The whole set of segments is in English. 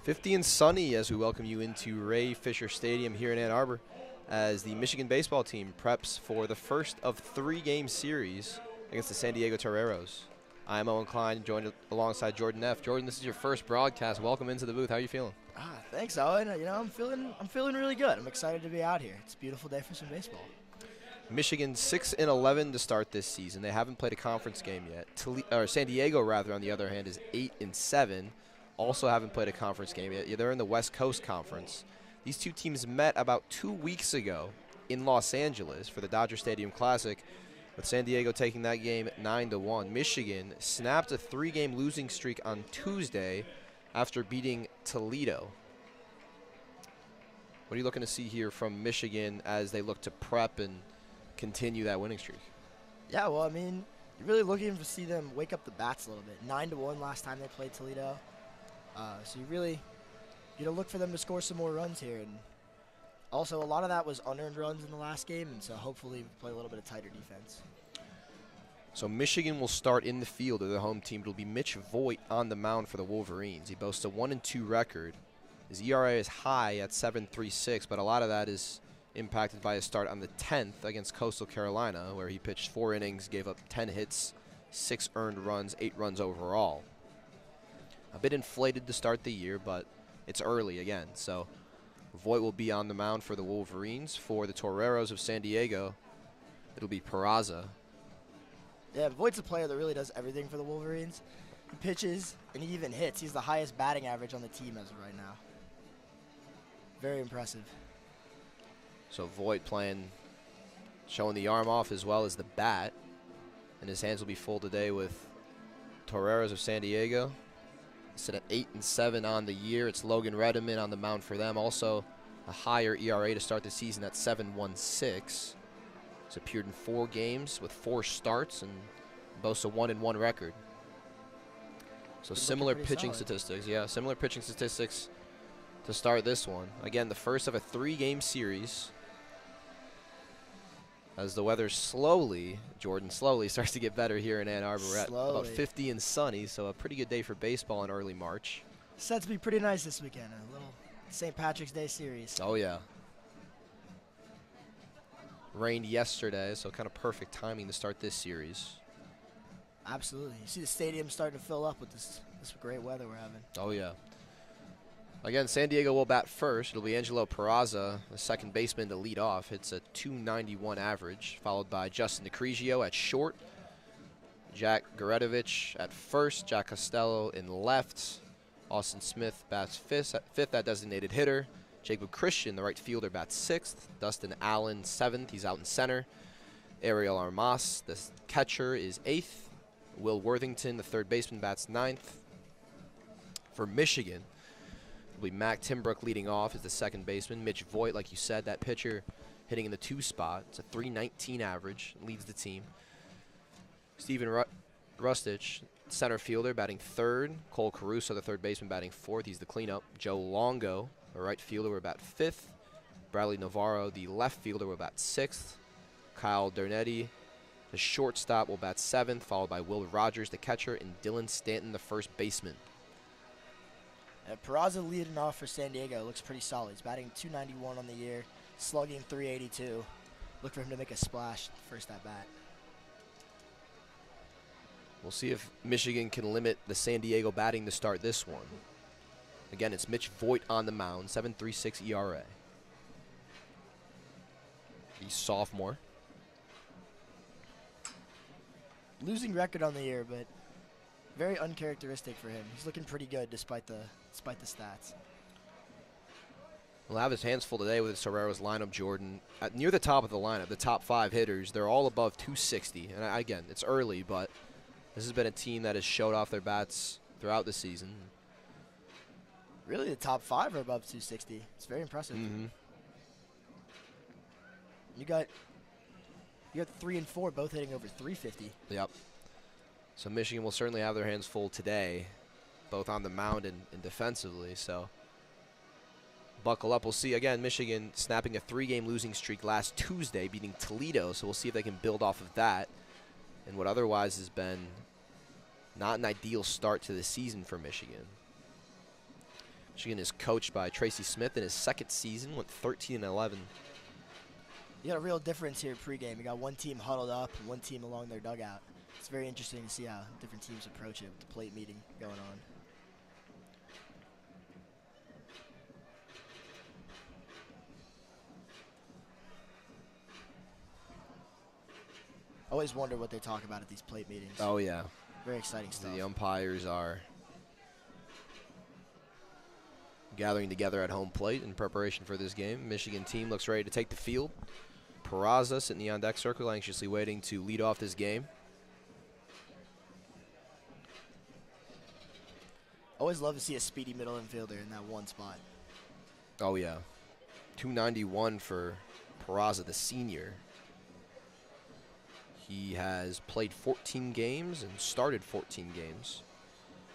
50 and sunny as we welcome you into Ray Fisher Stadium here in Ann Arbor as the Michigan baseball team preps for the first of 3-game series against the San Diego Toreros. I'm Owen Klein, joined alongside Jordan Neff. Jordan, this is your first broadcast. Welcome into the booth. How are you feeling? Thanks, Owen. I'm feeling really good. I'm excited to be out here. It's a beautiful day for some baseball. Michigan 6-11 to start this season. They haven't played a conference game yet. San Diego, rather, on the other hand, is 8-7. Also haven't played a conference game yet. They're in the West Coast Conference. These two teams met about 2 weeks ago in Los Angeles for the Dodger Stadium Classic, with San Diego taking that game 9-1. Michigan snapped a 3-game losing streak on Tuesday after beating Toledo. What are you looking to see here from Michigan as they look to prep and continue that winning streak? Yeah, well, you're really looking to see them wake up the bats a little bit. 9-1 last time they played Toledo. So you look for them to score some more runs here. And also, a lot of that was unearned runs in the last game, and so hopefully play a little bit of tighter defense. So Michigan will start in the field of their home team. It'll be Mitch Voigt on the mound for the Wolverines. He boasts a 1-2 record. His ERA is high at 7.36, but a lot of that is impacted by his start on the 10th against Coastal Carolina, where he pitched 4 innings, gave up 10 hits, 6 earned runs, 8 runs overall. A bit inflated to start the year, but it's early again. So Voigt will be on the mound for the Wolverines. For the Toreros of San Diego, it'll be Peraza. Yeah, Voigt's a player that really does everything for the Wolverines. He pitches, and he even hits. He's the highest batting average on the team as of right now. Very impressive. So Voigt showing the arm off as well as the bat. And his hands will be full today with Toreros of San Diego. Sit at 8-7 on the year. It's Logan Redeman on the mound for them. Also a higher ERA to start the season at 7.16. He's appeared in 4 games with 4 starts and boasts a 1-1 record. So similar pitching statistics. Yeah, similar pitching statistics to start this one. Again, the first of a 3-game series. As the weather slowly starts to get better here in Ann Arbor. We're at about 50 and sunny, so a pretty good day for baseball in early March. Set to be pretty nice this weekend. A little St. Patrick's Day series. Oh, yeah. Rained yesterday, so kind of perfect timing to start this series. Absolutely. You see the stadium starting to fill up with this great weather we're having. Oh, yeah. Again, San Diego will bat first. It'll be Angelo Peraza, the second baseman, to lead off. It's a .291 average, followed by Justin DiCrisio at short, Jack Goretovich at first, Jack Costello in left, Austin Smith bats fifth, that designated hitter, Jacob Christian, the right fielder, bats 6th, Dustin Allen 7th, he's out in center, Ariel Armas, the catcher, is 8th, Will Worthington, the third baseman, bats 9th. For Michigan, it'll be Mac Timbrook leading off as the second baseman. Mitch Voigt, like you said, that pitcher hitting in the 2 spot. It's a .319 average, leads the team. Steven Rustich, center fielder, batting 3rd. Cole Caruso, the third baseman, batting 4th. He's the cleanup. Joe Longo, the right fielder, will bat 5th. Bradley Navarro, the left fielder, will bat 6th. Kyle Dernetti, the shortstop, will bat 7th, followed by Will Rogers, the catcher, and Dylan Stanton, the first baseman. Peraza leading off for San Diego looks pretty solid. He's batting .291 on the year, slugging .382. Look for him to make a splash first at bat. We'll see if Michigan can limit the San Diego batting to start this one. Again, it's Mitch Voigt on the mound, 7.36 ERA. The sophomore. Losing record on the year, but very uncharacteristic for him. He's looking pretty good despite the stats. He'll have his hands full today with his Toreros lineup, Jordan. Near the top of the lineup, the top 5 hitters, they're all above 260. And again, it's early, but this has been a team that has showed off their bats throughout the season. Really, the top 5 are above 260. It's very impressive. Mm-hmm. You got 3 and 4 both hitting over 350. Yep. So Michigan will certainly have their hands full today, both on the mound and defensively. So buckle up. We'll see, again, Michigan snapping a 3-game losing streak last Tuesday, beating Toledo. So we'll see if they can build off of that and what otherwise has been not an ideal start to the season for Michigan. Michigan is coached by Tracy Smith in his second season, went 13-11. You got a real difference here pregame. You got one team huddled up and one team along their dugout. It's very interesting to see how different teams approach it with the plate meeting going on. Always wonder what they talk about at these plate meetings. Oh, yeah. Very exciting stuff. The umpires are gathering together at home plate in preparation for this game. Michigan team looks ready to take the field. Peraza sitting in the on-deck circle, anxiously waiting to lead off this game. Always love to see a speedy middle infielder in that one spot. Oh, yeah. 291 for Peraza, the senior. He has played 14 games and started 14 games.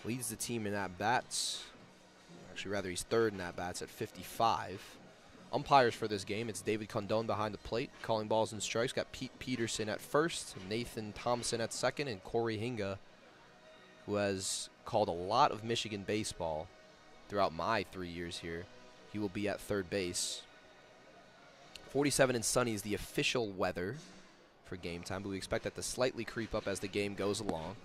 Leads the team in at-bats. Actually, rather, he's third in at-bats at 55. Umpires for this game, it's David Condon behind the plate, calling balls and strikes. Got Pete Peterson at first, Nathan Thompson at second, and Corey Hinga, who has called a lot of Michigan baseball throughout my 3 years here. He will be at third base. 47 and sunny is the official weather for game time, but we expect that to slightly creep up as the game goes along.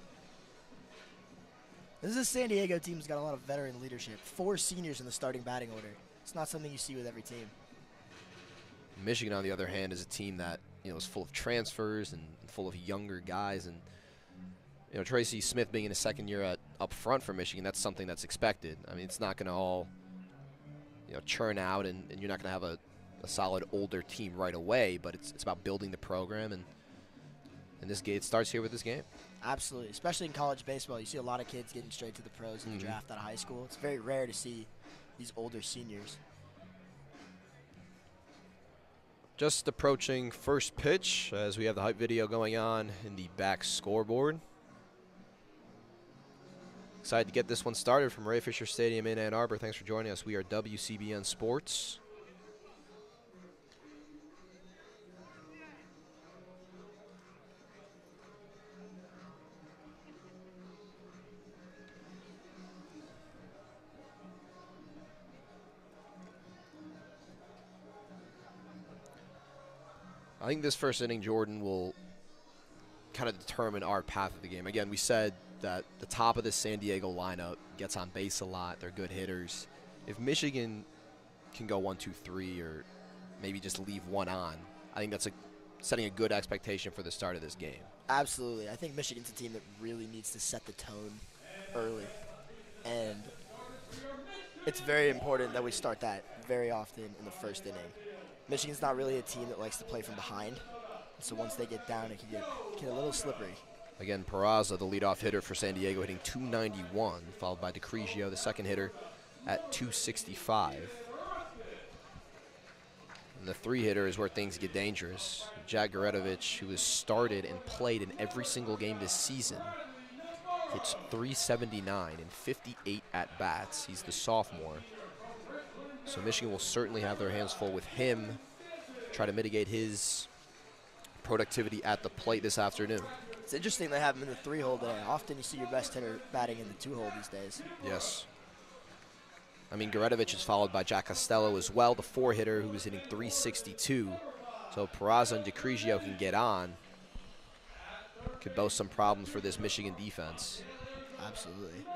This is a San Diego team that's got a lot of veteran leadership. 4 seniors in the starting batting order. It's not something you see with every team. Michigan, on the other hand, is a team that is full of transfers and full of younger guys, and Tracy Smith being in his second year up front for Michigan, that's something that's expected. I mean, it's not going to all churn out, and you're not going to have a solid older team right away, but it's about building the program, and this game starts here with this game. Absolutely, especially in college baseball. You see a lot of kids getting straight to the pros in the draft out of high school. It's very rare to see these older seniors. Just approaching first pitch as we have the hype video going on in the back scoreboard. Excited to get this one started from Ray Fisher Stadium in Ann Arbor. Thanks for joining us. We are WCBN-Sports. I think this first inning, Jordan, will kind of determine our path of the game. Again, we said that the top of this San Diego lineup gets on base a lot. They're good hitters. If Michigan can go 1, 2, 3, or maybe just leave one on, I think that's setting a good expectation for the start of this game. Absolutely. I think Michigan's a team that really needs to set the tone early. And it's very important that we start that very often in the first inning. Michigan's not really a team that likes to play from behind. So once they get down, it can get a little slippery. Again, Peraza, the leadoff hitter for San Diego, hitting 291, followed by DeCrigio, the second hitter, at 265. And the three hitter is where things get dangerous. Jack Goretovich, who has started and played in every single game this season, hits 379 in 58 at-bats. He's the sophomore. So Michigan will certainly have their hands full with him, try to mitigate his productivity at the plate this afternoon. It's interesting they have him in the 3-hole today. Often you see your best hitter batting in the 2-hole these days. Yes. I mean, Goretovich is followed by Jack Costello as well, the 4-hitter who is hitting 362. So Peraza and DeCrigio can get on. Could boast some problems for this Michigan defense. Absolutely.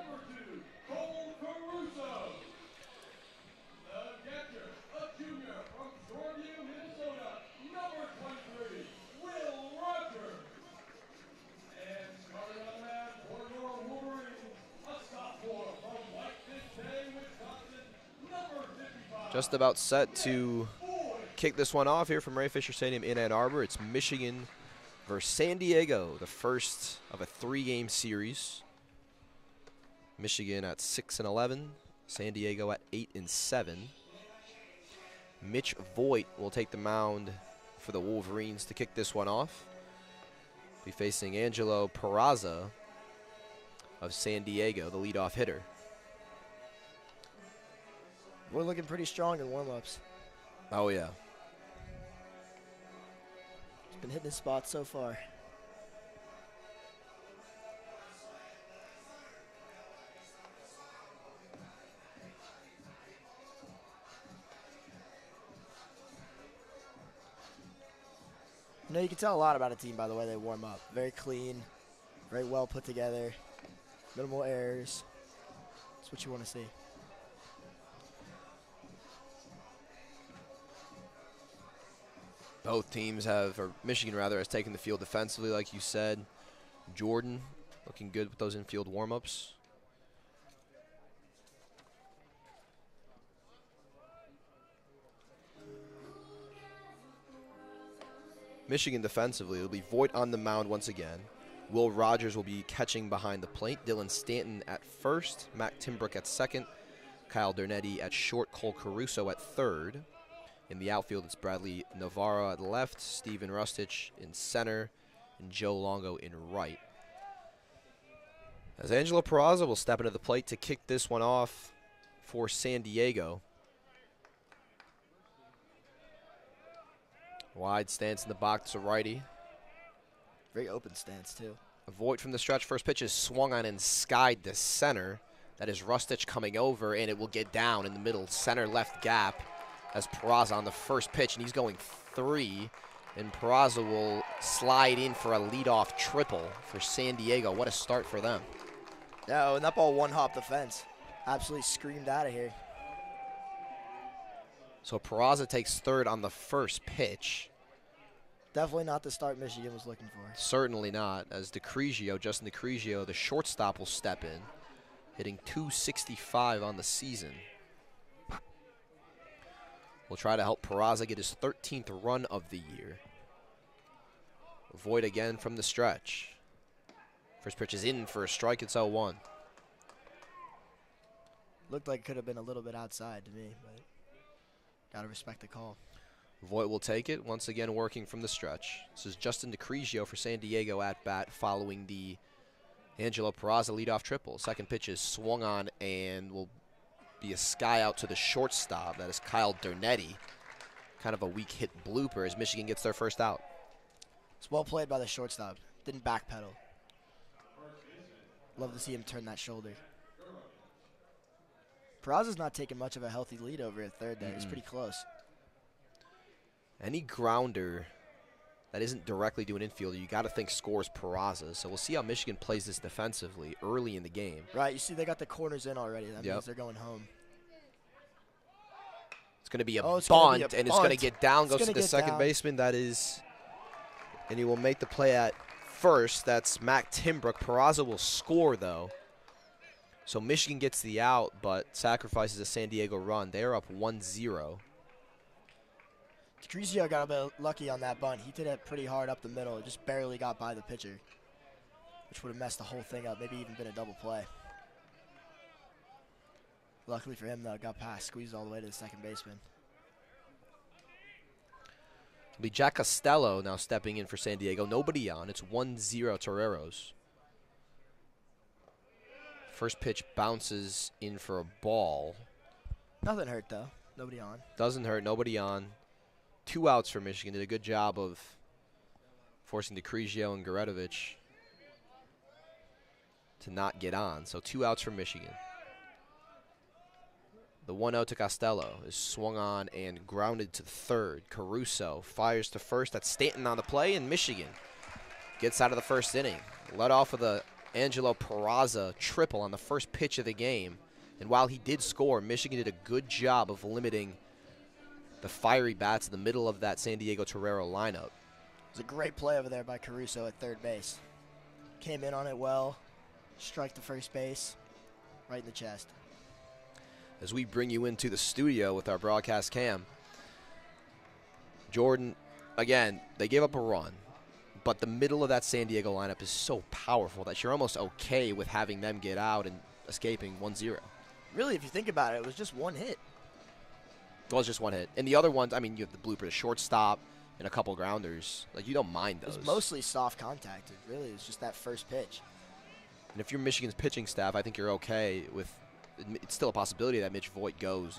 Just about set to kick this one off here from Ray Fisher Stadium in Ann Arbor. It's Michigan versus San Diego, the first of a 3-game series. Michigan at 6-11, San Diego at 8-7. Mitch Voigt will take the mound for the Wolverines to kick this one off. Be facing Angelo Peraza of San Diego, the leadoff hitter. We're looking pretty strong in warm-ups. Oh, yeah. He's been hitting his spots so far. know, you can tell a lot about a team by the way they warm up. Very clean, very well put together, minimal errors. That's what you want to see. Both teams have, or Michigan rather, has taken the field defensively, like you said. Jordan looking good with those infield warm-ups. Michigan defensively, it'll be Voigt on the mound once again. Will Rogers will be catching behind the plate. Dylan Stanton at first. Mac Timbrook at second. Kyle Dernetti at short. Cole Caruso at third. In the outfield, it's Bradley Navarro at left. Steven Rustich in center. And Joe Longo in right. As Angelo Peraza will step into the plate to kick this one off for San Diego. Wide stance in the box to righty. Very open stance, too. A Voigt from the stretch. First pitch is swung on and skied to center. That is Rustich coming over, and it will get down in the middle center-left gap as Peraza on the first pitch, and he's going 3. And Peraza will slide in for a leadoff triple for San Diego. What a start for them. Yeah, and that ball one-hopped the fence. Absolutely screamed out of here. So Peraza takes third on the first pitch. Definitely not the start Michigan was looking for. Certainly not, as Justin DiCrigio, the shortstop, will step in, hitting .265 on the season. We'll try to help Peraza get his 13th run of the year. Voigt again from the stretch. First pitch is in for a strike. It's 0-1. Looked like it could have been a little bit outside to me, but got to respect the call. Voigt will take it, once again working from the stretch. This is Justin DiCrigio for San Diego at bat following the Angelo Peraza leadoff triple. Second pitch is swung on and will be a sky out to the shortstop. That is Kyle Dernetti. Kind of a weak hit blooper as Michigan gets their first out. It's well played by the shortstop. Didn't backpedal. Love to see him turn that shoulder. Peraza's not taking much of a healthy lead over at third there. He's pretty close. Any grounder that isn't directly to an infielder, you got to think scores Peraza. So we'll see how Michigan plays this defensively early in the game. Right, you see they got the corners in already. That means they're going home. It's going to be a bunt, and it's going to get down, goes to the second baseman. That is, and he will make the play at first. That's Mac Timbrook. Peraza will score, though. So Michigan gets the out, but sacrifices a San Diego run. They are up 1-0. DiCrigio got a bit lucky on that bunt. He did it pretty hard up the middle. It just barely got by the pitcher, which would have messed the whole thing up, maybe even been a double play. Luckily for him, though, it got past, squeezed all the way to the second baseman. It'll be Jack Costello now stepping in for San Diego. Nobody on. It's 1-0 Toreros. First pitch bounces in for a ball. Nothing hurt, though. Nobody on. Doesn't hurt. Nobody on. 2 outs for Michigan. Did a good job of forcing DiCrigio and Goretovich to not get on. So 2 outs for Michigan. The 1-0 to Costello is swung on and grounded to third. Caruso fires to first. That's Stanton on the play, and Michigan gets out of the first inning. Led off with a Angelo Peraza triple on the first pitch of the game. And while he did score, Michigan did a good job of limiting the fiery bats in the middle of that San Diego Torero lineup. It was a great play over there by Caruso at third base. Came in on it well, struck the first base, right in the chest. As we bring you into the studio with our broadcast cam, Jordan, again, they gave up a run, but the middle of that San Diego lineup is so powerful that you're almost okay with having them get out and escaping 1-0. Really, if you think about it, it was just one hit. Well, it's just one hit. And the other ones, I mean, you have the blooper, the shortstop, and a couple grounders. Like, you don't mind those. It was mostly soft contact. It really was just that first pitch. And if you're Michigan's pitching staff, I think you're okay with it's still a possibility that Mitch Voigt goes,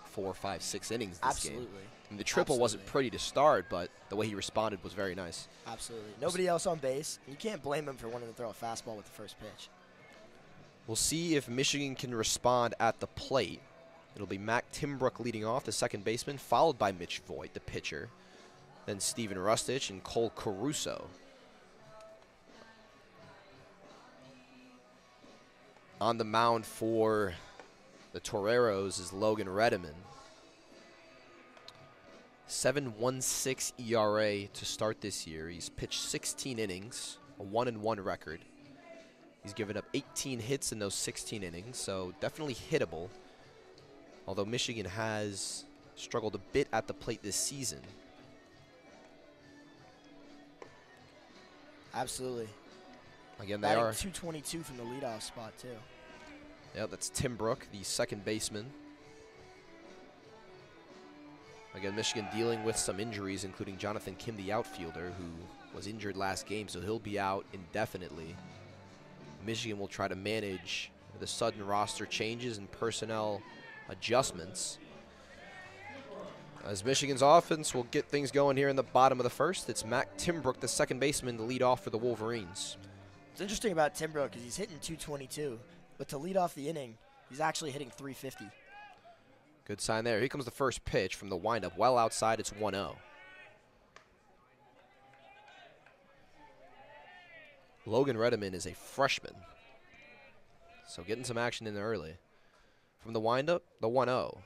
4, 5, 6 innings this game. Absolutely. I mean, the triple wasn't pretty to start, but the way he responded was very nice. Absolutely. Nobody else on base. You can't blame him for wanting to throw a fastball with the first pitch. We'll see if Michigan can respond at the plate. It'll be Mac Timbrook leading off, the second baseman, followed by Mitch Voigt, the pitcher. then Steven Rustich and Cole Caruso. On the mound for the Toreros is Logan Redeman. 7.16 ERA to start this year. He's pitched 16 innings, a 1-1 record. He's given up 18 hits in those 16 innings, so definitely hittable. Although Michigan has struggled a bit at the plate this season. Absolutely. Again, they Batting are. 222 from the leadoff spot, too. Yeah, that's Tim Brook, the second baseman. Again, Michigan dealing with some injuries, including Jonathan Kim, the outfielder, who was injured last game, so he'll be out indefinitely. Michigan will try to manage the sudden roster changes and personnel adjustments. As Michigan's offense will get things going here in the bottom of the first, it's Mac Timbrook, the second baseman, to lead off for the Wolverines. What's interesting about Timbrook because he's hitting 222, but to lead off the inning, he's actually hitting 350. Good sign there. Here comes the first pitch from the windup. Well outside, it's 1-0. Logan Redeman is a freshman, so getting some action in there early. From the windup, the 1-0.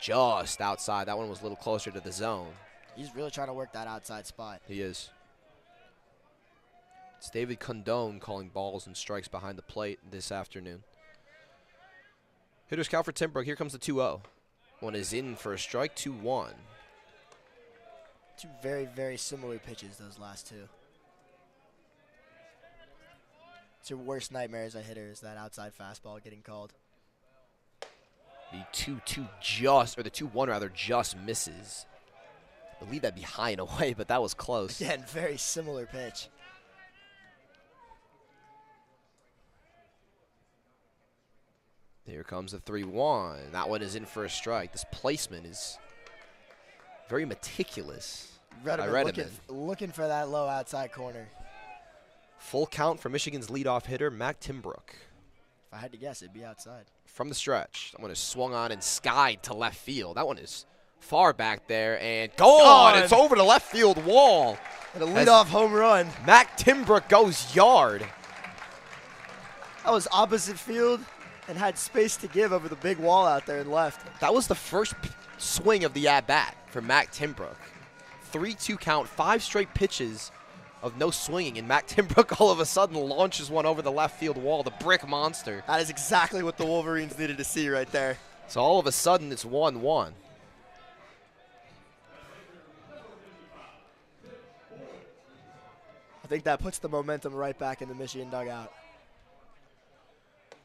Just outside. That one was a little closer to the zone. He's really trying to work that outside spot. He is. It's David Condone calling balls and strikes behind the plate this afternoon. Hitters count for Timbrook. Here comes the 2-0. One is in for a strike, 2-1. Two very, very similar pitches, those last two. It's your worst nightmare as a hitter, is that outside fastball getting called. The 2-2 just, or the 2-1 rather, just misses. I believe that'd be high and away, but that was close. Again, very similar pitch. Here comes the 3-1. That one is in for a strike. This placement is very meticulous. Redeman looking for that low outside corner. Full count for Michigan's leadoff hitter, Mac Timbrook. If I had to guess, it'd be outside. From the stretch, that one is swung on and skied to left field. That one is far back there and gone. It's over the left field wall. And a leadoff home run. Mac Timbrook goes yard. That was opposite field and had space to give over the big wall out there and left. That was the first swing of the at-bat for Mac Timbrook. 3-2 count, 5 straight pitches of no swinging, and Mac Timbrook all of a sudden launches one over the left field wall, the brick monster. That is exactly what the Wolverines needed to see right there. So all of a sudden it's 1-1. I think that puts the momentum right back in the Michigan dugout.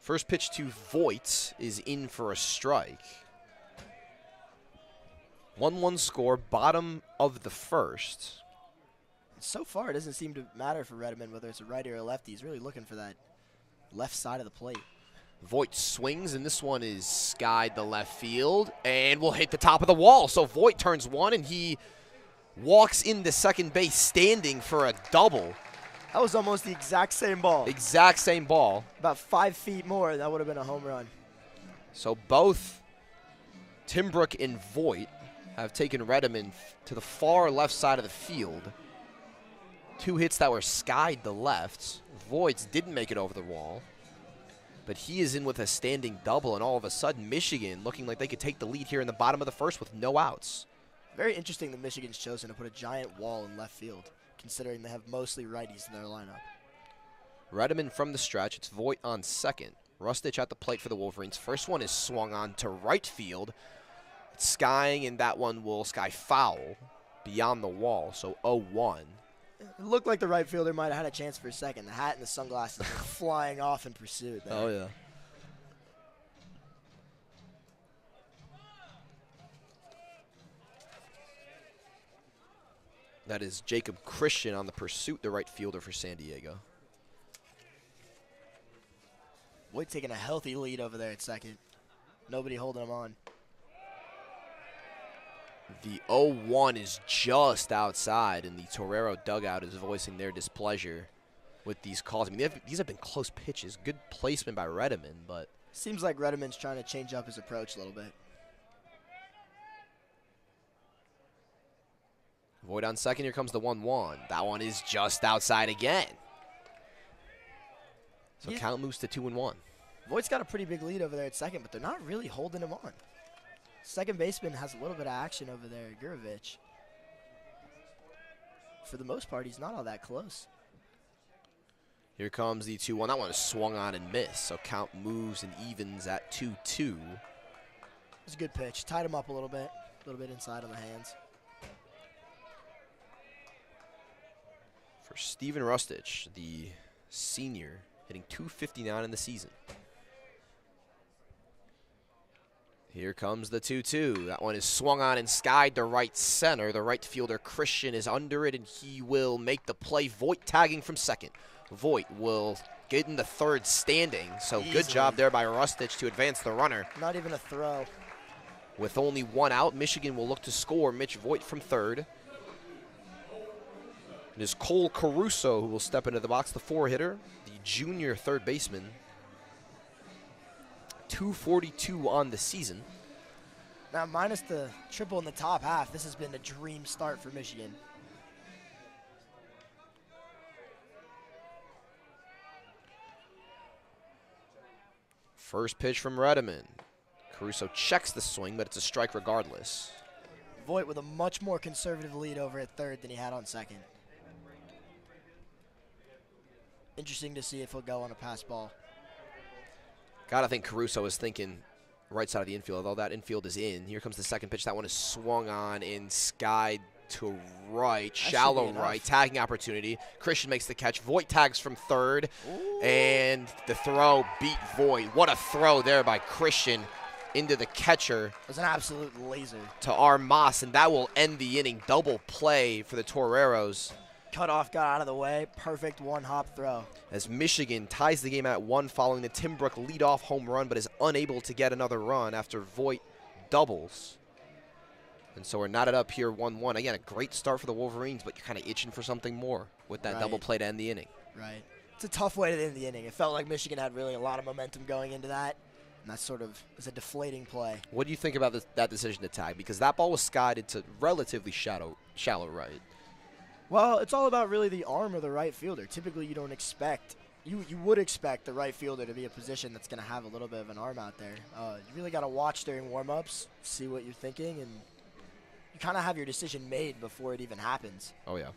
First pitch to Voigt is in for a strike. 1-1 score, bottom of the first. So far, it doesn't seem to matter for Redeman whether it's a righty or a lefty. He's really looking for that left side of the plate. Voigt swings, and this one is skied to left field and will hit the top of the wall. So Voigt turns one, and he walks into second base standing for a double. That was almost the exact same ball. Exact same ball. About 5 feet more, that would have been a home run. So both Timbrook and Voigt have taken Redeman to the far left side of the field. 2 hits that were skied to left. Voigt's didn't make it over the wall. But he is in with a standing double, and all of a sudden Michigan looking like they could take the lead here in the bottom of the first with no outs. Very interesting that Michigan's chosen to put a giant wall in left field, considering they have mostly righties in their lineup. Redeman from the stretch. It's Voigt on second. Rustich at the plate for the Wolverines. First one is swung on to right field. It's skying, and that one will sky foul beyond the wall, so 0-1. It looked like the right fielder might have had a chance for a second. The hat and the sunglasses were flying off in pursuit there. Oh, yeah. That is Jacob Christian on the pursuit, the right fielder for San Diego. Voigt taking a healthy lead over there at second. Nobody holding him on. The 0-1 is just outside, and the Torero dugout is voicing their displeasure with these calls. I mean, these have been close pitches. Good placement by Redeman, but... Seems like Redeman's trying to change up his approach a little bit. Voit on second. Here comes the 1-1. That one is just outside again. So count moves to 2-1. Voigt's got a pretty big lead over there at second, but they're not really holding him on. Second baseman has a little bit of action over there, Gurovich. For the most part, he's not all that close. Here comes the 2-1. That one is swung on and missed. So count moves and evens at 2-2. It's a good pitch. Tied him up a little bit inside on the hands. For Steven Rustich, the senior, hitting .259 in the season. Here comes the 2-2. That one is swung on and skied to right center. The right fielder, Christian, is under it, and he will make the play. Voit tagging from second. Voit will get in the third standing. So good job there by Rustich to advance the runner. Not even a throw. With only one out, Michigan will look to score. Mitch Voit from third. It is Cole Caruso who will step into the box, the 4-hitter, the junior third baseman. .242 on the season. Now, minus the triple in the top half, this has been a dream start for Michigan. First pitch from Redmond. Caruso checks the swing, but it's a strike regardless. Voit with a much more conservative lead over at third than he had on second. Interesting to see if he'll go on a pass ball. Gotta think Caruso is thinking right side of the infield, although that infield is in. Here comes the second pitch. That one is swung on and skied to right, shallow right, tagging opportunity. Christian makes the catch. Voit tags from third, and the throw beat Voit. What a throw there by Christian into the catcher. It was an absolute laser. To Armas, and that will end the inning. Double play for the Toreros. Cutoff got out of the way. Perfect one-hop throw. As Michigan ties the game at 1 following the Tim Brook leadoff home run, but is unable to get another run after Voit doubles. And so we're knotted up here 1-1. Again, a great start for the Wolverines, but you're kind of itching for something more with that double play to end the inning. Right. It's a tough way to end the inning. It felt like Michigan had really a lot of momentum going into that, and that sort of is a deflating play. What do you think about that decision to tag? Because that ball was skied into relatively shallow right. Well, it's all about really the arm of the right fielder. Typically, you don't expect you would expect the right fielder to be a position that's going to have a little bit of an arm out there. You really got to watch during warm-ups, see what you're thinking, and you kind of have your decision made before it even happens. Oh yeah.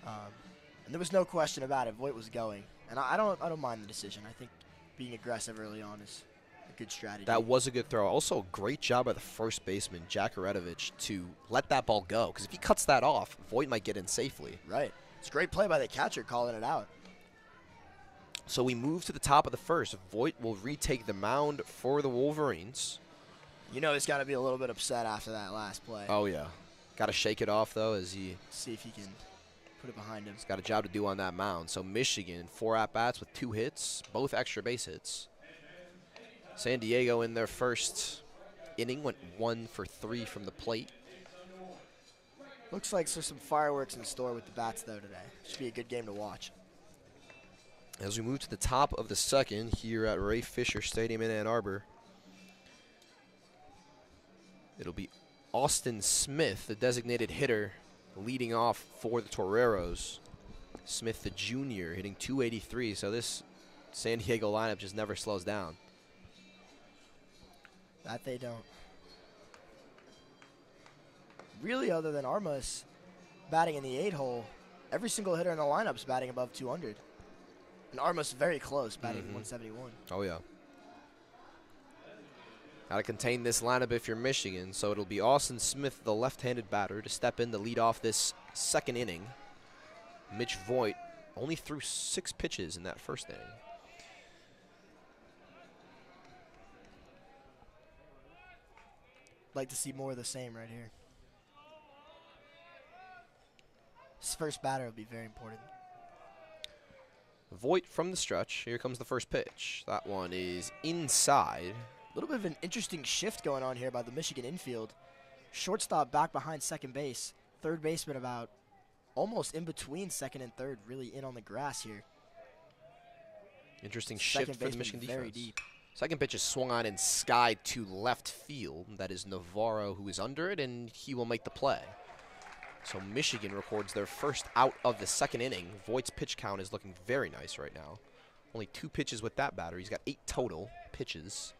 And there was no question about it. Voit was going, and I don't mind the decision. I think being aggressive early on is a good strategy. That was a good throw. Also, a great job by the first baseman, Jack Aredovich, to let that ball go. Because if he cuts that off, Voit might get in safely. Right. It's a great play by the catcher calling it out. So we move to the top of the first. Voit will retake the mound for the Wolverines. You know he's got to be a little bit upset after that last play. Oh, yeah. Got to shake it off, though, as he... See if he can put it behind him. He's got a job to do on that mound. So Michigan, 4 at-bats with 2 hits, both extra base hits. San Diego in their first inning went 1 for 3 from the plate. Looks like there's some fireworks in store with the bats, though, today. Should be a good game to watch. As we move to the top of the second here at Ray Fisher Stadium in Ann Arbor, it'll be Austin Smith, the designated hitter, leading off for the Toreros. Smith, the junior, hitting .283, so this San Diego lineup just never slows down. That they don't. Really, other than Armas batting in the 8-hole, every single hitter in the lineup is batting above 200. And Armas very close, batting 171. Oh, yeah. Got to contain this lineup if you're Michigan. So it'll be Austin Smith, the left-handed batter, to step in to lead off this second inning. Mitch Voit only threw 6 pitches in that first inning. Like to see more of the same right here. This first batter will be very important. Voit from the stretch. Here comes the first pitch. That one is inside. A little bit of an interesting shift going on here by the Michigan infield. Shortstop back behind second base. Third baseman about almost in between second and third, really in on the grass here. Interesting shift for the Michigan defense. Very deep. Second pitch is swung on and skied to left field. That is Navarro who is under it, and he will make the play. So Michigan records their first out of the second inning. Voigt's pitch count is looking very nice right now. Only 2 pitches with that batter. He's got 8 total pitches.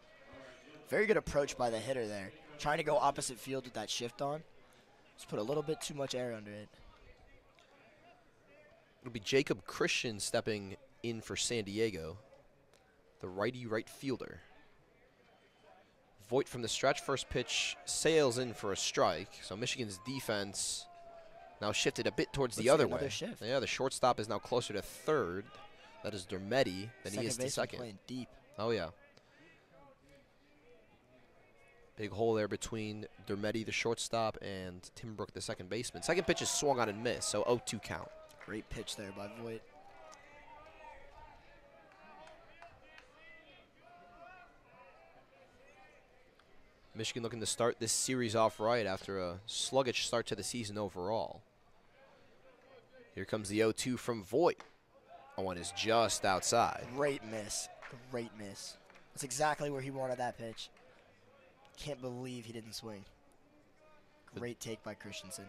Very good approach by the hitter there. Trying to go opposite field with that shift on. Just put a little bit too much air under it. It'll be Jacob Christian stepping in for San Diego, the righty right fielder. Voigt from the stretch, first pitch sails in for a strike. So Michigan's defense now shifted a bit towards the other way. Shift. Yeah, the shortstop is now closer to third. That is Dermetti than he is to second. Playing deep. Oh, yeah. Big hole there between Dermetti, the shortstop, and Tim Brook, the second baseman. Second pitch is swung on and missed, so 0-2 count. Great pitch there by Voigt. Michigan looking to start this series off right after a sluggish start to the season overall. Here comes the 0-2 from Voigt. Owen is just outside. Great miss. Great miss. That's exactly where he wanted that pitch. Can't believe he didn't swing. Great take by Christensen.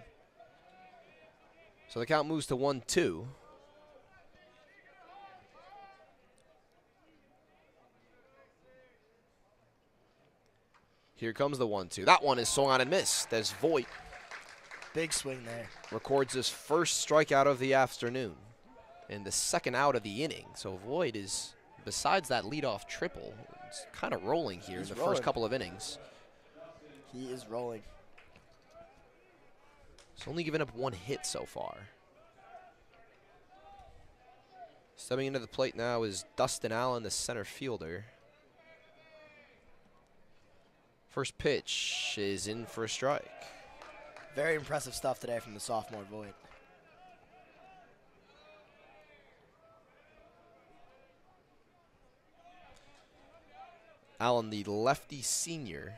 So the count moves to 1-2. Here comes the 1-2. That one is swung on and missed. There's Voigt. Big swing there. Records his first strikeout of the afternoon and the second out of the inning. So Voigt is, besides that leadoff triple, it's kind of rolling here in the first couple of innings. He is rolling. He's only given up 1 hit so far. Stepping into the plate now is Dustin Allen, the center fielder. First pitch is in for a strike. Very impressive stuff today from the sophomore Voigt. Allen, the lefty senior.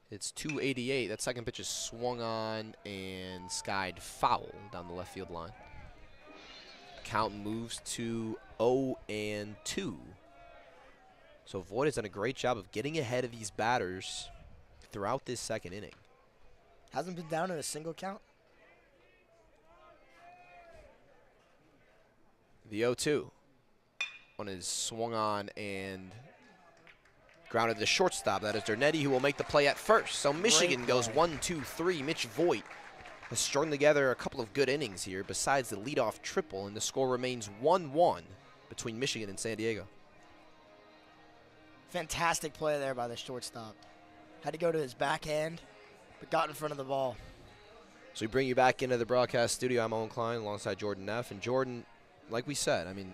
It's 288. That second pitch is swung on and skied foul down the left field line. Count moves to 0-2. So Voigt has done a great job of getting ahead of these batters throughout this second inning. Hasn't been down in a single count. The 0-2. One is swung on and grounded to the shortstop. That is Dermetti, who will make the play at first. So Michigan goes 1-2-3. Mitch Voigt has strung together a couple of good innings here besides the leadoff triple, and the score remains 1-1 between Michigan and San Diego. Fantastic play there by the shortstop. Had to go to his backhand, but got in front of the ball. So we bring you back into the broadcast studio. I'm Owen Klein alongside Jordan Neff. And Jordan, like we said, I mean,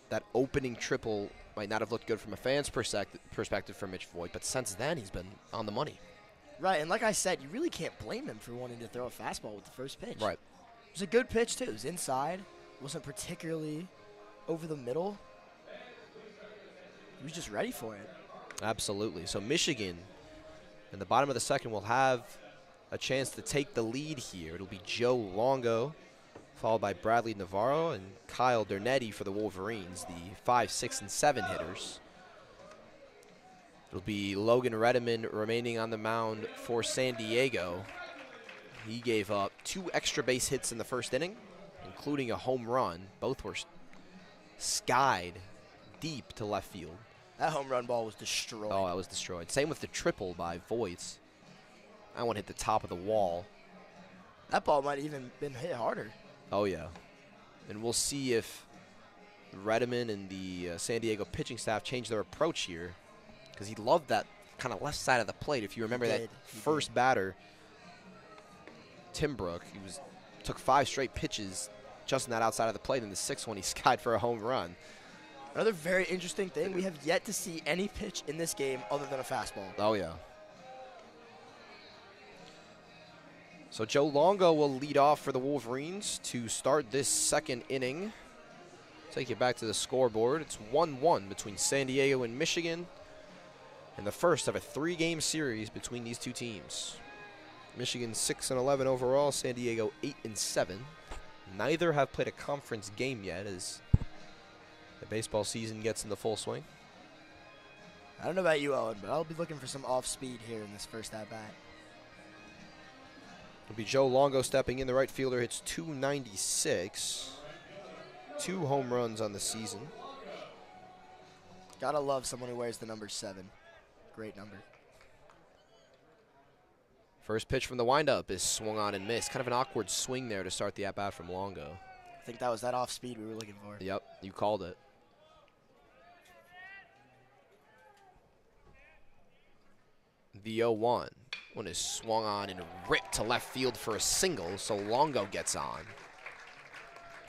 that opening triple might not have looked good from a fan's perspective for Mitch Voigt, but since then he's been on the money. Right, and like I said, you really can't blame him for wanting to throw a fastball with the first pitch. Right. It was a good pitch, too. It was inside. Wasn't particularly over the middle. He was just ready for it. Absolutely. So Michigan, in the bottom of the second, will have a chance to take the lead here. It'll be Joe Longo, followed by Bradley Navarro and Kyle Dermetti for the Wolverines, the 5, 6, and 7 hitters. It'll be Logan Redeman remaining on the mound for San Diego. He gave up 2 extra base hits in the first inning, including a home run. Both were skied deep to left field. That home run ball was destroyed. Oh, that was destroyed. Same with the triple by Voigt. That one hit the top of the wall. That ball might have even been hit harder. Oh, yeah. And we'll see if Redeman and the San Diego pitching staff change their approach here, because he loved that kind of left side of the plate. If you remember that first batter, Tim Brook, took 5 straight pitches just in that outside of the plate. In the 6th one, he skied for a home run. Another very interesting thing, we have yet to see any pitch in this game other than a fastball. Oh, yeah. So Joe Longo will lead off for the Wolverines to start this second inning. Take you back to the scoreboard. It's 1-1 between San Diego and Michigan, and the first of a 3-game series between these two teams. Michigan 6-11 overall, San Diego 8-7. Neither have played a conference game yet as the baseball season gets into full swing. I don't know about you, Owen, but I'll be looking for some off speed here in this first at-bat. It'll be Joe Longo stepping in. The right fielder hits .296. 2 home runs on the season. Gotta love someone who wears the number 7. Great number. First pitch from the windup is swung on and missed. Kind of an awkward swing there to start the at-bat from Longo. I think that was that off speed we were looking for. Yep, you called it. The 0-1. One is swung on and ripped to left field for a single, so Longo gets on.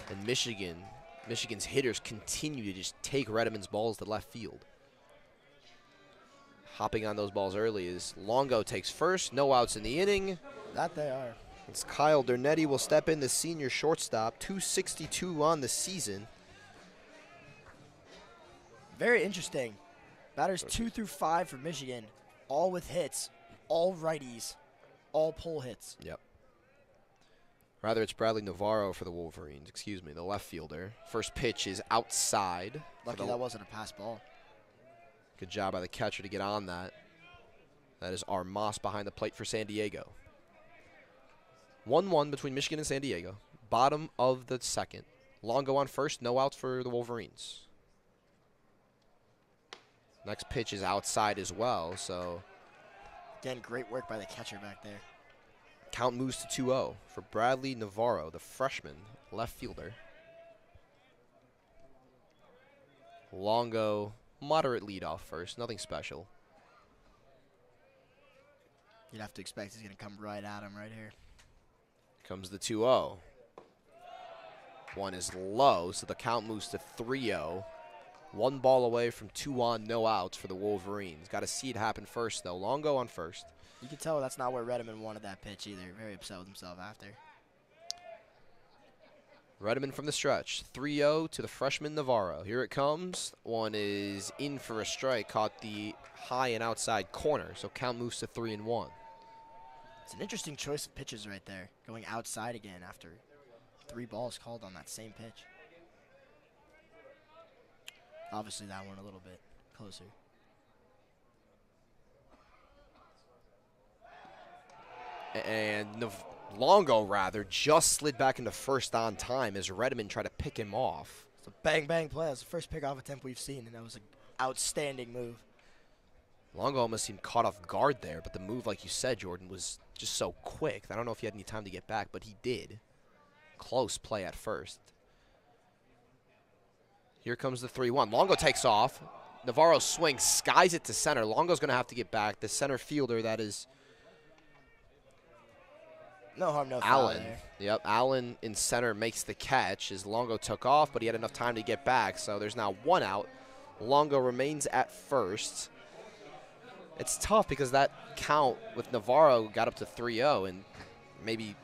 And Michigan's hitters continue to just take Redmond's balls to left field. Hopping on those balls early is Longo takes first, no outs in the inning. That they are. It's Kyle Dernetti will step in, the senior shortstop, .262 on the season. Very interesting. Batters 2 through 5 for Michigan, all with hits, all righties, all pull hits. Yep. Rather, it's Bradley Navarro for the Wolverines, excuse me, the left fielder. First pitch is outside. Lucky that wasn't a pass ball. Good job by the catcher to get on that. That is Armas behind the plate for San Diego. 1-1 between Michigan and San Diego. Bottom of the second. Longo on first, no outs for the Wolverines. Next pitch is outside as well, so. Again, great work by the catcher back there. Count moves to 2-0 for Bradley Navarro, the freshman left fielder. Longo, moderate lead off first, nothing special. You'd have to expect he's going to come right at him right here. Comes the 2-0. One is low, so the count moves to 3-0. 1 ball away from 2 on, no outs for the Wolverines. Got to see it happen first, though. Longo on first. You can tell that's not where Redmond wanted that pitch either. Very upset with himself after. Redmond from the stretch. 3-0 to the freshman Navarro. Here it comes. One is in for a strike. Caught the high and outside corner, so count moves to 3-1. It's an interesting choice of pitches right there. Going outside again after 3 balls called on that same pitch. Obviously that one a little bit closer. And Longo, rather, just slid back into first on time as Redmond tried to pick him off. It's a bang-bang play. That's the first pickoff attempt we've seen, and that was an outstanding move. Longo almost seemed caught off guard there, but the move, like you said, Jordan, was just so quick. I don't know if he had any time to get back, but he did. Close play at first. Here comes the 3-1. Longo takes off. Navarro swings, skies it to center. Longo's going to have to get back. The center fielder, that is no harm, no foul Allen. there. Yep, Allen in center makes the catch as Longo took off, but he had enough time to get back, so there's now 1 out. Longo remains at first. It's tough because that count with Navarro got up to 3-0, and maybe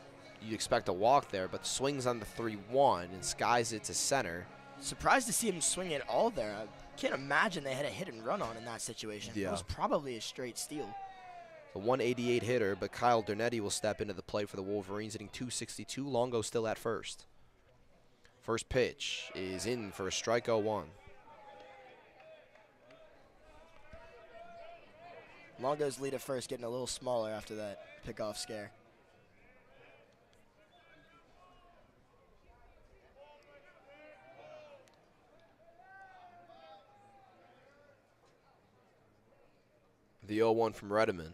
you'd expect a walk there, but swings on the 3-1 and skies it to center. Surprised to see him swing it all there. I can't imagine they had a hit and run on in that situation. Yeah. It was probably a straight steal. A 188 hitter, but Kyle Dernetti will step into the plate for the Wolverines, hitting .262. Longo still at first. First pitch is in for a strike 0-1. Longo's lead at first getting a little smaller after that pickoff scare. The 0-1 from Redmond.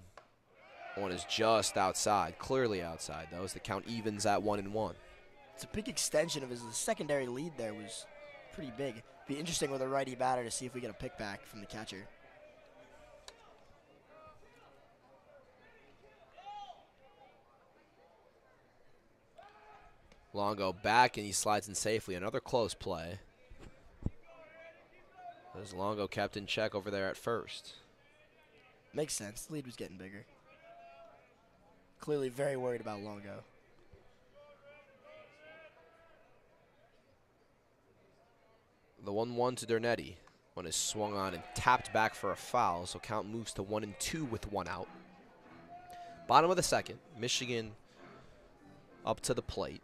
One is just outside, clearly outside, though, as the count evens at 1-1. It's a big extension of his secondary lead there was pretty big. Be interesting with a righty batter to see if we get a pick back from the catcher. Longo back, and he slides in safely. Another close play. As Longo kept in check over there at first. Makes sense. The lead was getting bigger. Clearly very worried about Longo. The 1-1 to Dernetti. One is swung on and tapped back for a foul, so count moves to 1-2 with 1 out. Bottom of the second, Michigan up to the plate.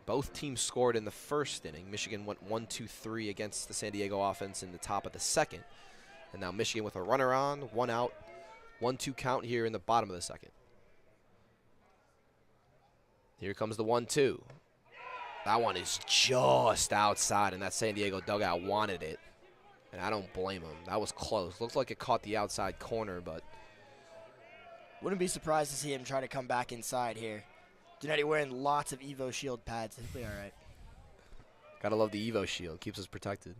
Both teams scored in the first inning. Michigan went 1-2-3 against the San Diego offense in the top of the second. And now Michigan with a runner on, 1 out, 1-2 count here in the bottom of the second. Here comes the 1-2. That one is just outside, and that San Diego dugout wanted it. And I don't blame him. That was close. Looks like it caught the outside corner, but wouldn't be surprised to see him try to come back inside here. Donetti wearing lots of Evo Shield pads. He'll be all right. Gotta love the Evo Shield. Keeps us protected.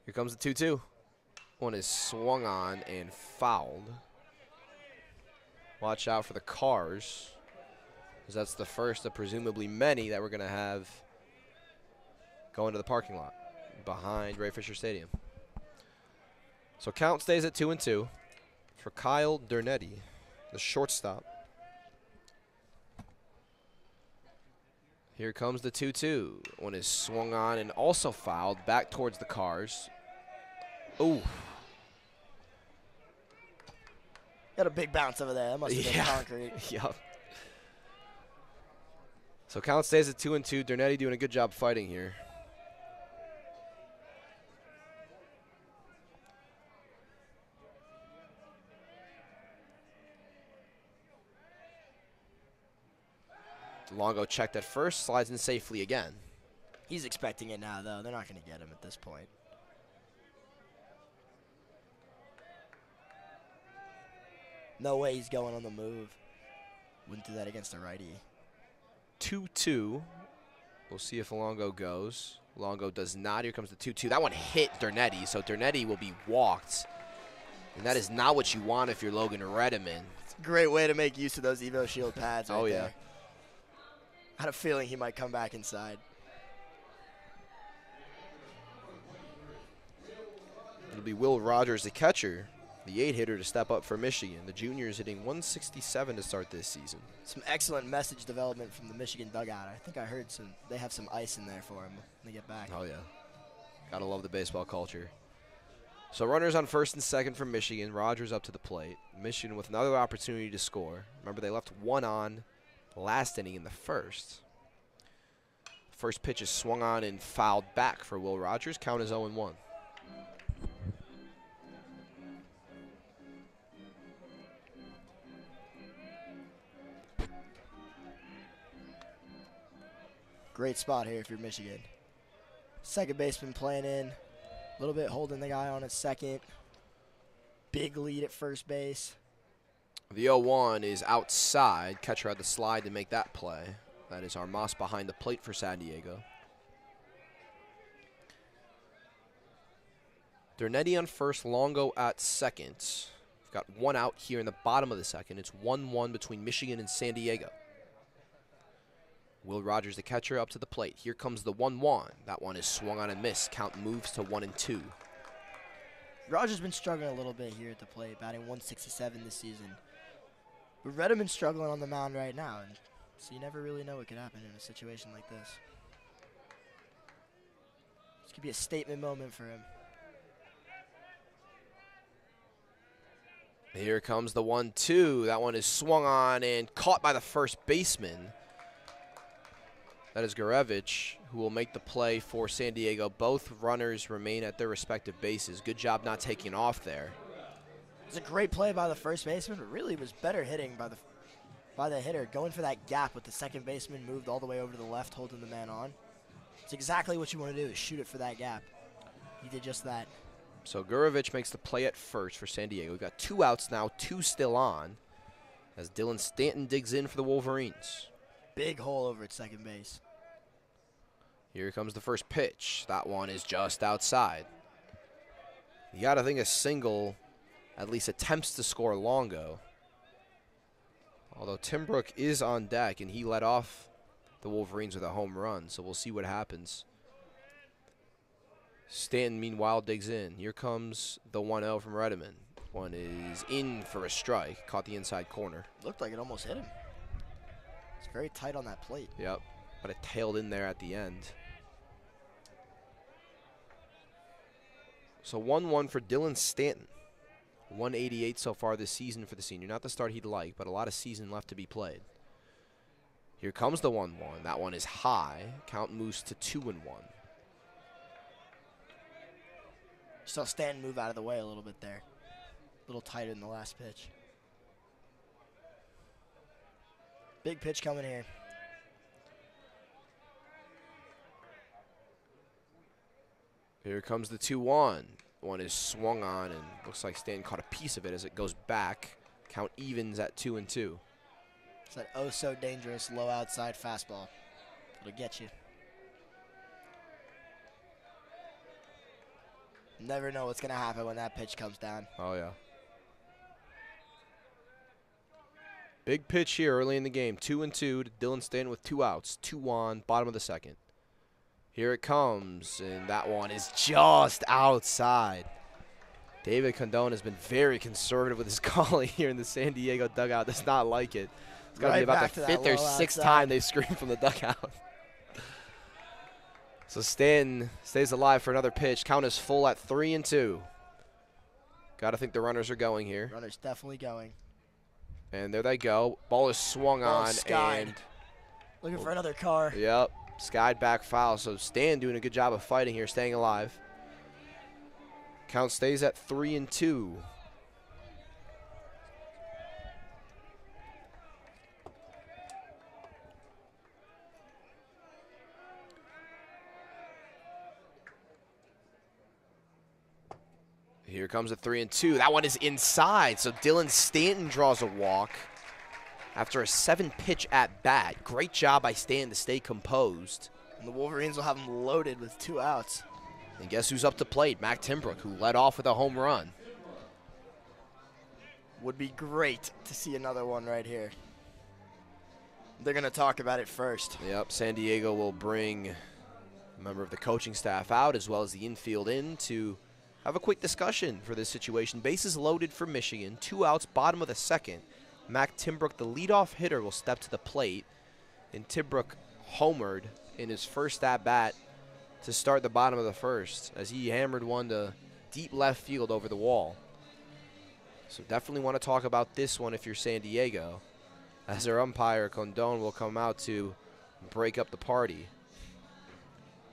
Here comes the 2-2. One is swung on and fouled. Watch out for the cars, because that's the first of presumably many that we're going to have going to the parking lot behind Ray Fisher Stadium. So count stays at 2-2 for Kyle Dernetti, the shortstop. Here comes the 2-2. One is swung on and also fouled back towards the cars. Ooh. Got a big bounce over there. That must have been concrete. Yep. So count stays at 2-2. Dernetti doing a good job fighting here. Longo checked at first, slides in safely again. He's expecting it now, though. They're not going to get him at this point. No way he's going on the move. Wouldn't do that against a righty. 2-2. We'll see if Longo goes. Longo does not. Here comes the 2-2. That one hit Dernetti, so Dernetti will be walked. And that is not what you want if you're Logan Redeman. It's a great way to make use of those Evo Shield pads right yeah. there. I had a feeling he might come back inside. It'll be Will Rogers, the catcher, the 8-hitter to step up for Michigan. The junior is hitting 167 to start this season. Some excellent message development from the Michigan dugout. I think I heard they have some ice in there for him when they get back. Oh, yeah. Gotta love the baseball culture. So runners on first and second for Michigan. Rogers up to the plate. Michigan with another opportunity to score. Remember, they left one on last inning in the first. First pitch is swung on and fouled back for Will Rogers. Count is 0-1. Great spot here if you're Michigan. Second baseman playing in. A little bit holding the guy on at second. Big lead at first base. The 0-1 is outside. Catcher had the slide to make that play. That is Armas behind the plate for San Diego. Dernetti on first, Longo at second. We've got one out here in the bottom of the second. It's 1-1 between Michigan and San Diego. Will Rogers, the catcher, up to the plate. Here comes the 1-1. That one is swung on and missed. Count moves to 1-2. Rogers has been struggling a little bit here at the plate, batting 167 this season. But Redeman's struggling on the mound right now, and so you never really know what could happen in a situation like this. This could be a statement moment for him. Here comes the 1-2. That one is swung on and caught by the first baseman. That is Gurevich, who will make the play for San Diego. Both runners remain at their respective bases. Good job not taking off there. It's a great play by the first baseman, but really was better hitting by the hitter. Going for that gap with the second baseman moved all the way over to the left, holding the man on. It's exactly what you want to do, is shoot it for that gap. He did just that. So Gurevich makes the play at first for San Diego. We've got 2 outs now, 2 still on, as Dylan Stanton digs in for the Wolverines. Big hole over at second base. Here comes the first pitch. That one is just outside. You got to think a single at least attempts to score Longo. Although Timbrook is on deck, and he led off the Wolverines with a home run, so we'll see what happens. Stanton, meanwhile, digs in. Here comes the 1-0 from Redeman. One is in for a strike. Caught the inside corner. Looked like it almost hit him. It's very tight on that plate. Yep, but it tailed in there at the end. So 1-1 for Dylan Stanton. 188 so far this season for the senior. Not the start he'd like, but a lot of season left to be played. Here comes the 1-1. That one is high. Count moves to 2-1. Saw Stanton move out of the way a little bit there. A little tighter in the last pitch. Big pitch coming here. Here comes the 2-1. One is swung on, and looks like Stanton caught a piece of it as it goes back. Count evens at 2-2. It's that oh-so-dangerous low outside fastball. It'll get you. Never know what's going to happen when that pitch comes down. Oh, yeah. Big pitch here early in the game. 2-2 to Dylan Stanton with 2 outs. 2 on, bottom of the second. Here it comes, and that one is just outside. David Condon has been very conservative with his calling here in the San Diego dugout. Does not like it. It's got to be about the 5th or 6th time they've screamed from the dugout. So Stanton stays alive for another pitch. Count is full at 3-2. Got to think the runners are going here. Runners definitely going. And there they go. Ball is swung on. Skied. And looking for another car. Yep. Skied back foul. So Stan doing a good job of fighting here, staying alive. Count stays at 3-2. Here comes a 3-2. That one is inside. So Dylan Stanton draws a walk after a 7-pitch at bat. Great job by Stanton to stay composed. And the Wolverines will have him loaded with 2 outs. And guess who's up to plate? Mac Timbrook, who led off with a home run. Would be great to see another one right here. They're going to talk about it first. Yep, San Diego will bring a member of the coaching staff out as well as the infield in to have a quick discussion for this situation. Bases loaded for Michigan. 2 outs, bottom of the second. Mac Timbrook, the leadoff hitter, will step to the plate. And Timbrook homered in his first at-bat to start the bottom of the first as he hammered one to deep left field over the wall. So definitely want to talk about this one if you're San Diego, as their umpire, Condon, will come out to break up the party.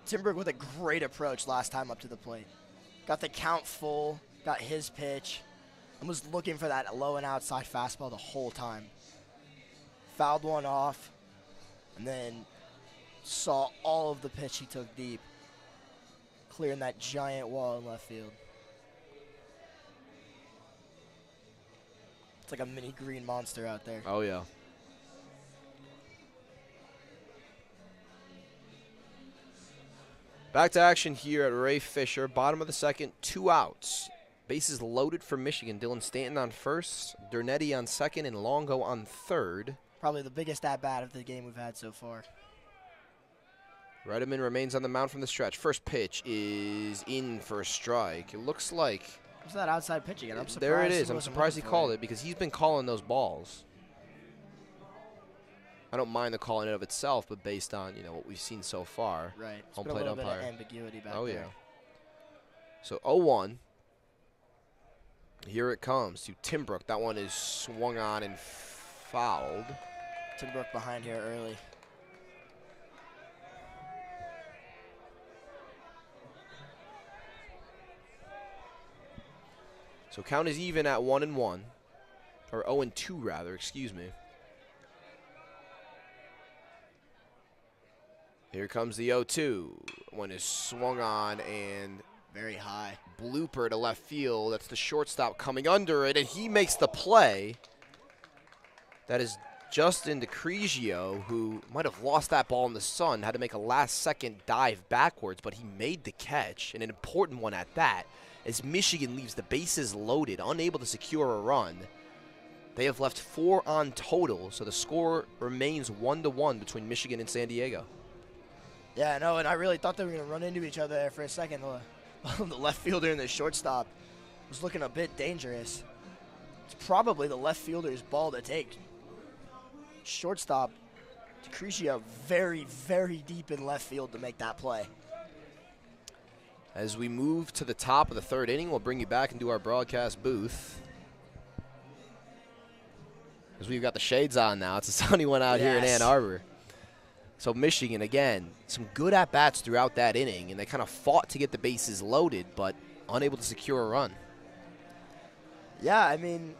Timbrook with a great approach last time up to the plate. Got the count full, got his pitch, and was looking for that low and outside fastball the whole time. Fouled one off, and then saw all of the pitch he took deep, clearing that giant wall in left field. It's like a mini green monster out there. Oh, yeah. Back to action here at Ray Fisher. Bottom of the second, 2 outs. Bases loaded for Michigan. Dylan Stanton on first, Dernetti on second, and Longo on third. Probably the biggest at-bat of the game we've had so far. Redeman remains on the mound from the stretch. First pitch is in for a strike. It looks like... What's that outside pitch again? I'm surprised. There it is. I'm surprised he called it because he's been calling those balls. I don't mind the call in and of itself, but based on, you know, what we've seen so far. Right. Home plate umpire. Bit of ambiguity back there. Oh, yeah. So 0-1. Here it comes to Timbrook. That one is swung on and fouled. Timbrook behind here early. So count is even at 1-1. Or 0-2 rather, excuse me. Here comes the 0-2. One is swung on and very high. Blooper to left field. That's the shortstop coming under it, and he makes the play. That is Justin DiCrisio, who might have lost that ball in the sun, had to make a last-second dive backwards, but he made the catch, and an important one at that, as Michigan leaves the bases loaded, unable to secure a run. They have left 4 on total, so the score remains 1-1 between Michigan and San Diego. Yeah, I know, and I really thought they were going to run into each other there for a second. The left fielder and the shortstop was looking a bit dangerous. It's probably the left fielder's ball to take. Shortstop, DiCrisio, very, very deep in left field to make that play. As we move to the top of the third inning, we'll bring you back into our broadcast booth. As we've got the shades on now. It's a sunny one out here in Ann Arbor. So Michigan, again, some good at-bats throughout that inning, and they kind of fought to get the bases loaded, but unable to secure a run. Yeah, I mean,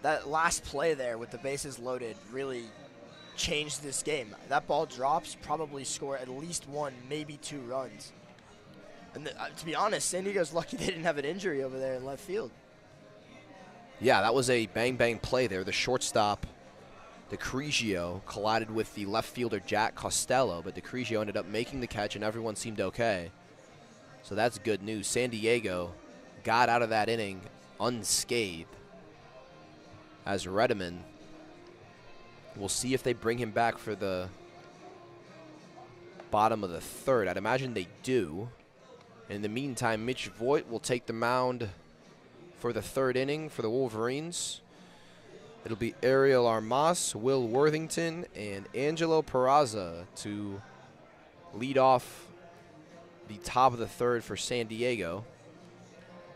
that last play there with the bases loaded really change this game. That ball drops, probably score at least 1, maybe 2 runs. And to be honest, San Diego's lucky they didn't have an injury over there in left field. Yeah, that was a bang-bang play there. The shortstop, DeCrigio, collided with the left fielder, Jack Costello, but DeCrigio ended up making the catch, and everyone seemed okay. So that's good news. San Diego got out of that inning unscathed. As Redeman, we'll see if they bring him back for the bottom of the third. I'd imagine they do. In the meantime, Mitch Voigt will take the mound for the third inning for the Wolverines. It'll be Ariel Armas, Will Worthington, and Angelo Peraza to lead off the top of the third for San Diego.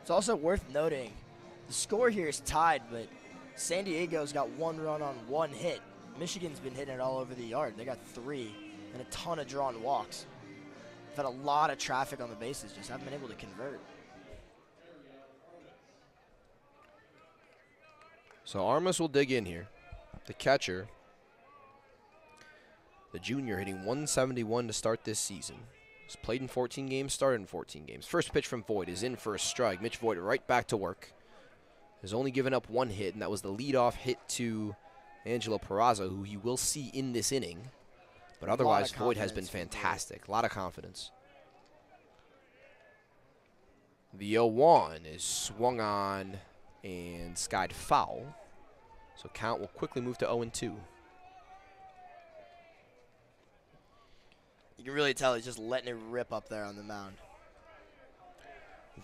It's also worth noting, the score here is tied, but San Diego's got 1 run on 1 hit. Michigan's been hitting it all over the yard. They got 3 and a ton of drawn walks. They've had a lot of traffic on the bases, just haven't been able to convert. So Armas will dig in here. The catcher, the junior, hitting 171 to start this season. He's played in 14 games, started in 14 games. First pitch from Voigt is in for a strike. Mitch Voigt right back to work. Has only given up 1 hit, and that was the leadoff hit to Angelo Peraza, who you will see in this inning. But otherwise, Voigt has been fantastic. A lot of confidence. The 0-1 is swung on and skied foul. So count will quickly move to 0-2. You can really tell he's just letting it rip up there on the mound.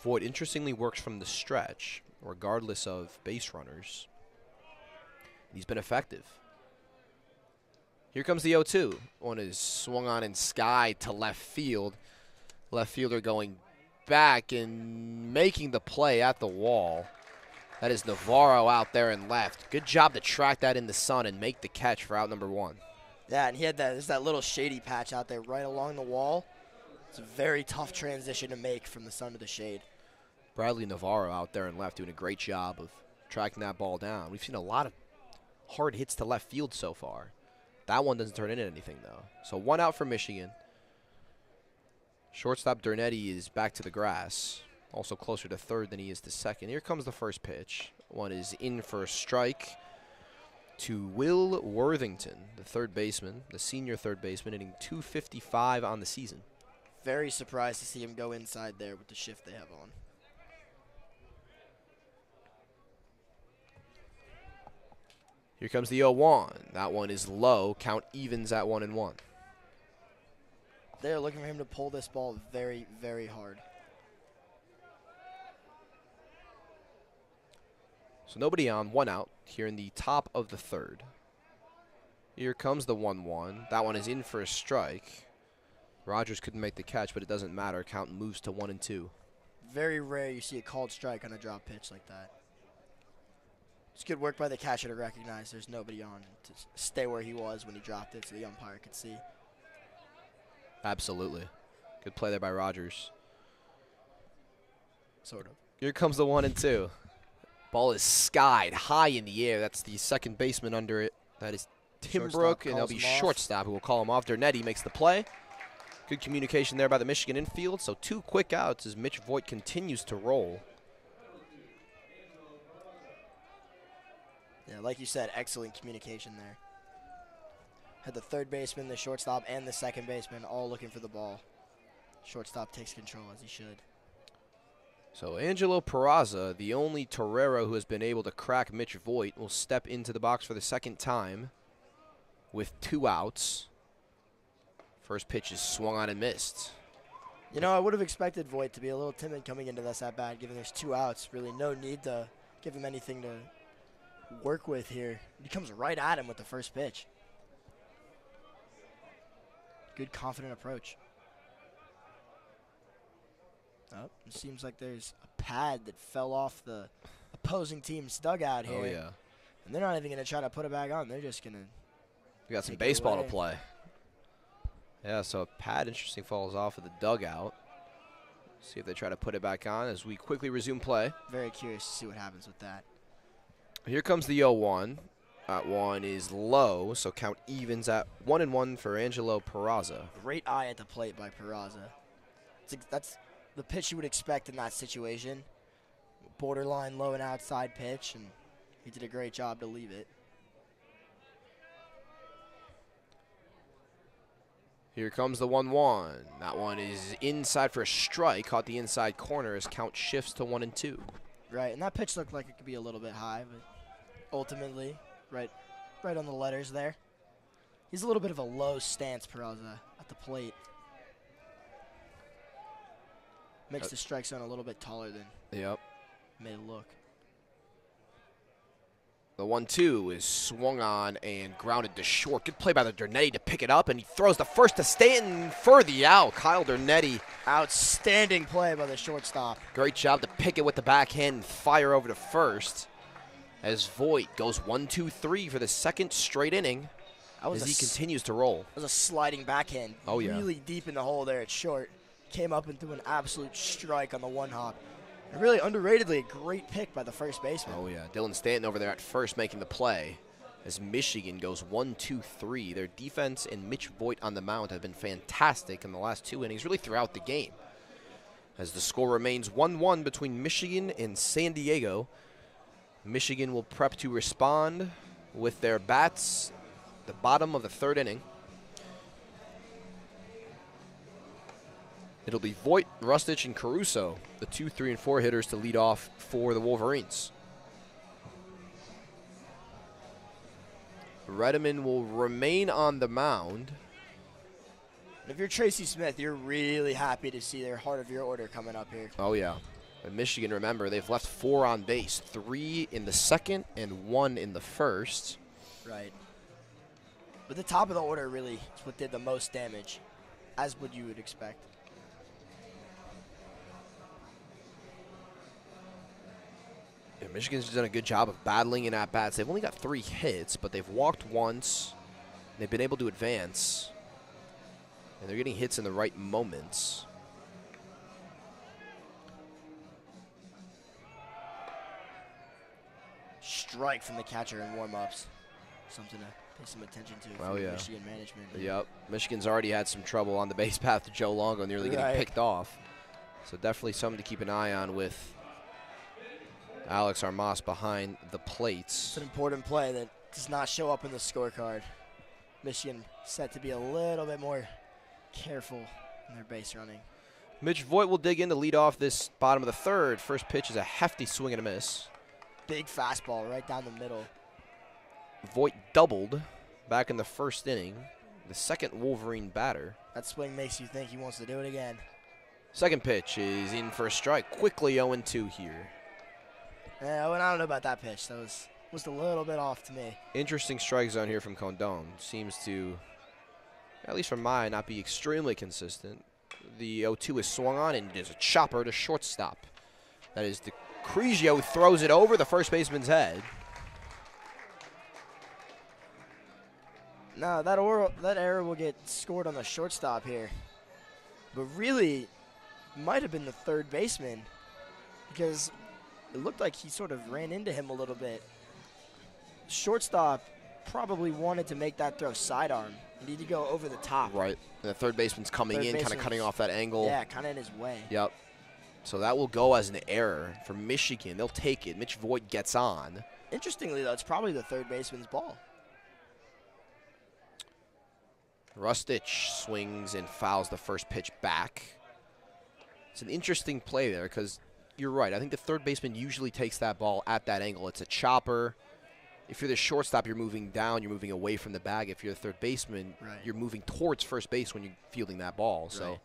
Voigt interestingly works from the stretch, regardless of base runners. He's been effective. Here comes the 0-2. One is swung on and skied to left field. Left fielder going back and making the play at the wall. That is Navarro out there and left. Good job to track that in the sun and make the catch for out number 1. Yeah, and he had that little shady patch out there right along the wall. It's a very tough transition to make from the sun to the shade. Bradley Navarro out there and left doing a great job of tracking that ball down. We've seen a lot of hard hits to left field so far. That one doesn't turn into anything, though. So 1 out for Michigan. Shortstop Dernetti is back to the grass. Also closer to third than he is to second. Here comes the first pitch. One is in for a strike to Will Worthington, the third baseman, the senior third baseman, hitting .255 on the season. Very surprised to see him go inside there with the shift they have on. Here comes the 0-1. That one is low. Count evens at 1-1. They're looking for him to pull this ball very, very hard. So nobody on, 1 out here in the top of the third. Here comes the 1-1. That one is in for a strike. Rogers couldn't make the catch, but it doesn't matter. Count moves to 1-2. Very rare you see a called strike on a drop pitch like that. It's good work by the catcher to recognize there's nobody on to stay where he was when he dropped it so the umpire could see. Absolutely. Good play there by Rogers. Sort of. Here comes the 1-2. Ball is skied high in the air. That's the second baseman under it. That is Tim Brook, and that'll be shortstop who will call him off. Dernetti makes the play. Good communication there by the Michigan infield. So 2 quick outs as Mitch Voigt continues to roll. Yeah, like you said, excellent communication there. Had the third baseman, the shortstop, and the second baseman all looking for the ball. Shortstop takes control as he should. So Angelo Peraza, the only Torero who has been able to crack Mitch Voigt, will step into the box for the second time with 2 outs. First pitch is swung on and missed. You know, I would have expected Voigt to be a little timid coming into this at bat, given there's 2 outs. Really no need to give him anything to work with here. He comes right at him with the first pitch. Good, confident approach. Oh, it seems like there's a pad that fell off the opposing team's dugout here. Oh, yeah. And they're not even going to try to put it back on. They're just going to We got some baseball to play. Yeah, so a pad, interesting, falls off of the dugout. See if they try to put it back on as we quickly resume play. Very curious to see what happens with that. Here comes the 0-1. That one is low, so count evens at 1-1 for Angelo Peraza. Great eye at the plate by Peraza. That's the pitch you would expect in that situation. Borderline low and outside pitch, and he did a great job to leave it. Here comes the 1-1. That one is inside for a strike. Caught the inside corner as count shifts to 1-2. Right, and that pitch looked like it could be a little bit high, but ultimately, right on the letters there. He's a little bit of a low stance, Peraza, at the plate. Makes the strike zone a little bit taller than may look. The 1-2 is swung on and grounded to short. Good play by the Dernetti to pick it up, and he throws the first to Stanton for the out. Kyle Dernetti. Outstanding play by the shortstop. Great job to pick it with the backhand and fire over to first. As Voigt goes 1-2-3 for the second straight inning as he continues to roll. It was a sliding backhand. Oh, yeah. Really deep in the hole there at short. Came up and threw an absolute strike on the one hop. And really underratedly a great pick by the first baseman. Oh, yeah. Dylan Stanton over there at first making the play as Michigan goes 1-2-3. Their defense and Mitch Voigt on the mound have been fantastic in the last 2 innings, really throughout the game. As the score remains 1-1 between Michigan and San Diego. Michigan will prep to respond with their bats the bottom of the 3rd inning. It'll be Voigt, Rustich, and Caruso, the 2, 3, and 4 hitters to lead off for the Wolverines. Redeman will remain on the mound. If you're Tracy Smith, you're really happy to see their heart of your order coming up here. Oh, yeah. But Michigan, remember, they've left 4 on base, 3 in the 2nd and 1 in the 1st. Right. But the top of the order really is what did the most damage, as what you would expect. Yeah, Michigan's done a good job of battling in at-bats. They've only got 3 hits, but they've walked once. They've been able to advance. And they're getting hits in the right moments. Strike from the catcher in warm-ups. Something to pay some attention to for Michigan management. Yep. Michigan's already had some trouble on the base path to Joe Longo, nearly getting picked off. So definitely something to keep an eye on with Alex Armas behind the plates. It's an important play that does not show up in the scorecard. Michigan set to be a little bit more careful in their base running. Mitch Voigt will dig in to lead off this bottom of the 3rd. First pitch is a hefty swing and a miss. Big fastball right down the middle. Voigt doubled back in the 1st inning. The 2nd Wolverine batter. That swing makes you think he wants to do it again. Second pitch is in for a strike. Quickly 0-2 here. Yeah, well, I don't know about that pitch. That was a little bit off to me. Interesting strike zone here from Condon. Seems to, at least from mine, not be extremely consistent. The 0-2 is swung on, and it is a chopper to shortstop. That is DeCrigio throws it over the first baseman's head. No, that error will get scored on the shortstop here. But really, might have been the 3rd baseman because it looked like he sort of ran into him a little bit. Shortstop probably wanted to make that throw sidearm. He needed to go over the top. Right. And the 3rd baseman's coming in, kind of cutting off that angle. Yeah, kind of in his way. Yep. So that will go as an error for Michigan. They'll take it. Mitch Voigt gets on. Interestingly, though, it's probably the 3rd baseman's ball. Rustich swings and fouls the first pitch back. It's an interesting play there because you're right. I think the 3rd baseman usually takes that ball at that angle. It's a chopper. If you're the shortstop, you're moving down. You're moving away from the bag. If you're the 3rd baseman, you're moving towards first base when you're fielding that ball. Right. So,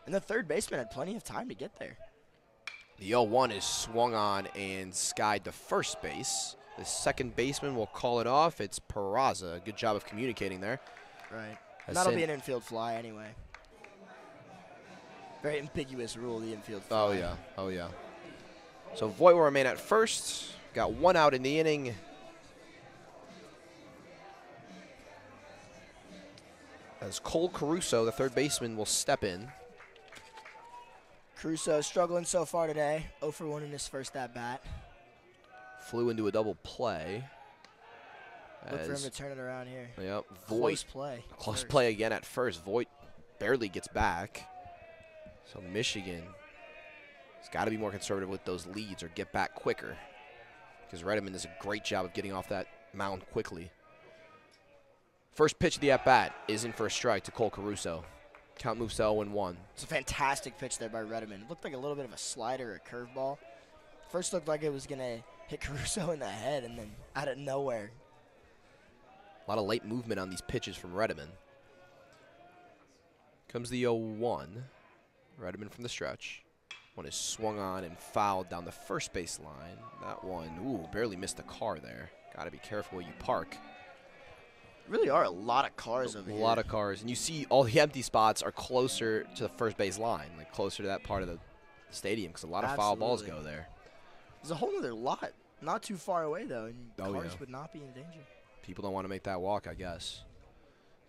and the 3rd baseman had plenty of time to get there. The 0-1 is swung on and skied to first base. The 2nd baseman will call it off. It's Peraza. Good job of communicating there. Right. That'll be an infield fly anyway. Very ambiguous rule, the infield fly. Oh, yeah. Oh, yeah. So Voigt will remain at first. Got 1 out in the inning. As Cole Caruso, the 3rd baseman, will step in. Caruso struggling so far today. 0 for 1 in his first at-bat. Flew into a double play. Look for him to turn it around here. Yep. Close play. Close play again at first. Voigt barely gets back. So Michigan has got to be more conservative with those leads or get back quicker, because Redmond does a great job of getting off that mound quickly. First pitch of the at-bat is in for a strike to Cole Caruso. Count moves to 0-1. It's a fantastic pitch there by Redmond. It looked like a little bit of a slider or a curveball. First looked like it was going to hit Caruso in the head, and then out of nowhere. A lot of late movement on these pitches from Redmond. Comes the 0-1. Redmond from the stretch. One is swung on and fouled down the first base line. That one, ooh, barely missed the car there. Got to be careful where you park. Really are a lot of cars over here. A lot of cars. And you see all the empty spots are closer to the first base line, like closer to that part of the stadium, because a lot of foul balls go there. There's a whole other lot not too far away, though, and cars would not be in danger. People don't want to make that walk, I guess.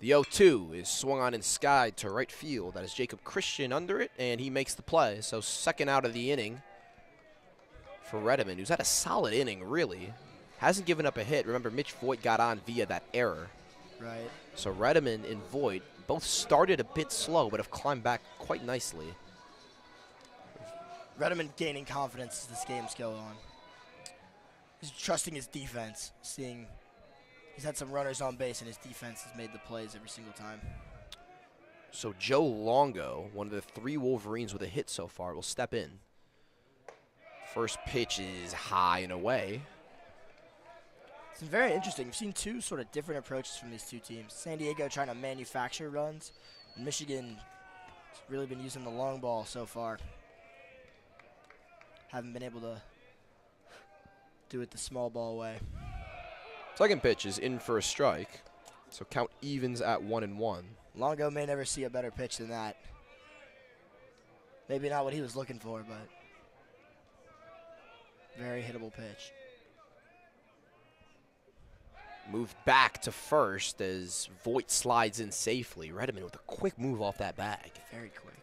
The 0-2 is swung on and skied to right field. That is Jacob Christian under it, and he makes the play. So second out of the inning for Redmond, who's had a solid inning, really. Hasn't given up a hit. Remember, Mitch Voigt got on via that error. Right. So Redmond and Voigt both started a bit slow, but have climbed back quite nicely. Redmond gaining confidence as this game's going on. He's trusting his defense, seeing he's had some runners on base, and his defense has made the plays every single time. So Joe Longo, one of the 3 Wolverines with a hit so far, will step in. First pitch is high and away. It's been very interesting. We've seen 2 sort of different approaches from these 2 teams. San Diego trying to manufacture runs, and Michigan has really been using the long ball so far. Haven't been able to do it the small ball way. Second pitch is in for a strike, so count evens at 1-1. Longo may never see a better pitch than that. Maybe not what he was looking for, but very hittable pitch. Moved back to first as Voigt slides in safely. Redmond with a quick move off that bag. Very quick.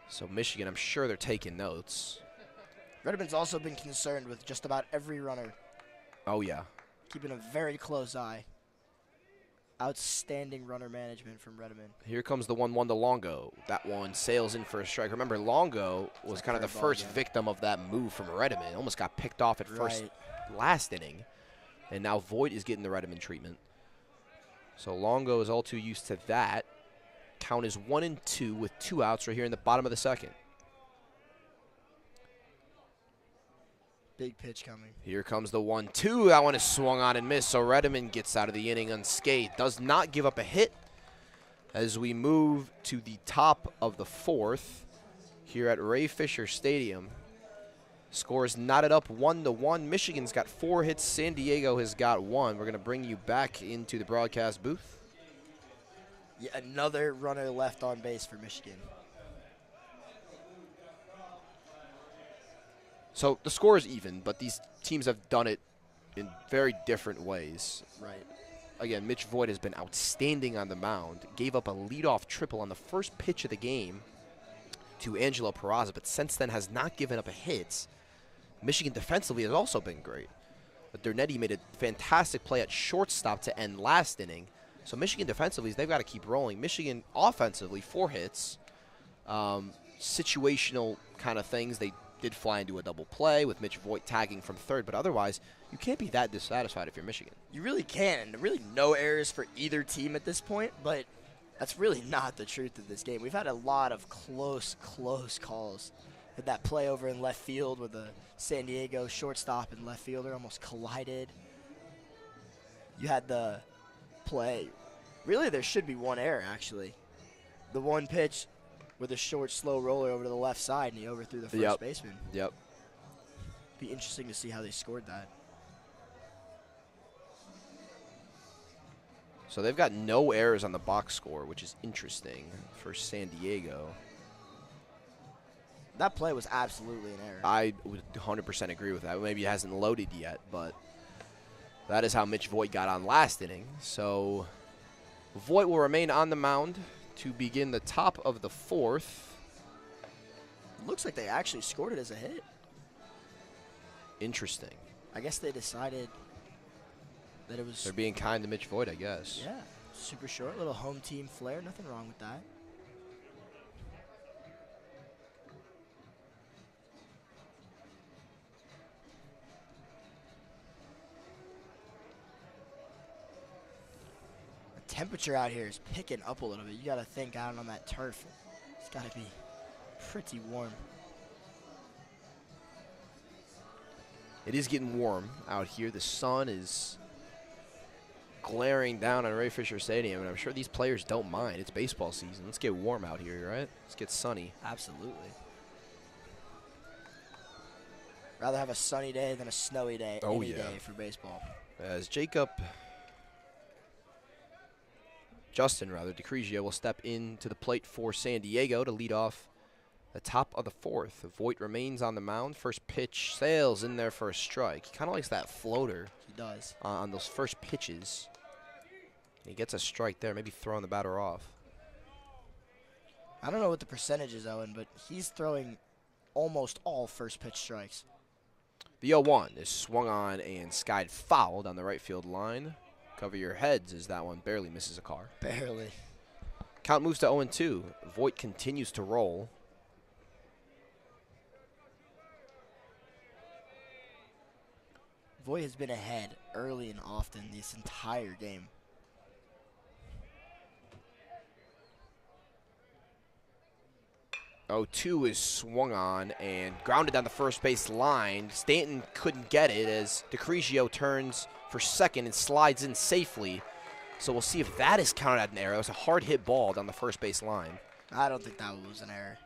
So Michigan, I'm sure they're taking notes. Redmond's also been concerned with just about every runner. Oh, yeah. Keeping a very close eye. Outstanding runner management from Redmond. Here comes the 1-1 to Longo. That one sails in for a strike. Remember, Longo was kind of the first victim of that move from Redmond. Almost got picked off at first last inning. And now Voigt is getting the Redmond treatment. So Longo is all too used to that. Count is 1-2 with 2 outs right here in the bottom of the second. Big pitch coming. Here comes the 1-2. That one is swung on and missed. So Redmond gets out of the inning unscathed. Does not give up a hit as we move to the top of the 4th here at Ray Fisher Stadium. Score is knotted up 1-1. Michigan's got 4 hits. San Diego has got 1. We're going to bring you back into the broadcast booth. Yeah, another runner left on base for Michigan. So the score is even, but these teams have done it in very different ways. Right. Again, Mitch Voigt has been outstanding on the mound. Gave up a leadoff triple on the first pitch of the game to Angelo Peraza, but since then has not given up a hit. Michigan defensively has also been great. But Dernetti made a fantastic play at shortstop to end last inning. So Michigan defensively, they've got to keep rolling. Michigan offensively, 4 hits. Situational kind of things. They did fly into a double play with Mitch Voigt tagging from third, but otherwise, you can't be that dissatisfied if you're Michigan. You really can. Really no errors for either team at this point, but that's really not the truth of this game. We've had a lot of close calls. Had that play over in left field with a San Diego shortstop and left fielder almost collided. You had the play. Really, there should be 1 error, actually. The 1 pitch with a short, slow roller over to the left side, and he overthrew the first baseman. Yep. Be interesting to see how they scored that. So they've got no errors on the box score, which is interesting for San Diego. That play was absolutely an error. I would 100% agree with that. Maybe it hasn't loaded yet, but that is how Mitch Voigt got on last inning. So Voigt will remain on the mound to begin the top of the 4th. Looks like they actually scored it as a hit. Interesting. I guess they decided that it was. They're being kind to Mitch Voigt, I guess. Yeah, super short, little home team flair. Nothing wrong with that. The temperature out here is picking up a little bit. You got to think out on that turf. It's got to be pretty warm. It is getting warm out here. The sun is glaring down on Ray Fisher Stadium, and I'm sure these players don't mind. It's baseball season. Let's get warm out here, right? Let's get sunny. Absolutely. Rather have a sunny day than a snowy day any day for baseball. As Justin DeCrigio will step into the plate for San Diego to lead off the top of the fourth. Voigt remains on the mound. First pitch sails in there for a strike. He kind of likes that floater. He does. On those first pitches. He gets a strike there, maybe throwing the batter off. I don't know what the percentage is, Owen, but he's throwing almost all first pitch strikes. The 0-1 is swung on and skied foul down the right field line. Cover your heads as that one barely misses a car. Barely. Count moves to 0-2. Voigt continues to roll. Voigt has been ahead early and often this entire game. Oh, 2 is swung on and grounded down the first base line. Stanton couldn't get it as DeCrigio turns for second and slides in safely. So we'll see if that is counted as an error. It was a hard hit ball down the first base line. I don't think that was an error.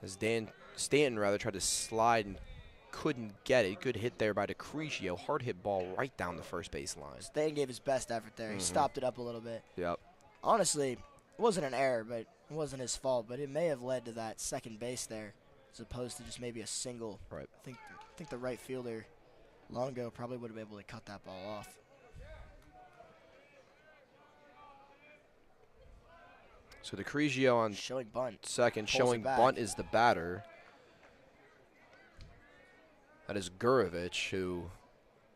As Stanton tried to slide and couldn't get it. Good hit there by DeCrigio. Hard hit ball right down the first base line. Stanton gave his best effort there. He stopped it up a little bit. Yep. Honestly, it wasn't an error, but it wasn't his fault. But it may have led to that second base there, as opposed to just maybe a single. Right. I think the right fielder, Longo, probably would have been able to cut that ball off. So DeCrigio on showing bunt. Second, showing bunt is the batter. That is Gurovich, who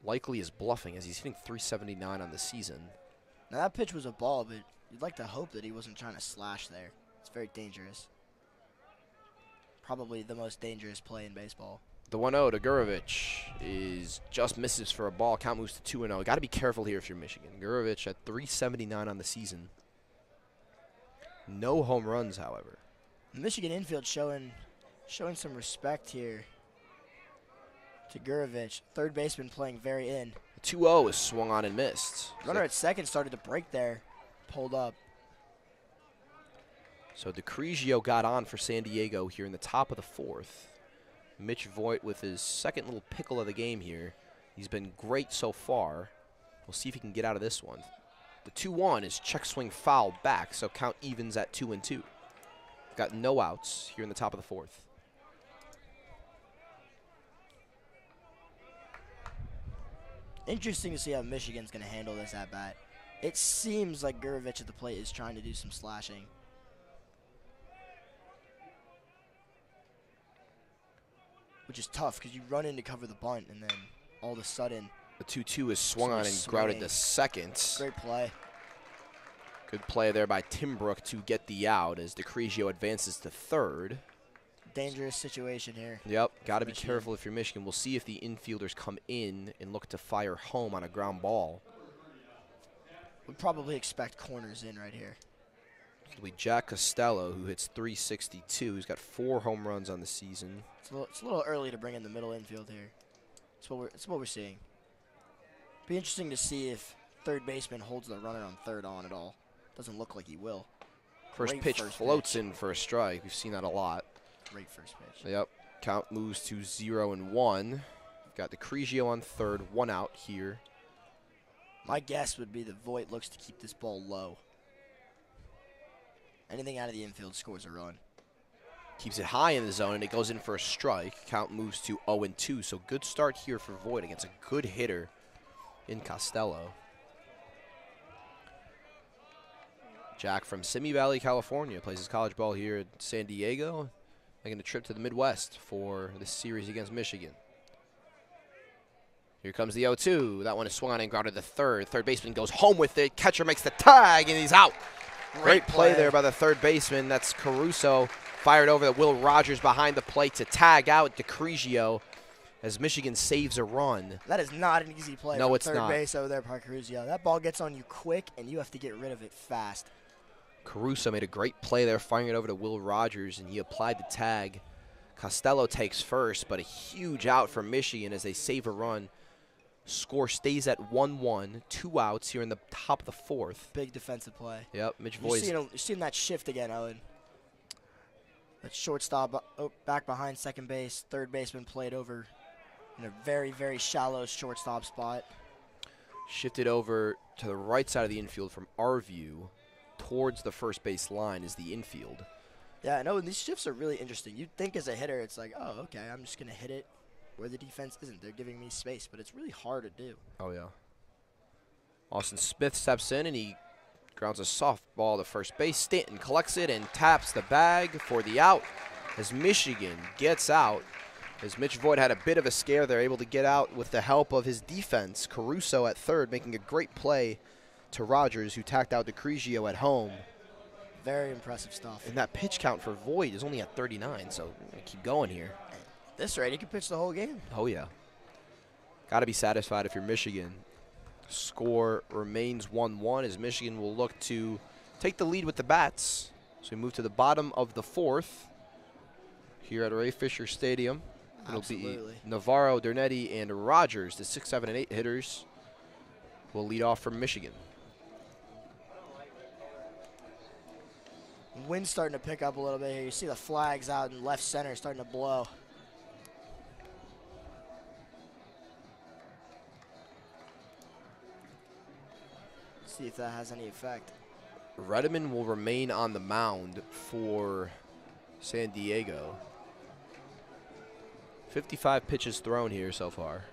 likely is bluffing as he's hitting .379 on the season. Now that pitch was a ball, but you'd like to hope that he wasn't trying to slash there. It's very dangerous. Probably the most dangerous play in baseball. The 1-0 to Gurovich is just misses for a ball. Count moves to 2-0. Got to be careful here if you're Michigan. Gurovich at .379 on the season. No home runs, however. The Michigan infield showing some respect here to Gurovich. Third baseman playing very in. The 2-0 is swung on and missed. Runner at second started to break there. Pulled up. So DeCrigio got on for San Diego here in the top of the fourth. Mitch Voigt with his second little pickle of the game here. He's been great so far. We'll see if he can get out of this one. The 2-1 is check swing foul back, so count evens at 2-2. Got no outs here in the top of the fourth. Interesting to see how Michigan's going to handle this at bat. It seems like Gurovich at the plate is trying to do some slashing. Which is tough because you run in to cover the bunt and then all of a sudden the 2-2 is swung on and grounded to second. Great play. Good play there by Timbrook to get the out as DeCrigio advances to third. Dangerous situation here. Yep, got to be careful if you're Michigan. We'll see if the infielders come in and look to fire home on a ground ball. We'd probably expect corners in right here. It'll be Jack Costello, who hits .362. He's got 4 home runs on the season. It's a little early to bring in the middle infield here. It's what we're seeing. Be interesting to see if third baseman holds the runner on third on at all. Doesn't look like he will. First pitch floats in for a strike. We've seen that a lot. Great first pitch. Yep. Count moves to 0-1. We've got DeCrigio on third, 1 out here. My guess would be that Voigt looks to keep this ball low. Anything out of the infield scores a run. Keeps it high in the zone, and it goes in for a strike. Count moves to 0-2, so good start here for Voigt against a good hitter in Costello. Jack from Simi Valley, California, plays his college ball here at San Diego, making a trip to the Midwest for this series against Michigan. Here comes the 0-2. That one is swung on and grounded to third. Third baseman goes home with it. Catcher makes the tag, and he's out. Great play there by the third baseman. That's Caruso. Fired over to Will Rogers behind the plate to tag out DeCruzio as Michigan saves a run. That is not an easy play. No, from it's third not. Base over there by Caruso. That ball gets on you quick, and you have to get rid of it fast. Caruso made a great play there, firing it over to Will Rogers, and he applied the tag. Costello takes first, but a huge out for Michigan as they save a run. Score stays at 1-1, 2 outs here in the top of the fourth. Big defensive play. Yep, Mitch You're Voi's. seeing, seeing that shift again, Owen. That shortstop back behind second base. Third baseman played over in a very, very shallow shortstop spot. Shifted over to the right side of the infield from our view towards the first base line is the infield. Yeah, I know, and these shifts are really interesting. You'd think as a hitter, it's like, oh, okay, I'm just going to hit it where the defense isn't. They're giving me space, but it's really hard to do. Oh, yeah. Austin Smith steps in, and he grounds a softball to first base. Stanton collects it and taps the bag for the out as Michigan gets out. As Mitch Voigt had a bit of a scare, they're able to get out with the help of his defense. Caruso at third making a great play to Rogers, who tacked out DeCruzio at home. Very impressive stuff. And that pitch count for Voigt is only at 39, so we're going to keep going here. At this rate, he could pitch the whole game. Oh, yeah. Got to be satisfied if you're Michigan. Score remains 1-1 as Michigan will look to take the lead with the bats. So we move to the bottom of the fourth here at Ray Fisher Stadium. It'll Absolutely. be Navarro, Dernetti, and Rogers, the 6, 7, and 8 hitters, will lead off from Michigan. Wind's starting to pick up a little bit here. You see the flags out in left center starting to blow. See if that has any effect. Redeman will remain on the mound for San Diego. 55 pitches thrown here so far.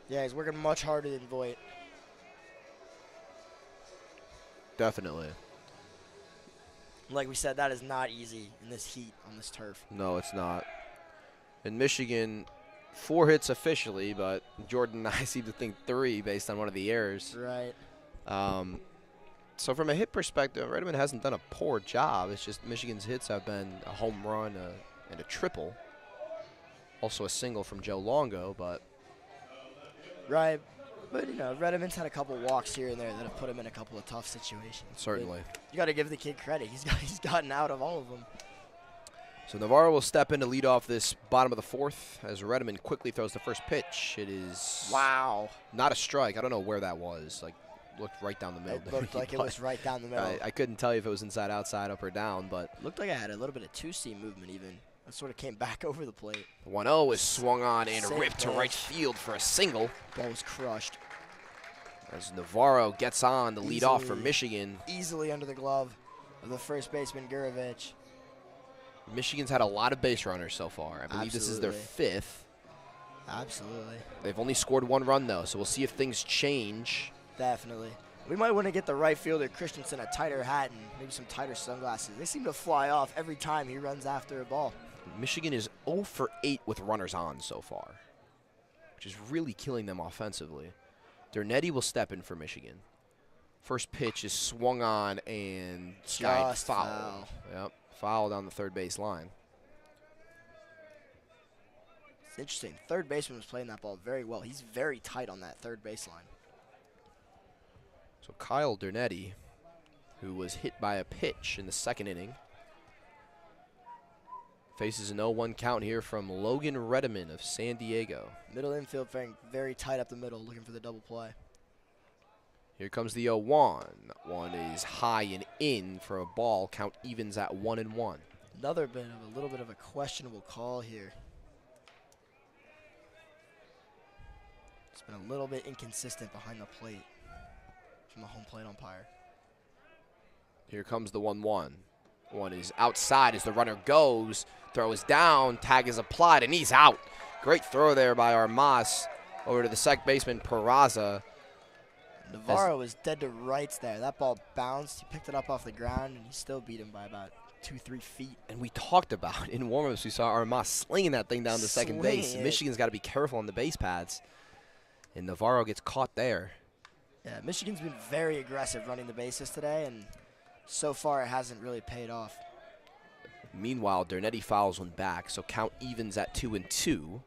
Yeah, he's working much harder than Voigt. Definitely. Like we said, that is not easy in this heat on this turf. No, it's not. In Michigan, 4 hits officially, but Jordan and I seem to think 3 based on one of the errors. Right. So from a hit perspective, Redeman hasn't done a poor job. It's just Michigan's hits have been a home run and a triple. Also a single from Joe Longo, but... Right. But, you know, Redeman's had a couple walks here and there that have put him in a couple of tough situations. Certainly. But you got to give the kid credit. He's gotten out of all of them. So Navarro will step in to lead off this bottom of the fourth as Redeman quickly throws the first pitch. It is not a strike. I don't know where that was. Like, looked right down the middle. It looked like it was right down the middle. I couldn't tell you if it was inside, outside, up or down, but Looked like I had a little bit of two-seam movement even. It sort of came back over the plate. 1-0 is swung on and Safe ripped to pitch. right field for a single. Ball was crushed. As Navarro gets on to lead off for Easily. Michigan. Easily under the glove of the first baseman, Gurovich. Michigan's had a lot of base runners so far. I believe this is their Absolutely. 5th. Absolutely. They've only scored 1 run, though, so we'll see if things change. Definitely. We might want to get the right fielder, Christensen, a tighter hat and maybe some tighter sunglasses. They seem to fly off every time he runs after a ball. Michigan is 0 for 8 with runners on so far, which is really killing them offensively. Dernetti will step in for Michigan. First pitch is swung on and skied Just foul. foul. Yep, foul down the third base line. It's interesting. Third baseman was playing that ball very well. He's very tight on that third baseline. So Kyle Dernetti, who was hit by a pitch in the second inning, faces an 0-1 count here from Logan Redeman of San Diego. Middle infield very tight up the middle, looking for the double play. Here comes the 0-1. That one is high and in for a ball. Count evens at 1-1. Another bit of a little bit of a questionable call here. It's been a little bit inconsistent behind the plate from the home plate umpire. Here comes the 1-1. One is outside as the runner goes, throws down, tag is applied, and he's out. Great throw there by Armas over to the second baseman, Peraza. Navarro was dead to rights there. That ball bounced. He picked it up off the ground, and he still beat him by about 2-3 feet. And we talked about in warm-ups, we saw Armas slinging that thing down to second base. Michigan's got to be careful on the base pads. And Navarro gets caught there. Yeah, Michigan's been very aggressive running the bases today, and so far it hasn't really paid off. Meanwhile, Dernetti fouls one back, so count evens at 2-2.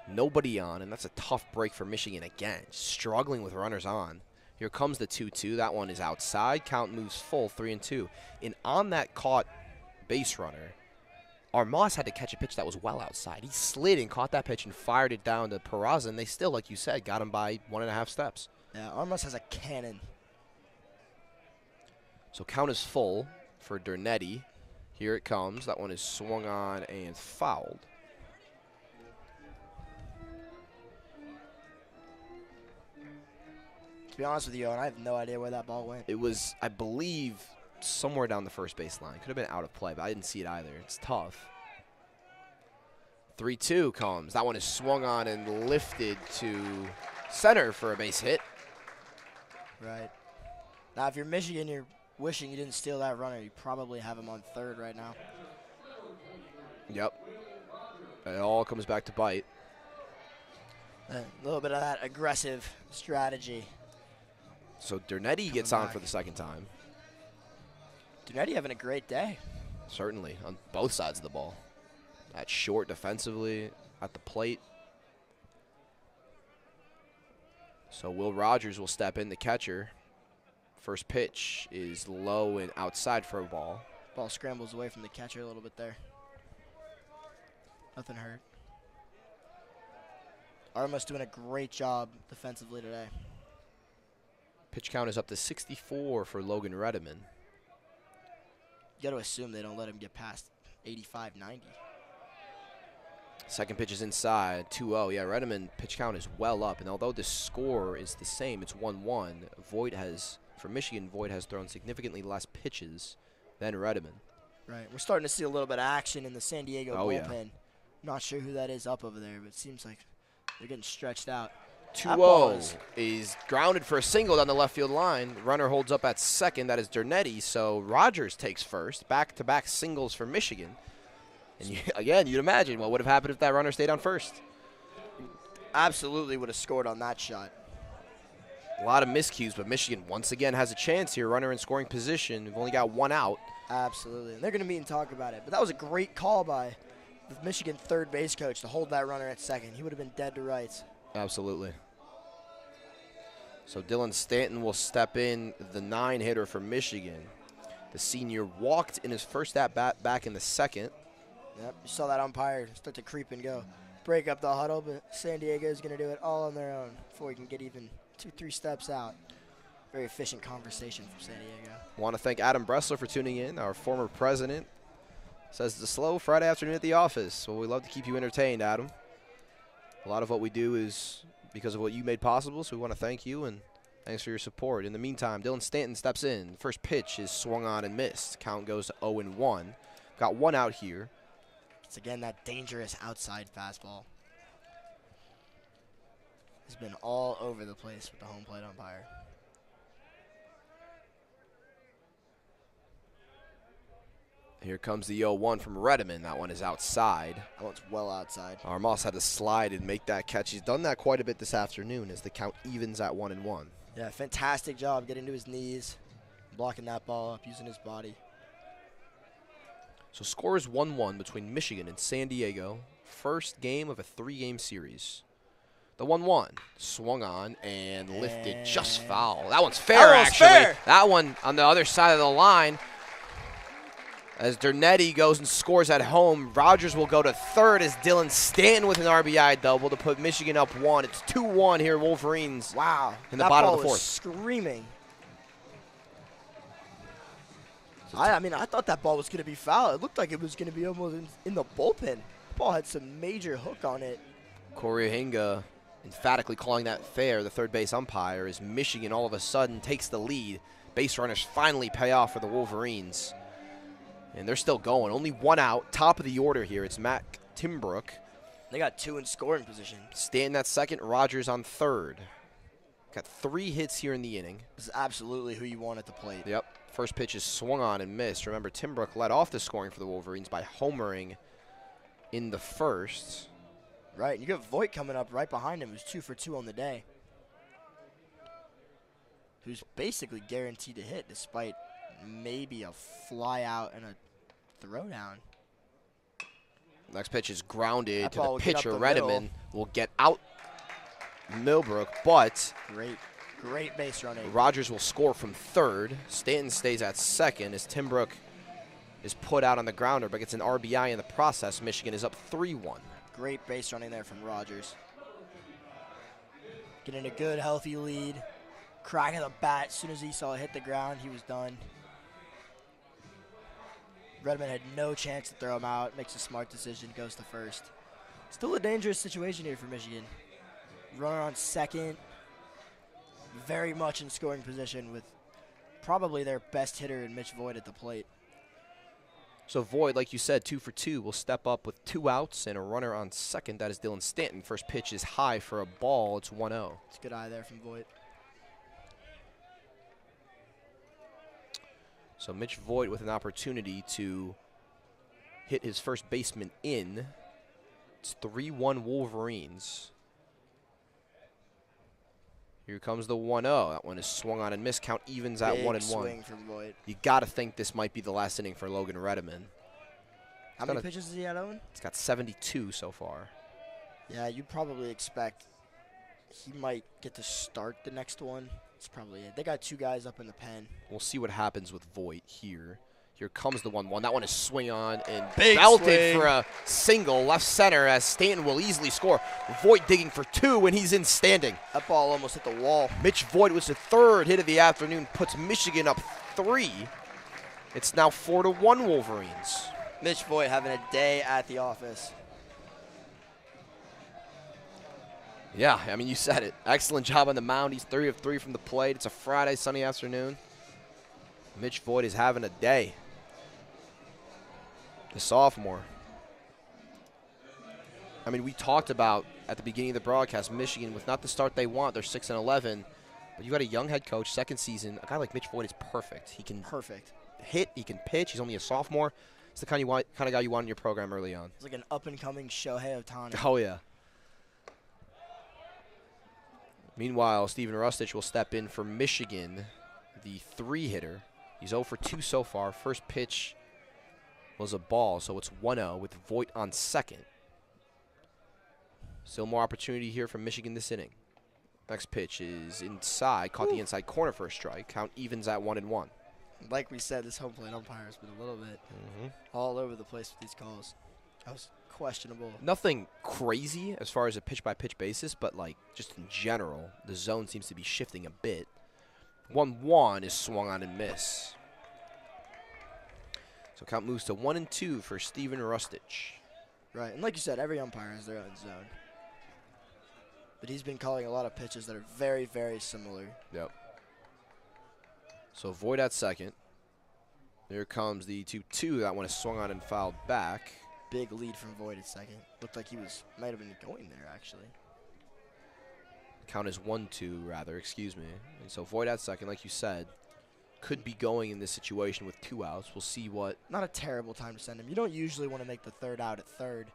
Nobody on, and that's a tough break for Michigan again. Struggling with runners on. Here comes the 2-2. That one is outside. Count moves full, 3-2. And on that caught base runner, Armas had to catch a pitch that was well outside. He slid and caught that pitch and fired it down to Peraza, and they still, like you said, got him by 1.5 steps. Yeah, Armas has a cannon. So count is full for Dernetti. Here it comes. That one is swung on and fouled. To be honest with you, Owen, I have no idea where that ball went. It was, I believe, somewhere down the first base line. Could have been out of play, but I didn't see it either. It's tough. 3-2 comes. That one is swung on and lifted to center for a base hit. Right. Now, if you're Michigan, you're wishing you didn't steal that runner. You probably have him on third right now. Yep. It all comes back to bite. A little bit of that aggressive strategy. So Dernetti gets on for the second time. Dernetti having a great day. Certainly, on both sides of the ball. At short defensively, at the plate. So Will Rogers will step in, the catcher. First pitch is low and outside for a ball. Ball scrambles away from the catcher a little bit there. Nothing hurt. Armas doing a great job defensively today. Pitch count is up to 64 for Logan Redeman. You got to assume they don't let him get past 85, 90. Second pitch is inside, 2-0. Yeah, Redeman pitch count is well up, and although the score is the same, it's 1-1. For Michigan, Voigt has thrown significantly less pitches than Redeman. Right, we're starting to see a little bit of action in the San Diego bullpen. Yeah. Not sure who that is up over there, but it seems like they're getting stretched out. 2-0 is grounded for a single down the left field line. Runner holds up at second. That is Dernetti. So Rogers takes first. Back-to-back singles for Michigan. And again, you'd imagine what would have happened if that runner stayed on first. Absolutely would have scored on that shot. A lot of miscues, but Michigan once again has a chance here. Runner in scoring position. We've only got one out. Absolutely. And they're going to meet and talk about it. But that was a great call by the Michigan third base coach to hold that runner at second. He would have been dead to rights. Absolutely. So Dylan Stanton will step in, the 9-hitter for Michigan. The senior walked in his first at-bat back in the second. Yep, you saw that umpire start to creep and go. Break up the huddle, but San Diego is going to do it all on their own before we can get even 2-3 steps out. Very efficient conversation from San Diego. Want to thank Adam Bressler for tuning in, our former president. Says it's a slow Friday afternoon at the office. Well, we love to keep you entertained, Adam. A lot of what we do is because of what you made possible, so we want to thank you and thanks for your support. In the meantime, Dylan Stanton steps in. The first pitch is swung on and missed. Count goes to 0-1. Got one out here. It's again that dangerous outside fastball. He's been all over the place with the home plate umpire. Here comes the 0-1 from Redeman. That one is outside. That one's well outside. Armas had to slide and make that catch. He's done that quite a bit this afternoon as the count evens at 1-1. Yeah, fantastic job getting to his knees, blocking that ball up, using his body. So score is 1-1 between Michigan and San Diego. First game of a 3-game series. The 1-1 swung on and lifted just foul. That one's fair, actually. Fair. That one on the other side of the line. As Dernetti goes and scores at home, Rogers will go to third as Dylan Stanton with an RBI double to put Michigan up 1. It's 2-1 here, Wolverines. Wow. In the bottom of the fourth. fourth. Screaming. I mean, I thought that ball was going to be foul. It looked like it was going to be almost in the bullpen. The ball had some major hook on it. Corey Hinga emphatically calling that fair, the third base umpire, as Michigan all of a sudden takes the lead. Base runners finally pay off for the Wolverines. And they're still going. Only one out. Top of the order here. It's Matt Timbrook. They got 2 in scoring position. Stanton at second. Rogers on third. Got 3 hits here in the inning. This is absolutely who you want at the plate. Yep. First pitch is swung on and missed. Remember, Timbrook led off the scoring for the Wolverines by homering in the first. Right, and you got Voigt coming up right behind him, who's 2 for 2 on the day. Who's basically guaranteed to hit despite maybe a fly out and a throwdown. Next pitch is grounded That to ball the will get up pitcher. the Redeman middle. will get out Millbrook, but Great base running. Rogers will score from third. Stanton stays at second as Timbrook is put out on the grounder, but gets an RBI in the process. Michigan is up 3-1. Great base running there from Rogers. Getting a good, healthy lead. Cracking the bat. As soon as he saw it hit the ground, he was done. Redmond had no chance to throw him out. Makes a smart decision, goes to first. Still a dangerous situation here for Michigan. Runner on second. Very much in scoring position with probably their best hitter in Mitch Voigt at the plate. So Voigt, like you said, 2 for 2, will step up with 2 outs and a runner on second. That is Dylan Stanton. First pitch is high for a ball. It's 1-0. It's a good eye there from Voigt. So Mitch Voigt with an opportunity to hit his first baseman in. It's 3-1 Wolverines. Here comes the 1-0. That one is swung on and missed. Count evens at 1-1. Swing from Voigt. You got to think this might be the last inning for Logan Redeman. How many pitches has he had, Owen? It's got 72 so far. Yeah, you'd probably expect he might get to start the next one. That's probably it. They got 2 guys up in the pen. We'll see what happens with Voigt here. Here comes the 1-1. That one is swing on and Big belted swing. for a single left center as Stanton will easily score. Voigt digging for 2 when he's in standing. That ball almost hit the wall. Mitch Voigt was the 3rd hit of the afternoon, puts Michigan up 3. It's now 4-1 Wolverines. Mitch Voigt having a day at the office. Yeah, I mean, you said it. Excellent job on the mound. He's 3 of 3 from the plate. It's a Friday, sunny afternoon. Mitch Voigt is having a day. The sophomore. I mean, we talked about at the beginning of the broadcast, Michigan with not the start they want. They're 6-11, but you got a young head coach, second season. A guy like Mitch Voigt is perfect. He can hit. He can pitch. He's only a sophomore. It's the kind of guy you want in your program early on. He's like an up-and-coming Shohei Ohtani. Oh yeah. Meanwhile, Steven Rustich will step in for Michigan, the 3-hitter. He's 0 for 2 so far. First pitch was a ball, so it's 1-0 with Voigt on second. Still more opportunity here from Michigan this inning. Next pitch is inside, caught the inside corner for a strike. Count evens at 1-1. Like we said, this home plate umpire has been a little bit all over the place with these calls. That was questionable. Nothing crazy as far as a pitch-by-pitch basis, but like just in general, the zone seems to be shifting a bit. 1-1 is swung on and miss. So count moves to 1-2 for Steven Rustich. Right, and like you said, every umpire has their own zone. But he's been calling a lot of pitches that are very, very similar. Yep. So Voigt at second. There comes the 2-2. That one is swung on and fouled back. Big lead from Voigt at second. Looked like he might have been going there, actually. Count is 1-2, rather, excuse me. And so Voigt at second, like you said, could be going in this situation with 2 outs. We'll see what. Not a terrible time to send him. You don't usually want to make the 3rd out at 3rd.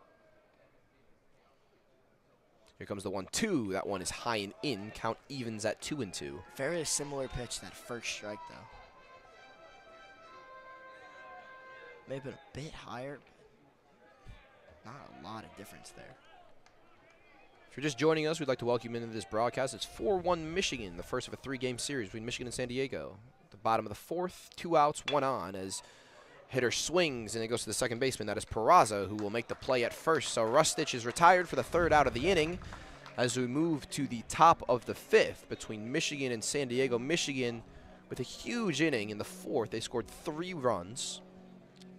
Here comes the 1-2. That one is high and in. Count evens at 2-2. Very similar pitch, that first strike, though. May have been a bit higher, but not a lot of difference there. If you're just joining us, we'd like to welcome you into this broadcast. It's 4-1 Michigan, the first of a 3-game series between Michigan and San Diego. At the bottom of the 4th, 2 outs, 1 on, as hitter swings and it goes to the second baseman. That is Peraza, who will make the play at first. So Rustich is retired for the 3rd out of the inning as we move to the top of the 5th between Michigan and San Diego. Michigan with a huge inning in the 4th. They scored 3 runs.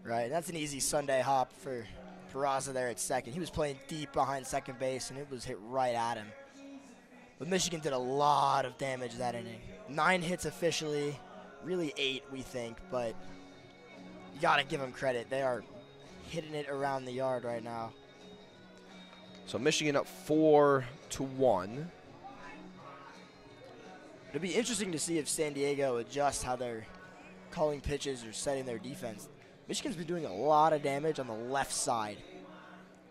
Right, that's an easy Sunday hop for Peraza there at second. He was playing deep behind second base, and it was hit right at him. But Michigan did a lot of damage that inning. 9 hits officially, really 8, we think, but you got to give them credit. They are hitting it around the yard right now. So Michigan up 4-1. It'll be interesting to see if San Diego adjusts how they're calling pitches or setting their defense. Michigan's been doing a lot of damage on the left side.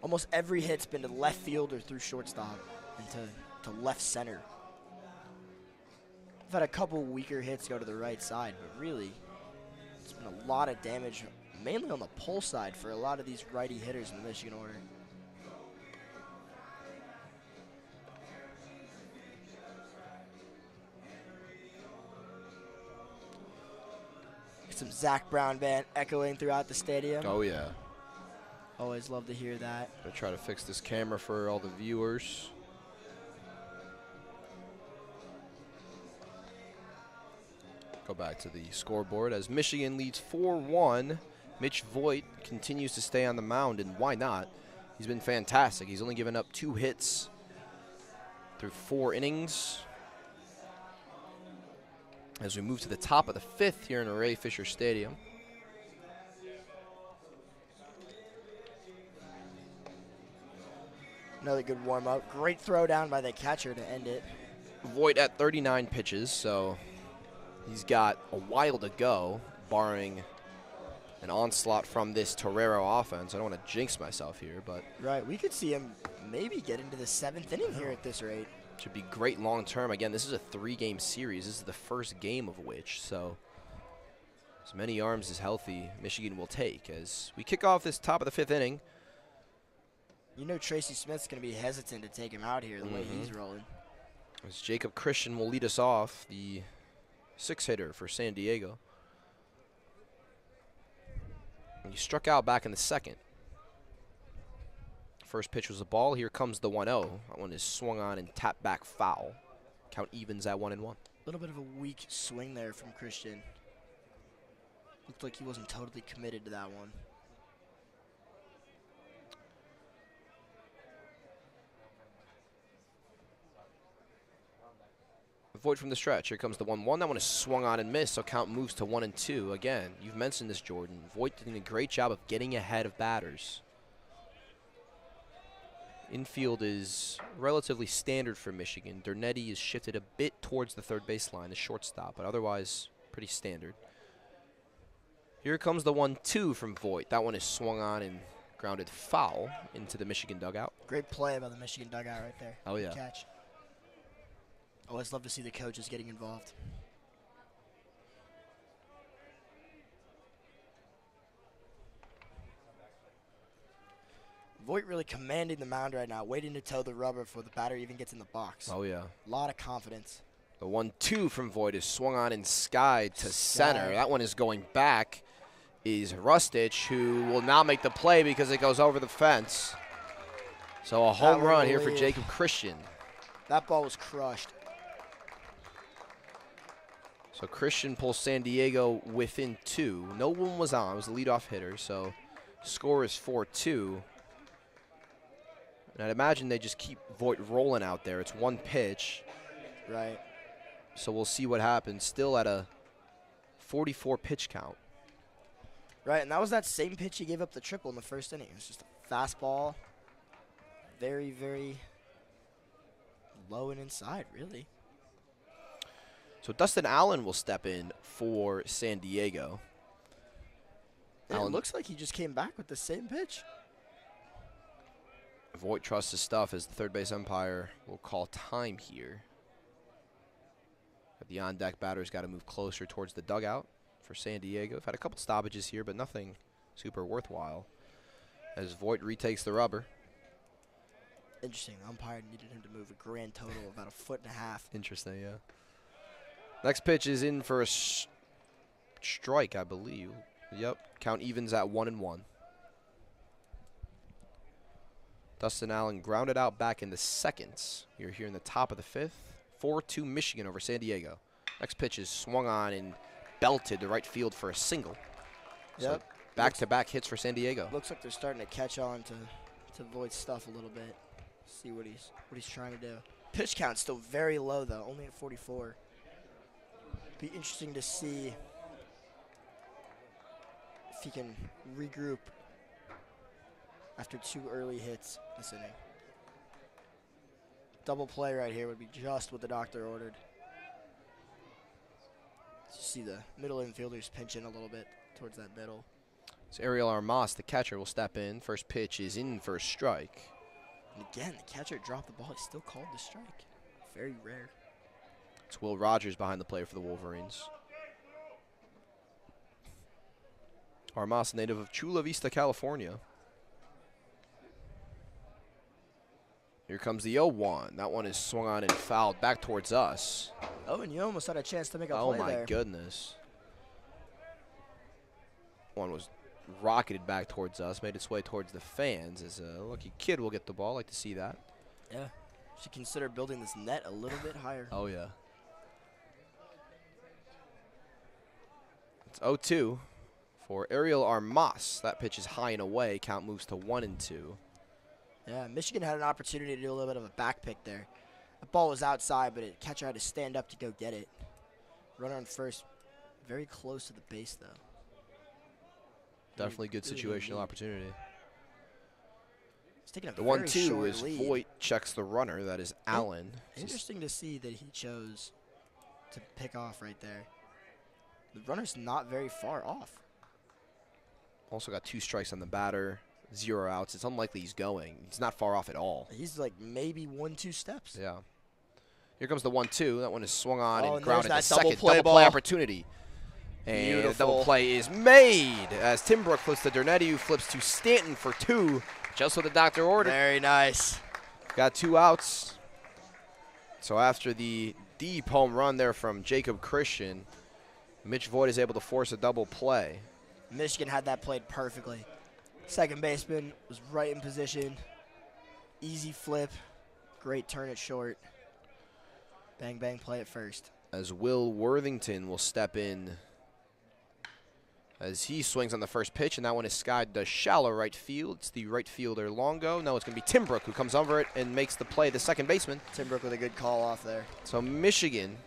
Almost every hit's been to left field or through shortstop and to left center. We've had a couple weaker hits go to the right side, but really, it's been a lot of damage, mainly on the pull side for a lot of these righty hitters in the Michigan order. Some Zach Brown band echoing throughout the stadium. Oh, yeah. Always love to hear that. Gonna try to fix this camera for all the viewers. Go back to the scoreboard as Michigan leads 4-1. Mitch Voigt continues to stay on the mound, and why not? He's been fantastic. He's only given up 2 hits through 4 innings. As we move to the top of the 5th here in Ray Fisher Stadium. Another good warm-up. Great throw down by the catcher to end it. Voigt at 39 pitches, so he's got a while to go, barring an onslaught from this Torero offense. I don't want to jinx myself here, but... Right, we could see him maybe get into the 7th inning here at this rate. Should be great long term. Again, this is a 3-game series. This is the first game of which, so as many arms as healthy Michigan will take as we kick off this top of the 5th inning. You know Tracy Smith's going to be hesitant to take him out here the way he's rolling. As Jacob Christian will lead us off, the 6-hitter for San Diego. And he struck out back in the 2nd. First pitch was a ball. Here comes the 1-0. That one is swung on and tapped back foul. Count evens at 1-1. A little bit of a weak swing there from Christian. Looked like he wasn't totally committed to that one. Voigt from the stretch. Here comes the 1-1. That one is swung on and missed, so count moves to 1-2. Again, you've mentioned this, Jordan. Voigt doing a great job of getting ahead of batters. Infield is relatively standard for Michigan. Dernetti is shifted a bit towards the third baseline, the shortstop, but otherwise pretty standard. Here comes the 1-2 from Voigt. That one is swung on and grounded foul into the Michigan dugout. Great play by the Michigan dugout right there. Oh, yeah. Good catch. Always love to see the coaches getting involved. Voigt really commanding the mound right now, waiting to toe the rubber before the batter even gets in the box. Oh, yeah. A lot of confidence. The 1-2 from Voigt is swung on and skied to center. That one is going back. Is Rustich, who will now make the play because it goes over the fence. So a home run here for Jacob Christian. That ball was crushed. So Christian pulls San Diego within 2. No one was on. It was the leadoff hitter. So score is 4-2. And I'd imagine they just keep Voigt rolling out there. It's one pitch. Right. So we'll see what happens. Still at a 44 pitch count. Right, and that was that same pitch he gave up the triple in the first inning. It was just a fastball. Very, very low and inside, really. So Dustin Allen will step in for San Diego. It looks like he just came back with the same pitch. Voigt trusts his stuff as the third base umpire will call time here. The on-deck batter's got to move closer towards the dugout for San Diego. We've had a couple stoppages here, but nothing super worthwhile. As Voigt retakes the rubber. Interesting. The umpire needed him to move a grand total of about 1.5 feet. Interesting, yeah. Next pitch is in for a strike, I believe. Yep. Count evens at 1-1. Dustin Allen grounded out back in the 2nd. You're here in the top of the 5th. 4-2 Michigan over San Diego. Next pitch is swung on and belted to right field for a single. Yep. So back-to-back hits for San Diego. Looks like they're starting to catch on to Voigt's stuff a little bit. See what he's trying to do. Pitch count's still very low though, only at 44. Be interesting to see if he can regroup after 2 early hits this inning. Double play right here would be just what the doctor ordered. see the middle infielders pinching a little bit towards that middle. So Ariel Armas, the catcher, will step in. First pitch is in for a strike. And again, the catcher dropped the ball. He still called the strike. Very rare. It's Will Rogers behind the plate for the Wolverines. Armas, native of Chula Vista, California. Here comes the 0-1. That one is swung on and fouled back towards us. Oh, and you almost had a chance to make a Oh play there. my goodness. One was rocketed back towards us, made its way towards the fans. As a lucky kid will get the ball. Like to see that. Yeah. Should consider building this net a little bit higher. Oh, yeah. It's 0-2 for Ariel Armas. That pitch is high and away. Count moves to 1-2. Yeah, Michigan had an opportunity to do a little bit of a back pick there. The ball was outside, but the catcher had to stand up to go get it. Runner on first, very close to the base, though. Definitely good situational opportunity. It's taking a The very 1-2 short is lead. Voigt checks the runner. That is Allen. Interesting to see that he chose to pick off right there. The runner's not very far off. Also got 2 strikes on the batter, 0 outs. It's unlikely he's going. He's not far off at all. He's like maybe 1-2 steps. Yeah. Here comes the 1-2. That one is swung on and and grounded to there's that double second. play Double ball. play opportunity. And the double play is made as Timbrook flips to Dernetti, who flips to Stanton for 2. Just what the doctor ordered. Very nice. Got 2 outs. So after the deep home run there from Jacob Christian, Mitch Voigt is able to force a double play. Michigan had that played perfectly. Second baseman was right in position. Easy flip. Great turn at short. Bang, bang, play at first. As Will Worthington will step in as he swings on the first pitch, and that one is skied to shallow right field. It's the right fielder Longo. No, it's going to be Timbrook who comes over it and makes the play, the second baseman. Timbrook with a good call off there. So Michigan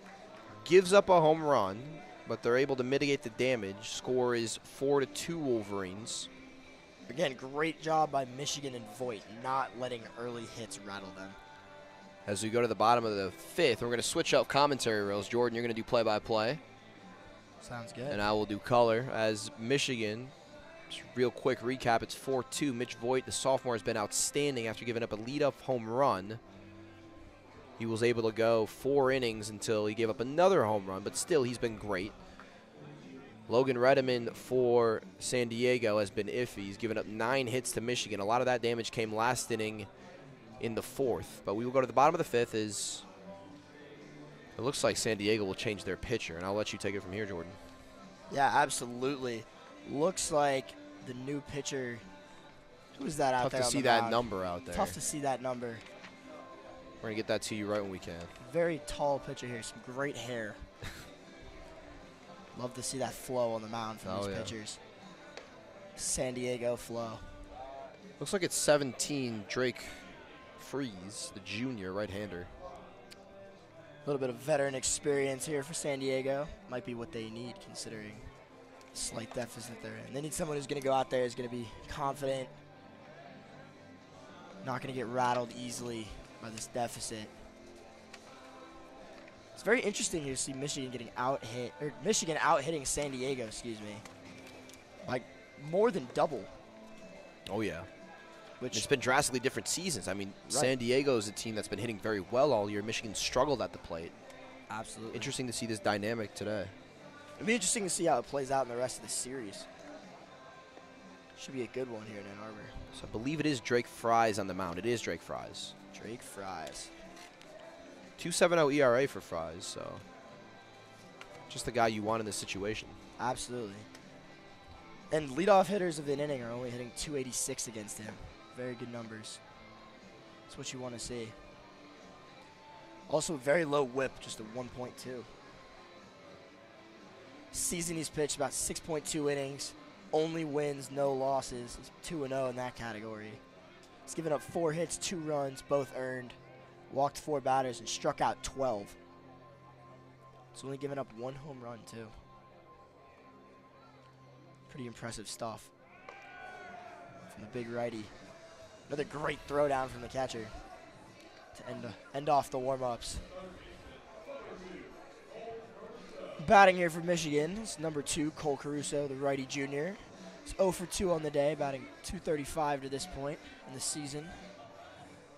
gives up a home run, but they're able to mitigate the damage. Score is 4-2 Wolverines. Again, great job by Michigan and Voigt, not letting early hits rattle them. As we go to the bottom of the 5th, we're going to switch up commentary rails. Jordan, you're going to do play-by-play. Sounds good. And I will do color. As Michigan, just real quick recap, it's 4-2. Mitch Voigt, the sophomore, has been outstanding after giving up a lead-off home run. He was able to go 4 innings until he gave up another home run, but still, he's been great. Logan Redeman for San Diego has been iffy. He's given up 9 hits to Michigan. A lot of that damage came last inning in the 4th. But we will go to the bottom of the 5th. It looks like San Diego will change their pitcher, and I'll let you take it from here, Jordan. Yeah, absolutely. Looks like the new pitcher. Who's that out there? Tough to see that number out there. Tough to see that number. We're going to get that to you right when we can. Very tall pitcher here. Some great hair. Love to see that flow on the mound from these pitchers. San Diego flow. Looks like it's 17, Drake Freeze, the junior right-hander. A little bit of veteran experience here for San Diego. Might be what they need considering the slight deficit they're in. They need someone who's going to go out there, who's going to be confident, not going to get rattled easily by this deficit. It's very interesting here to see Michigan getting out-hit, or Michigan out-hitting San Diego, excuse me, like more than double. Oh, yeah. Which it's been drastically different seasons. I mean, San Diego is a team that's been hitting very well all year. Michigan struggled at the plate. Absolutely. Interesting to see this dynamic today. It'll be interesting to see how it plays out in the rest of the series. Should be a good one here in Ann Arbor. So I believe it is Drake Fries on the mound. It is Drake Fries. Drake Fries. 2.70 ERA for Fries, so just the guy you want in this situation. Absolutely. And leadoff hitters of the inning are only hitting 286 against him. Very good numbers. That's what you want to see. Also, very low whip, just a 1.2. Season he's pitched about 6.2 innings. Only wins, no losses. He's 2-0 in that category. He's given up 4 hits, 2 runs, both earned. Walked 4 batters and struck out 12. He's only given up 1 home run, too. Pretty impressive stuff from the big righty. Another great throwdown from the catcher to end off the warm-ups. Batting here for Michigan is number 2, Cole Caruso, the righty junior. He's 0 for 2 on the day, batting .235 to this point in the season.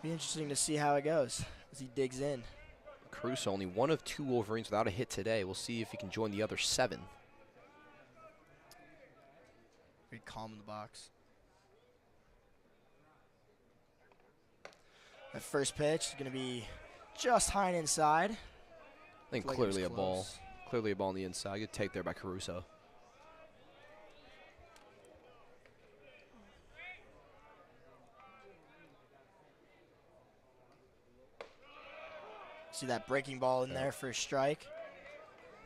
Be interesting to see how it goes as he digs in. Caruso, only 1 of 2 Wolverines without a hit today. We'll see if he can join the other 7. Very calm in the box. That first pitch is going to be just high and inside. I think Like clearly a close. ball. Clearly a ball on the inside. Good take there by Caruso. See that breaking ball in there for a strike.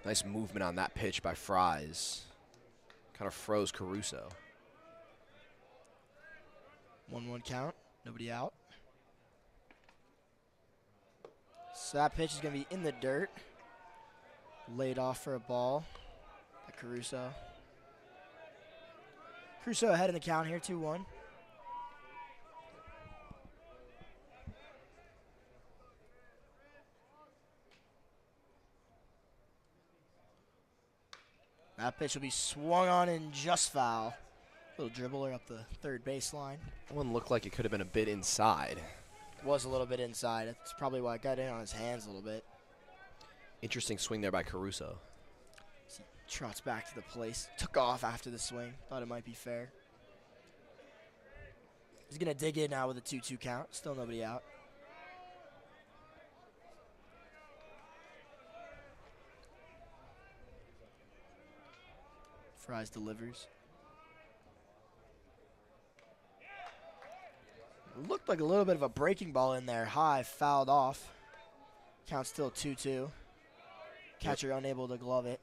Nice movement on that pitch by Fries. Kind of froze Caruso. 1-1 count. Nobody out. So that pitch is going to be in the dirt. Laid off for a ball by Caruso. Caruso ahead in the count here, 2-1. That pitch will be swung on and just foul. Little dribbler up the third baseline. One looked like it could have been a bit inside. Was a little bit inside. That's probably why it got in on his hands a little bit. Interesting swing there by Caruso. He trots back to the place. Took off after the swing. Thought it might be fair. He's going to dig in now with a 2-2 count. Still nobody out. Fries delivers. Looked like a little bit of a breaking ball in there. High, fouled off. Count still 2-2. Catcher unable to glove it.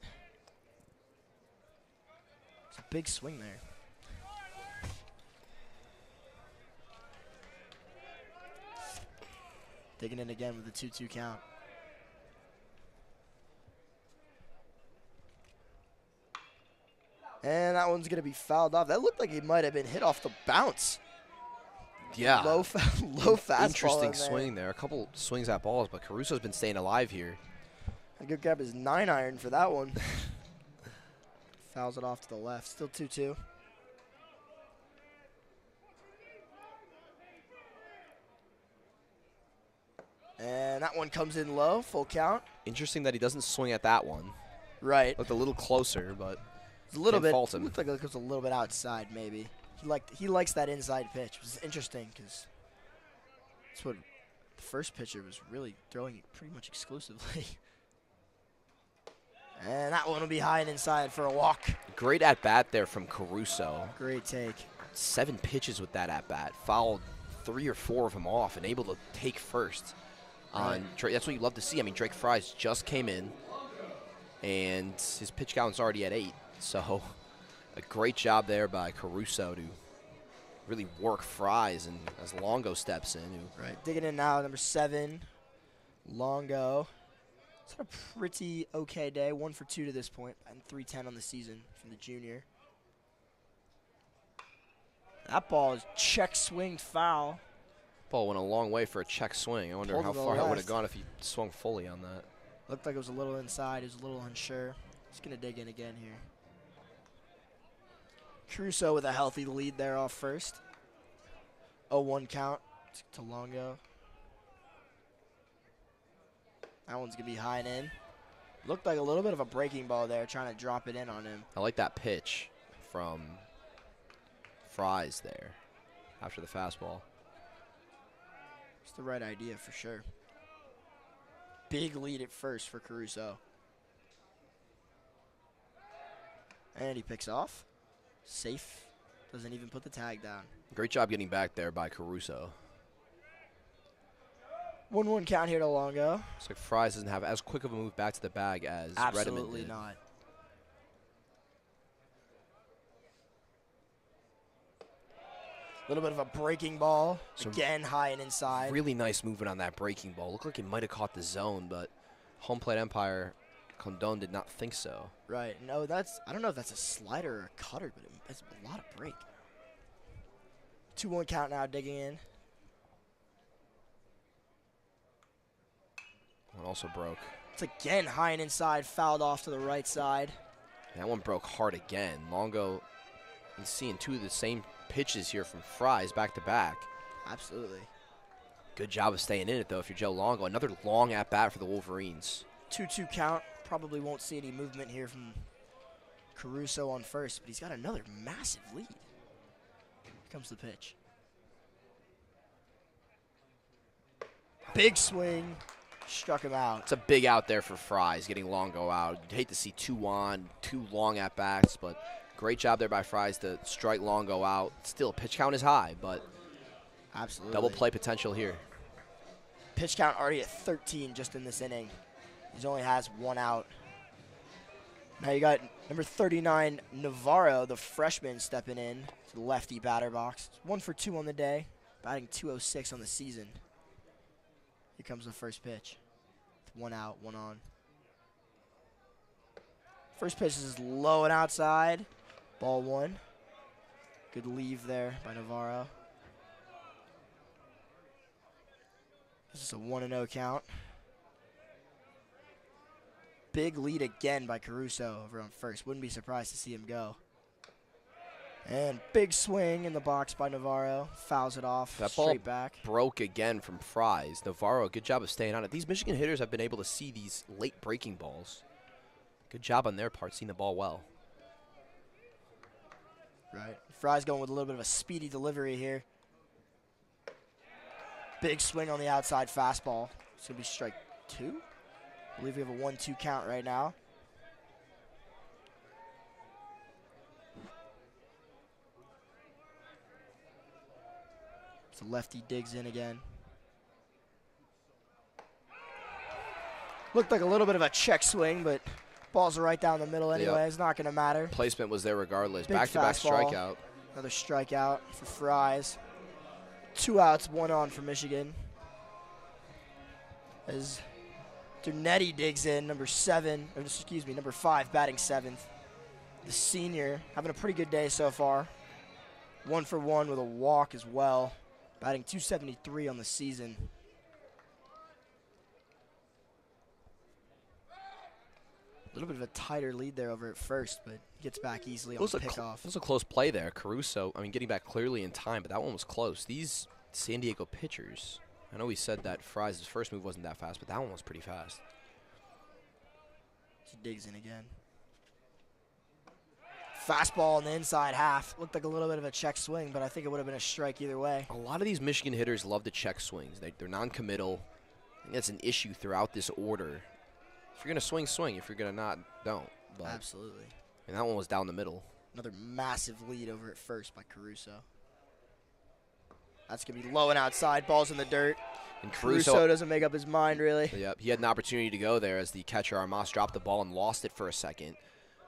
It's a big swing there. Digging in again with a 2-2 count. And that one's going to be fouled off. That looked like he might have been hit off the bounce. Yeah. Low fastball. Interesting swing there. A couple swings at balls, but Caruso's been staying alive here. A good grab his 9-iron for that one. Fouls it off to the left. Still 2-2. And that one comes in low. Full count. Interesting that he doesn't swing at that one. Right. Looked a little closer, but It's a little can't bit. fault him. Looked like it was a little bit outside, maybe. He likes that inside pitch, which is interesting because that's what the first pitcher was really throwing pretty much exclusively. And that one will be high and inside for a walk. great at bat there from Caruso. Great take. 7 pitches with that at bat. Fouled 3 or 4 of them off and able to take first. On Drake. That's what you love to see. I mean, Drake Fries just came in, and his pitch count's already at 8. So a great job there by Caruso to really work Fries, and as Longo steps in. Right, digging in now, number 7, Longo. It's had a pretty okay day, 1 for 2 to this point, and 310 on the season from the junior. That ball is check swinged foul. Ball went a long way for a check swing. I wonder Pulled how to the far it would have left. gone if he swung fully on that. Looked like it was a little inside. He was a little unsure. He's going to dig in again here. Caruso with a healthy lead there off first. 0-1 count to Longo. That one's going to be high and in. Looked like a little bit of a breaking ball there, trying to drop it in on him. I like that pitch from Fries there after the fastball. It's the right idea for sure. Big lead at first for Caruso. And he picks off. Safe. Doesn't even put the tag down. Great job getting back there by Caruso. 1-1 count here to Longo. Looks like Fries doesn't have as quick of a move back to the bag as Redmond Absolutely did. not. A little bit of a breaking ball. So Again, high and inside. Really nice movement on that breaking ball. Looked like it might have caught the zone, but home plate umpire Condon did not think so. Right. No, I don't know if that's a slider or a cutter, but it's a lot of break. 2-1 count now, digging in. One also broke. It's again high and inside, fouled off to the right side. That one broke hard again. Longo, he's seeing two of the same pitches here from Fries back to back. Absolutely. Good job of staying in it, though, if you're Joe Longo. Another long at-bat for the Wolverines. 2-2 count. Probably won't see any movement here from Caruso on first, but he's got another massive lead. Here comes the pitch. Big swing. Struck him out. It's a big out there for Fries, getting Longo out. You'd hate to see two on, two long at-bats, but great job there by Fries to strike Longo out. Still, pitch count is high, but absolutely double play potential here. Pitch count already at 13 just in this inning. He only has one out. Now you got number 39, Navarro, the freshman, stepping in to the lefty batter box. 1 for 2 on the day, batting .206 on the season. Here comes the first pitch. 1 out, 1 on. First pitch is low and outside. Ball 1. Good leave there by Navarro. This is a 1-0 count. Big lead again by Caruso over on first. Wouldn't be surprised to see him go. And big swing in the box by Navarro. Fouls it off. That straight ball back. Broke again from Fries. Navarro, good job of staying on it. These Michigan hitters have been able to see these late breaking balls. Good job on their part, seeing the ball well. Right. Fry's going with a little bit of a speedy delivery here. Big swing on the outside fastball. It's going to be strike 2. I believe we have a 1-2 count right now. So lefty digs in again. Looked like a little bit of a check swing, but balls are right down the middle anyway. Yep. It's not going to matter. Placement was there regardless. Big Back-to-back fastball. strikeout. Another strikeout for Fries. 2 outs, 1 on for Michigan. As Dernetti digs in, number 5, batting 7th. The senior having a pretty good day so far. 1 for 1 with a walk as well. Batting .273 on the season. A little bit of a tighter lead there over at first, but gets back easily on the pickoff. It was a close play there. Caruso, getting back clearly in time, but that one was close. These San Diego pitchers, I know we said that Fries' first move wasn't that fast, but that one was pretty fast. He digs in again. Fastball in the inside half. Looked like a little bit of a check swing, but I think it would have been a strike either way. A lot of these Michigan hitters love the check swings. They're non-committal. I think that's an issue throughout this order. If you're going to swing, swing. If you're going to not, don't. But, absolutely. And that one was down the middle. Another massive lead over at first by Caruso. That's going to be low and outside. Ball's in the dirt. And Caruso doesn't make up his mind, really. Yep, he had an opportunity to go there as the catcher, Armas, dropped the ball and lost it for a second.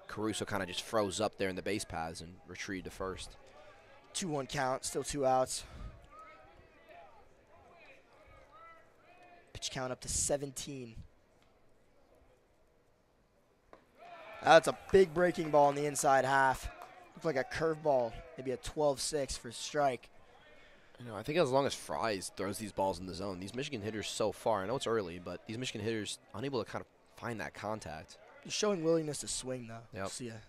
Caruso kind of just froze up there in the base paths and retreated to first. 2-1 count, still 2 outs. Pitch count up to 17. That's a big breaking ball in the inside half. Looked like a curveball, maybe a 12-6 for strike. I think as long as Fries throws these balls in the zone, these Michigan hitters so far, I know it's early, but these Michigan hitters unable to kind of find that contact. He's showing willingness to swing, though. Yep. See a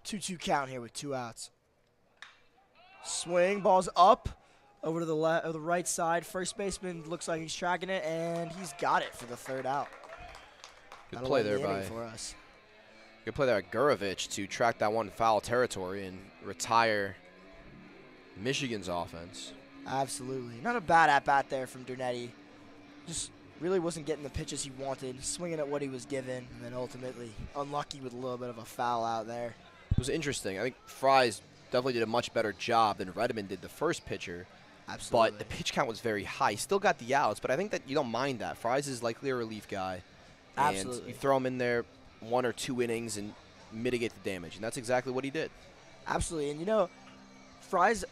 2-2 count here with 2 outs. Swing, ball's up over to the right side. First baseman looks like he's tracking it, and he's got it for the 3rd out. Good play there by for us. Good play there by Gurovich to track that one foul territory and retire Michigan's offense. Absolutely. Not a bad at-bat there from Dernetti. Just really wasn't getting the pitches he wanted, swinging at what he was given, and then ultimately unlucky with a little bit of a foul out there. It was interesting. I think Fries definitely did a much better job than Redmond did the first pitcher. Absolutely. But the pitch count was very high. Still got the outs, but I think that you don't mind that. Fries is likely a relief guy. Absolutely. And you throw him in there 1 or 2 innings and mitigate the damage, and that's exactly what he did. Absolutely. And, Fries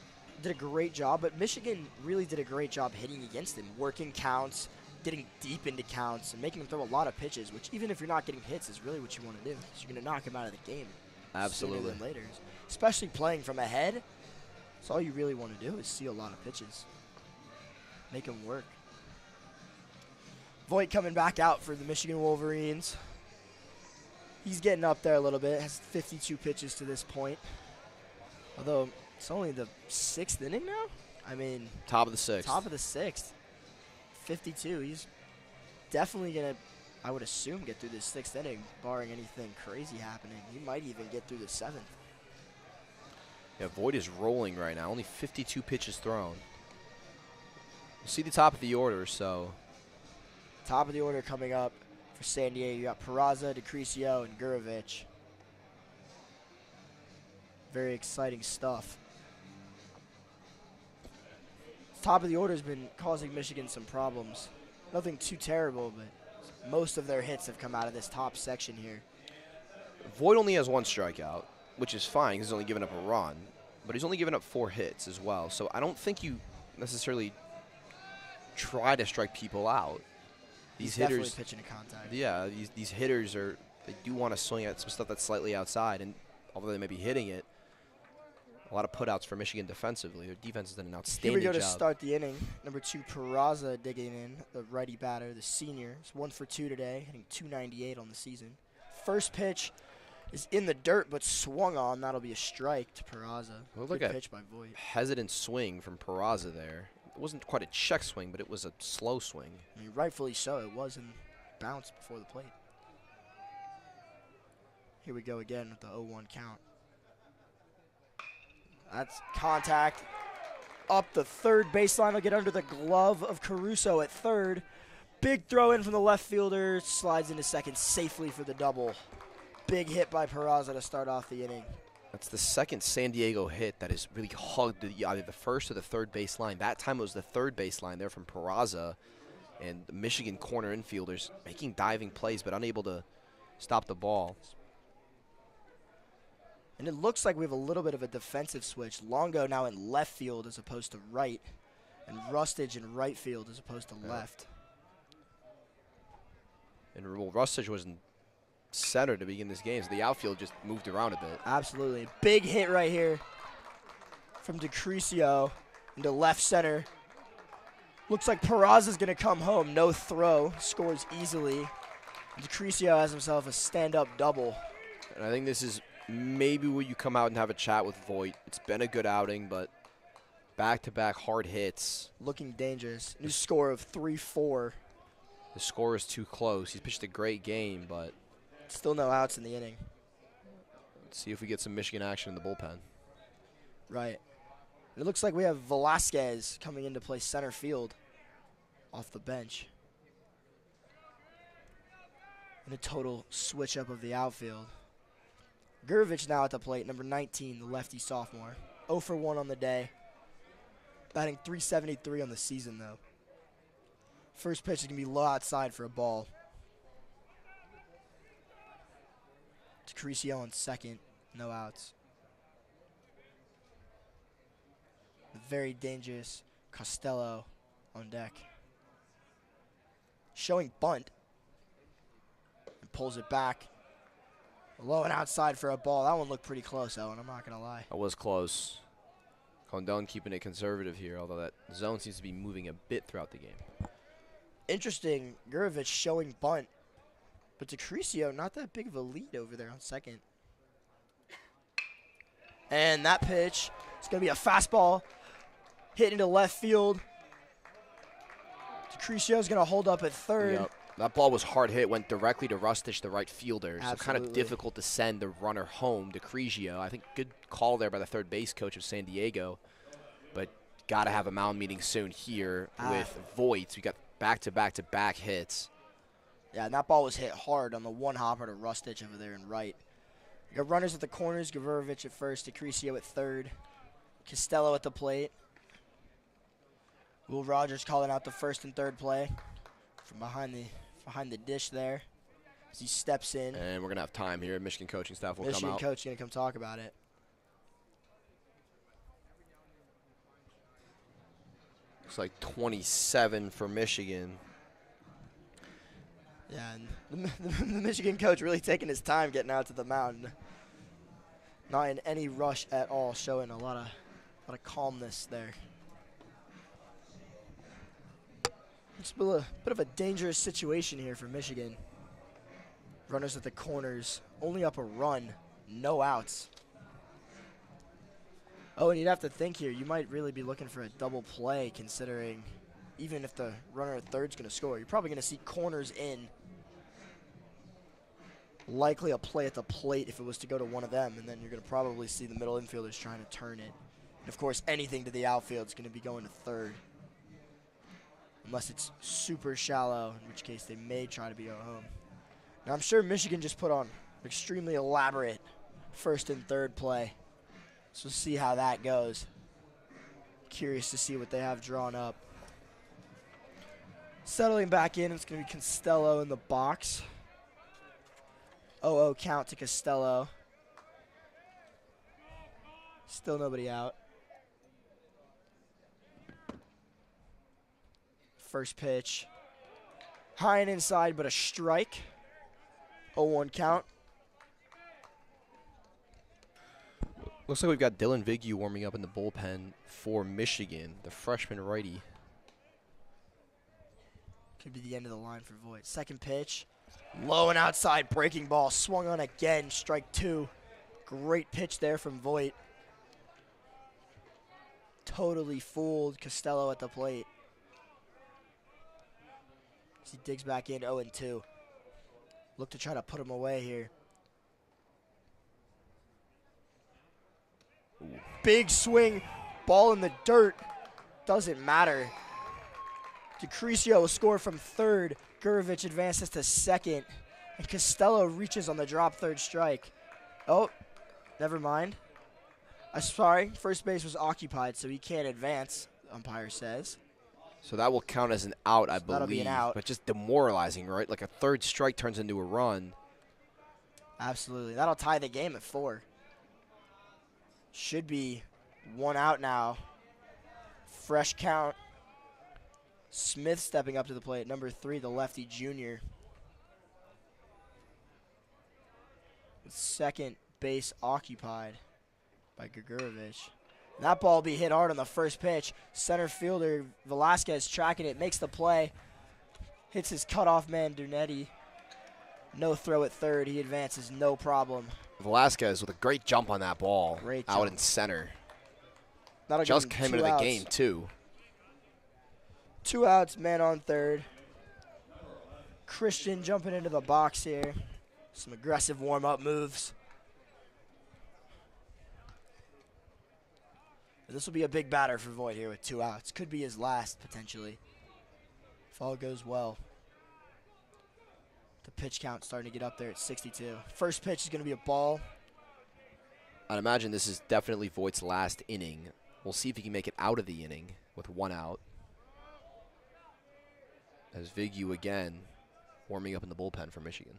did a great job, but Michigan really did a great job hitting against him, working counts, getting deep into counts, and making him throw a lot of pitches, which even if you're not getting hits is really what you want to do. Because you're going to knock him out of the game Absolutely. sooner than later. Especially playing from ahead. So all you really want to do is see a lot of pitches. Make them work. Voigt coming back out for the Michigan Wolverines. He's getting up there a little bit. Has 52 pitches to this point. Although it's only the 6th inning now. I mean, top of the 6th. Top of the 6th. 52. He's definitely going to, I would assume, get through this 6th inning, barring anything crazy happening. He might even get through the 7th. Yeah, Voigt is rolling right now. Only 52 pitches thrown. You see the top of the order, so. Top of the order coming up for San Diego. You got Peraza, DeCrisio, and Gurovich. Very exciting stuff. Top of the order has been causing Michigan some problems. Nothing too terrible, but most of their hits have come out of this top section here. Voigt only has 1 strikeout, which is fine because he's only given up a run, but he's only given up 4 hits as well. So I don't think you necessarily try to strike people out. These He's hitters, definitely pitching to contact. Yeah, these hitters they do want to swing at some stuff that's slightly outside, and although they may be hitting it, a lot of putouts for Michigan defensively. Their defense has done an outstanding job. Here we go to start the inning. Number 2, Peraza digging in, the righty batter, the senior. He's 1 for 2 today, hitting .298 on the season. First pitch is in the dirt, but swung on. That'll be a strike to Peraza. Look Good pitch by Voigt. Hesitant swing from Peraza there. It wasn't quite a check swing, but it was a slow swing. I mean, rightfully so. It was in bounce before the plate. Here we go again with the 0-1 count. That's contact. Up the third baseline. Will get under the glove of Caruso at third. Big throw in from the left fielder. Slides into second safely for the double. Big hit by Peraza to start off the inning. That's the second San Diego hit that has really hugged either the first or the third baseline. That time it was the third baseline there from Peraza. And the Michigan corner infielders making diving plays but unable to stop the ball. And it looks like we have a little bit of a defensive switch. Longo now in left field as opposed to right. And Rustage in right field as opposed to left. And Rustage was in center to begin this game, so the outfield just moved around a bit. Absolutely. Big hit right here from DeCrisio into left center. Looks like Peraza's going to come home. No throw. Scores easily. DeCrisio has himself a stand-up double. And I think this is maybe where you come out and have a chat with Voigt. It's been a good outing, but back-to-back hard hits. Looking dangerous. New score of 3-4. The score is too close. He's pitched a great game, but still no outs in the inning. Let's see if we get some Michigan action in the bullpen. Right. It looks like we have Velasquez coming in to play center field off the bench. And a total switch up of the outfield. Gurovich now at the plate, number 19, the lefty sophomore. 0 for 1 on the day. Batting .373 on the season, though. First pitch is going to be low outside for a ball. DeCrisio on second, no outs. The very dangerous Costello on deck. Showing bunt. And pulls it back. Low and outside for a ball. That one looked pretty close, Owen. I'm not going to lie. That was close. Condon keeping it conservative here, although that zone seems to be moving a bit throughout the game. Interesting. Gurovich showing bunt. But DeCrisio, not that big of a lead over there on second. And that pitch, it's going to be a fastball hit into left field. DeCrisio's going to hold up at third. Yep. That ball was hard hit, went directly to Rustage, the right fielder. Absolutely. So kind of difficult to send the runner home to DeCrisio. I think good call there by the third base coach of San Diego. But got to have a mound meeting soon here with Voigt. We got back-to-back-to-back hits. Yeah, and that ball was hit hard on the one hopper to Rustage over there in right. You got runners at the corners, Gurovich at first, DeCrisio at third, Costello at the plate. Will Rogers calling out the first and third play from behind the dish there as he steps in. And we're going to have time here. Michigan coaching staff will come out. Michigan coach going to come talk about it. Looks like 27 for Michigan. Yeah, and the Michigan coach really taking his time getting out to the mound. Not in any rush at all, showing a lot of calmness there. It's a bit of a dangerous situation here for Michigan. Runners at the corners, only up a run, no outs. Oh, and you'd have to think here, you might really be looking for a double play considering even if the runner at third's going to score, you're probably going to see corners in. Likely a play at the plate if it was to go to one of them, and then you're going to probably see the middle infielders trying to turn it. And of course, anything to the outfield is going to be going to third. Unless it's super shallow, in which case they may try to be go home. Now, I'm sure Michigan just put on extremely elaborate first and third play. So we'll see how that goes. Curious to see what they have drawn up. Settling back in, it's going to be Costello in the box. 0-0 count to Costello. Still nobody out. First pitch. High and inside, but a strike. 0-1 count. Looks like we've got Dylan Vigue warming up in the bullpen for Michigan, the freshman righty. Could be the end of the line for Voigt. Second pitch. Low and outside, breaking ball. Swung on again, strike two. Great pitch there from Voigt. Totally fooled Costello at the plate. As he digs back in, 0-2. Look to try to put him away here. Ooh. Big swing, ball in the dirt. Doesn't matter. DeCrisio will score from third. Gurovich advances to second. And Costello reaches on the drop third strike. Oh, never mind. I'm sorry, first base was occupied, so he can't advance, the umpire says. So that will count as an out, I believe. That'll be an out. But just demoralizing, right? Like a third strike turns into a run. Absolutely. That'll tie the game at 4. Should be 1 out now. Fresh count. Smith stepping up to the plate. Number 3, the lefty junior. With second base occupied by Gurovich. That ball will be hit hard on the first pitch. Center fielder Velasquez tracking it, makes the play. Hits his cutoff man, Dunetti. No throw at third. He advances, no problem. Velasquez with a great jump on that ball. Great out jump. in center. That'll Just give him came into 2 the outs. game, too. 2 outs, man on third. Christian jumping into the box here. Some aggressive warm-up moves. This will be a big batter for Voigt here with 2 outs. Could be his last, potentially, if all goes well. The pitch count starting to get up there at 62. First pitch is going to be a ball. I'd imagine this is definitely Voigt's last inning. We'll see if he can make it out of the inning with 1 out. As Vigue again warming up in the bullpen for Michigan.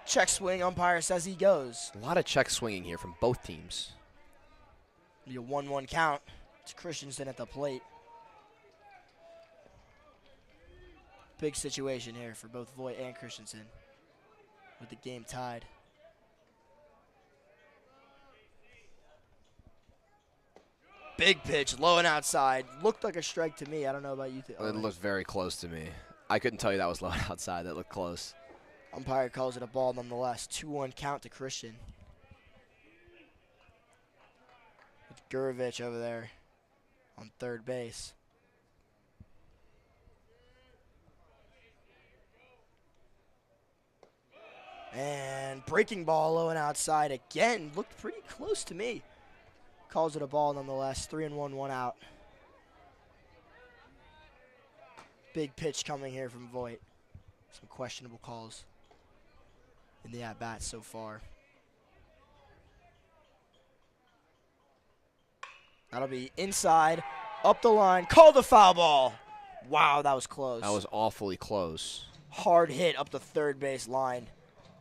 Check swing, umpire says he goes. A lot of check swinging here from both teams. Be a 1-1 count. It's Christensen at the plate. Big situation here for both Voigt and Christensen with the game tied. Big pitch, low and outside. Looked like a strike to me. I don't know about you. It looked very close to me. I couldn't tell you that was low and outside. That looked close. Umpire calls it a ball nonetheless. 2-1 count to Christian. With Gurovich over there on third base. And breaking ball low and outside again. Looked pretty close to me. Calls it a ball nonetheless. 3-1, 1 out. Big pitch coming here from Voigt. Some questionable calls in the at-bat so far. That'll be inside, up the line, called a foul ball. Wow, that was close. That was awfully close. Hard hit up the third base line.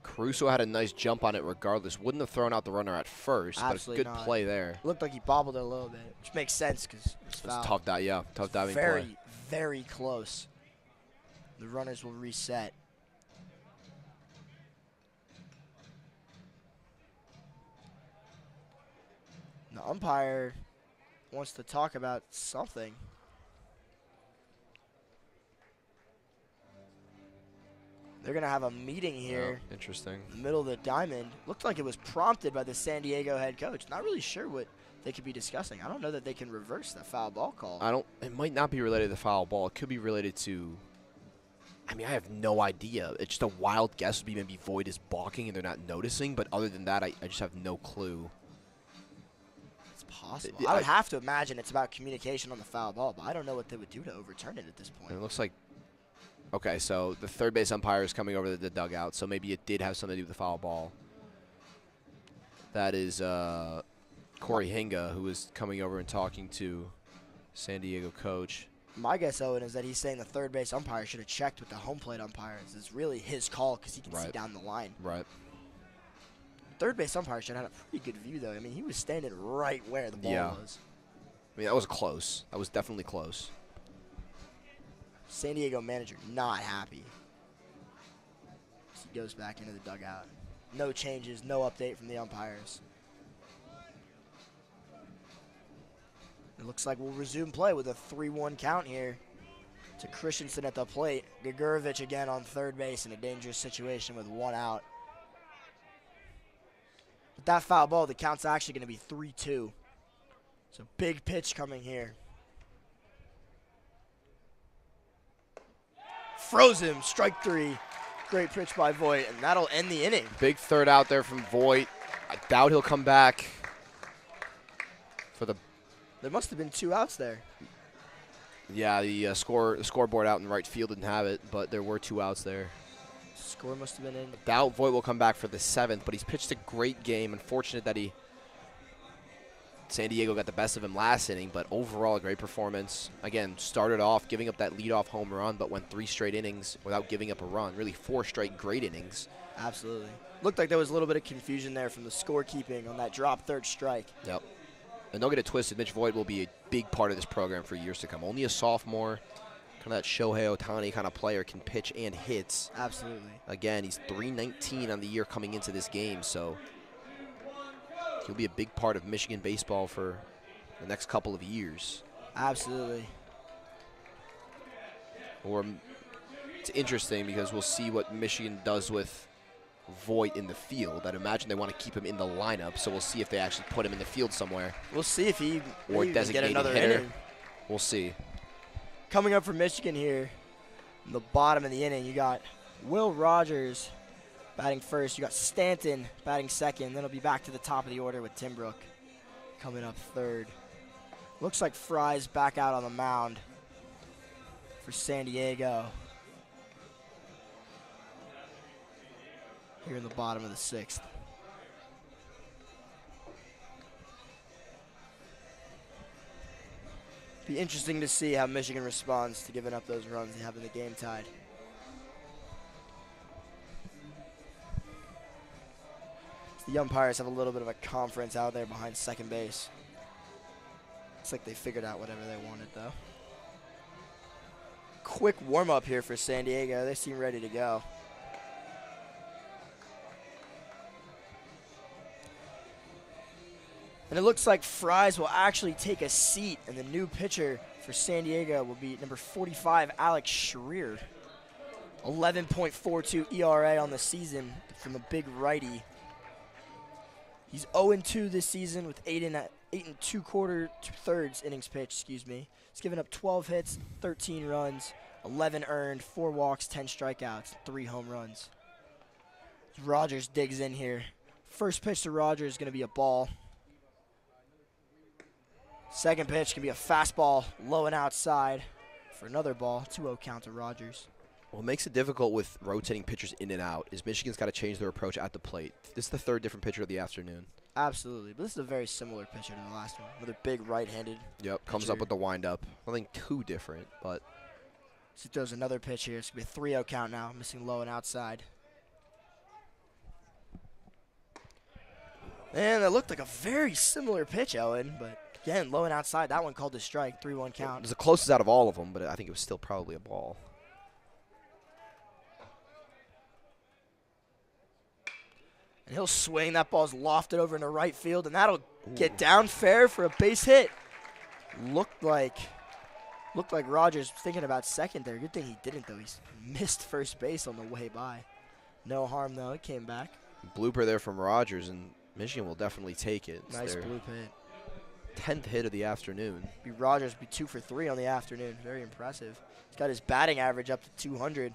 Caruso had a nice jump on it regardless. Wouldn't have thrown out the runner at first, Absolutely but a good not. play there. Looked like he bobbled it a little bit, which makes sense because it's foul. It's tough dive, yeah, tough diving very, play. very close. The runners will reset. The umpire wants to talk about something. They're going to have a meeting here. Oh, interesting. In the middle of the diamond. Looked like it was prompted by the San Diego head coach. Not really sure what they could be discussing. I don't know that they can reverse that foul ball call. It might not be related to the foul ball. It could be related to, I mean, I have no idea. It's just a wild guess would be maybe Voigt is balking and they're not noticing. But other than that, I just have no clue. It's possible. I would have to imagine it's about communication on the foul ball, but I don't know what they would do to overturn it at this point. And it looks like, okay, so the third base umpire is coming over to the dugout, so maybe it did have something to do with the foul ball. That is Corey Hinga, who is coming over and talking to San Diego coach. My guess, Owen, is that he's saying the third base umpire should have checked with the home plate umpires. It's really his call because he can see down the line. Right. Third base umpire should have had a pretty good view, though. I mean, he was standing right where the ball was. I mean, that was close. That was definitely close. San Diego manager not happy. He goes back into the dugout. No changes, no update from the umpires. It looks like we'll resume play with a 3-1 count here to Christensen at the plate. Gagurevich again on third base in a dangerous situation with 1 out. With that foul ball, the count's actually going to be 3-2. So big pitch coming here. Froze him, strike 3. Great pitch by Voigt, and that'll end the inning. Big third out there from Voigt. I doubt he'll come back for the. There must have been 2 outs there. Yeah, the scoreboard out in right field didn't have it, but there were 2 outs there. Score must have been in. I doubt Voigt will come back for the 7th, but he's pitched a great game. Unfortunate that San Diego got the best of him last inning, but overall a great performance. Again, started off giving up that leadoff home run, but went 3 straight innings without giving up a run. Really 4 straight great innings. Absolutely. Looked like there was a little bit of confusion there from the scorekeeping on that drop third strike. Yep. And don't get it twisted, Mitch Voigt will be a big part of this program for years to come. Only a sophomore, kind of that Shohei Ohtani kind of player, can pitch and hits. Absolutely. Again, he's .319 on the year coming into this game, so he'll be a big part of Michigan baseball for the next couple of years. Absolutely. Or it's interesting because we'll see what Michigan does with Voigt in the field. I'd imagine they want to keep him in the lineup, so we'll see if they actually put him in the field somewhere. We'll see if he or get designated another hitter. inning. We'll see. Coming up for Michigan here, in the bottom of the inning, you got Will Rogers batting first. You got Stanton batting second. Then it'll be back to the top of the order with Tim Brook coming up third. Looks like Fry's back out on the mound for San Diego. Here in the bottom of the 6th. Be interesting to see how Michigan responds to giving up those runs and having the game tied. The umpires have a little bit of a conference out there behind second base. Looks like they figured out whatever they wanted, though. Quick warm-up here for San Diego. They seem ready to go. And it looks like Fries will actually take a seat, and the new pitcher for San Diego will be number 45, Alex Schreer. 11.42 ERA on the season from a big righty. He's 0-2 this season with 8 and 2/3 innings pitched, excuse me. He's given up 12 hits, 13 runs, 11 earned, 4 walks, 10 strikeouts, 3 home runs. Rogers digs in here. First pitch to Rogers is going to be a ball. Second pitch can be a fastball, low and outside for another ball. 2-0 count to Rogers. What makes it difficult with rotating pitchers in and out is Michigan's got to change their approach at the plate. This is the 3rd different pitcher of the afternoon. Absolutely, but this is a very similar pitcher to the last one. Another big right-handed Yep, comes up with the windup. Nothing too different, but he throws another pitch here. It's going to be a 3-0 count now, missing low and outside. And that looked like a very similar pitch, Owen, but again, low and outside. That one called a strike, 3-1 count. It was the closest out of all of them, but I think it was still probably a ball. And he'll swing. That ball's lofted over into right field, and that'll get down fair for a base hit. Looked like Rogers was thinking about second there. Good thing he didn't, though. He's missed first base on the way by. No harm, though. It came back. Blooper there from Rogers, and Michigan will definitely take it. It's Nice their bloop hit. 10th hit of the afternoon. Rogers be 2 for 3 on the afternoon. Very impressive. He's got his batting average up to 200.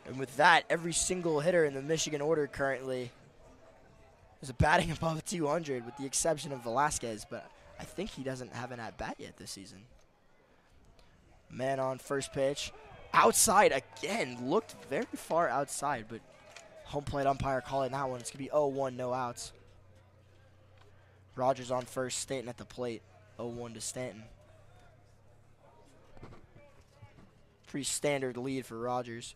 And with that, every single hitter in the Michigan order currently is batting above 200, with the exception of Velasquez, but I think he doesn't have an at-bat yet this season. Man on first pitch. Outside again. Looked very far outside, but home plate umpire calling that one. It's going to be 0-1, no outs. Rogers on first, Stanton at the plate. 0-1 to Stanton. Pretty standard lead for Rogers.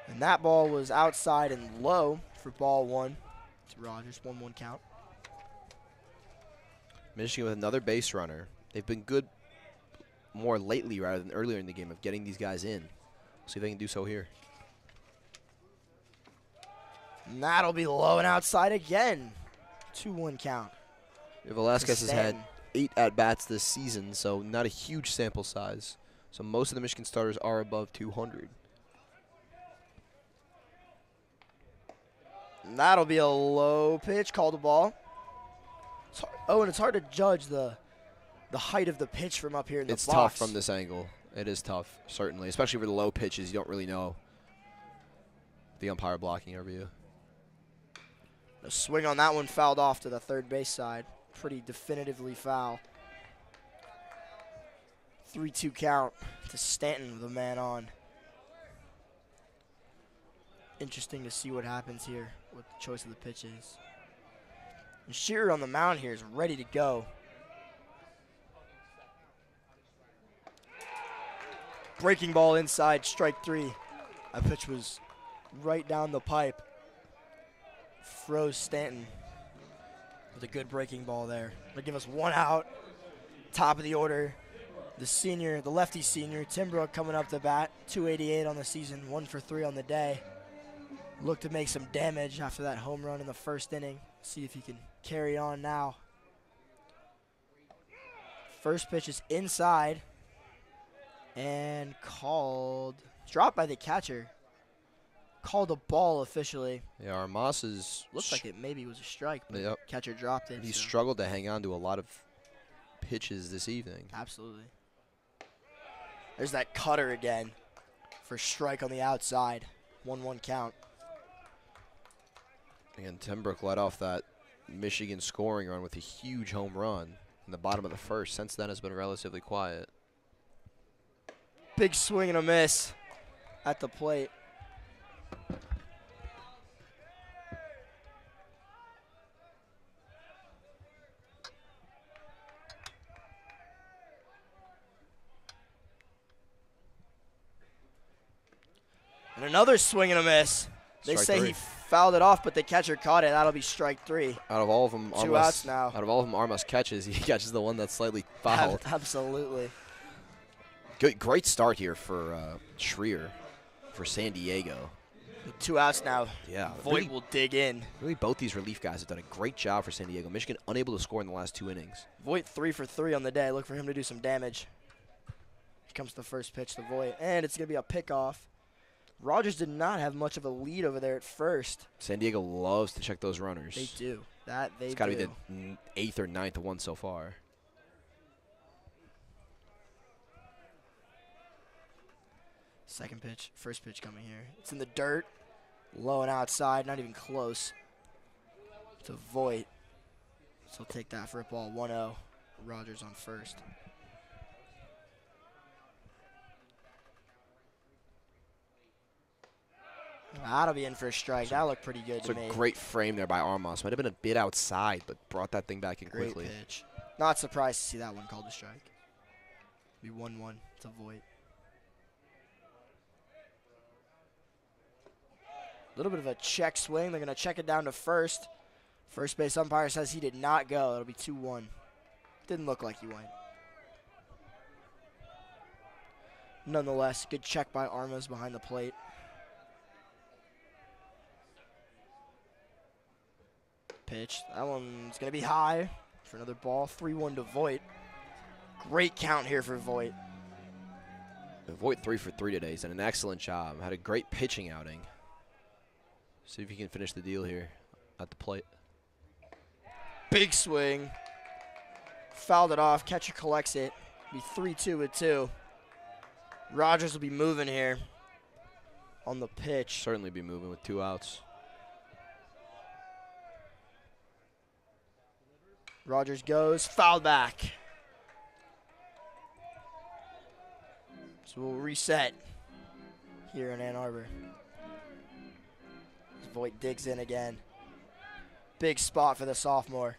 And that ball was outside and low for ball 1. It's Rogers, 1-1 count. Michigan with another base runner. They've been good more lately rather than earlier in the game of getting these guys in. See if they can do so here. And that'll be low and outside again. 2-1 count. Velasquez has had 8 at-bats this season, so not a huge sample size. So most of the Michigan starters are above 200. And that'll be a low pitch, called a ball. And it's hard to judge the height of the pitch from up here in the box. It's tough from this angle. It is tough, certainly, especially for the low pitches. You don't really know the umpire blocking over you. The swing on that one fouled off to the third base side. Pretty definitively foul. 3-2 count to Stanton with a man on. Interesting to see what happens here, what the choice of the pitch is. And Shearer on the mound here is ready to go. Breaking ball inside, strike 3. That pitch was right down the pipe. Froze Stanton with a good breaking ball there. They'll give us 1 out. Top of the order. The senior, the lefty senior, Tim Brook coming up to bat. 288 on the season, 1 for 3 on the day. Look to make some damage after that home run in the first inning. See if he can carry on now. First pitch is inside and called, dropped by the catcher. Called a ball officially. Yeah, Armas is... Looks like it maybe was a strike, but yep. Catcher dropped it. He struggled to hang on to a lot of pitches this evening. Absolutely. There's that cutter again for strike on the outside. 1-1 count. Again, Tim Brook led off that Michigan scoring run with a huge home run in the bottom of the first. Since then, has been relatively quiet. Big swing and a miss at the plate. And another swing and a miss. They Strike say 3. he fouled it off, but the catcher caught it. That'll be strike 3. Out of all of them, 2 outs now. Out of all of them, Armas catches. He catches the one that's slightly fouled. Absolutely. Great start here for Schreier for San Diego. 2 outs now. Yeah. Voigt Really, will dig in. really, both these relief guys have done a great job for San Diego. Michigan unable to score in the last 2 innings. Voigt 3 for 3 on the day. Look for him to do some damage. Here comes the first pitch to Voigt, and it's going to be a pickoff. Rogers did not have much of a lead over there at first. San Diego loves to check those runners. They do. It's got to be the 8th or 9th one so far. Second pitch, first pitch coming here. It's in the dirt, low and outside, not even close to Voigt. So he'll take that for a ball, 1-0. Rogers on first. That'll be in for a strike. That looked pretty good to me. It's a great frame there by Armas. Might have been a bit outside, but brought that thing back in quickly. Great pitch. Not surprised to see that one called a strike. Be 1-1 to Voigt. A little bit of a check swing. They're going to check it down to first. First base umpire says he did not go. It'll be 2-1. Didn't look like he went. Nonetheless, good check by Armas behind the plate. Pitch. That one's going to be high for another ball. 3-1 to Voigt. Great count here for Voigt. Voigt 3 for 3 today. He's done an excellent job. Had a great pitching outing. See if he can finish the deal here at the plate. Big swing. Fouled it off. Catcher collects it. Be 3-2 with 2. Rogers will be moving here on the pitch. Certainly be moving with 2 outs. Rogers goes. Fouled back. So we'll reset here in Ann Arbor. Voigt digs in again. Big spot for the sophomore.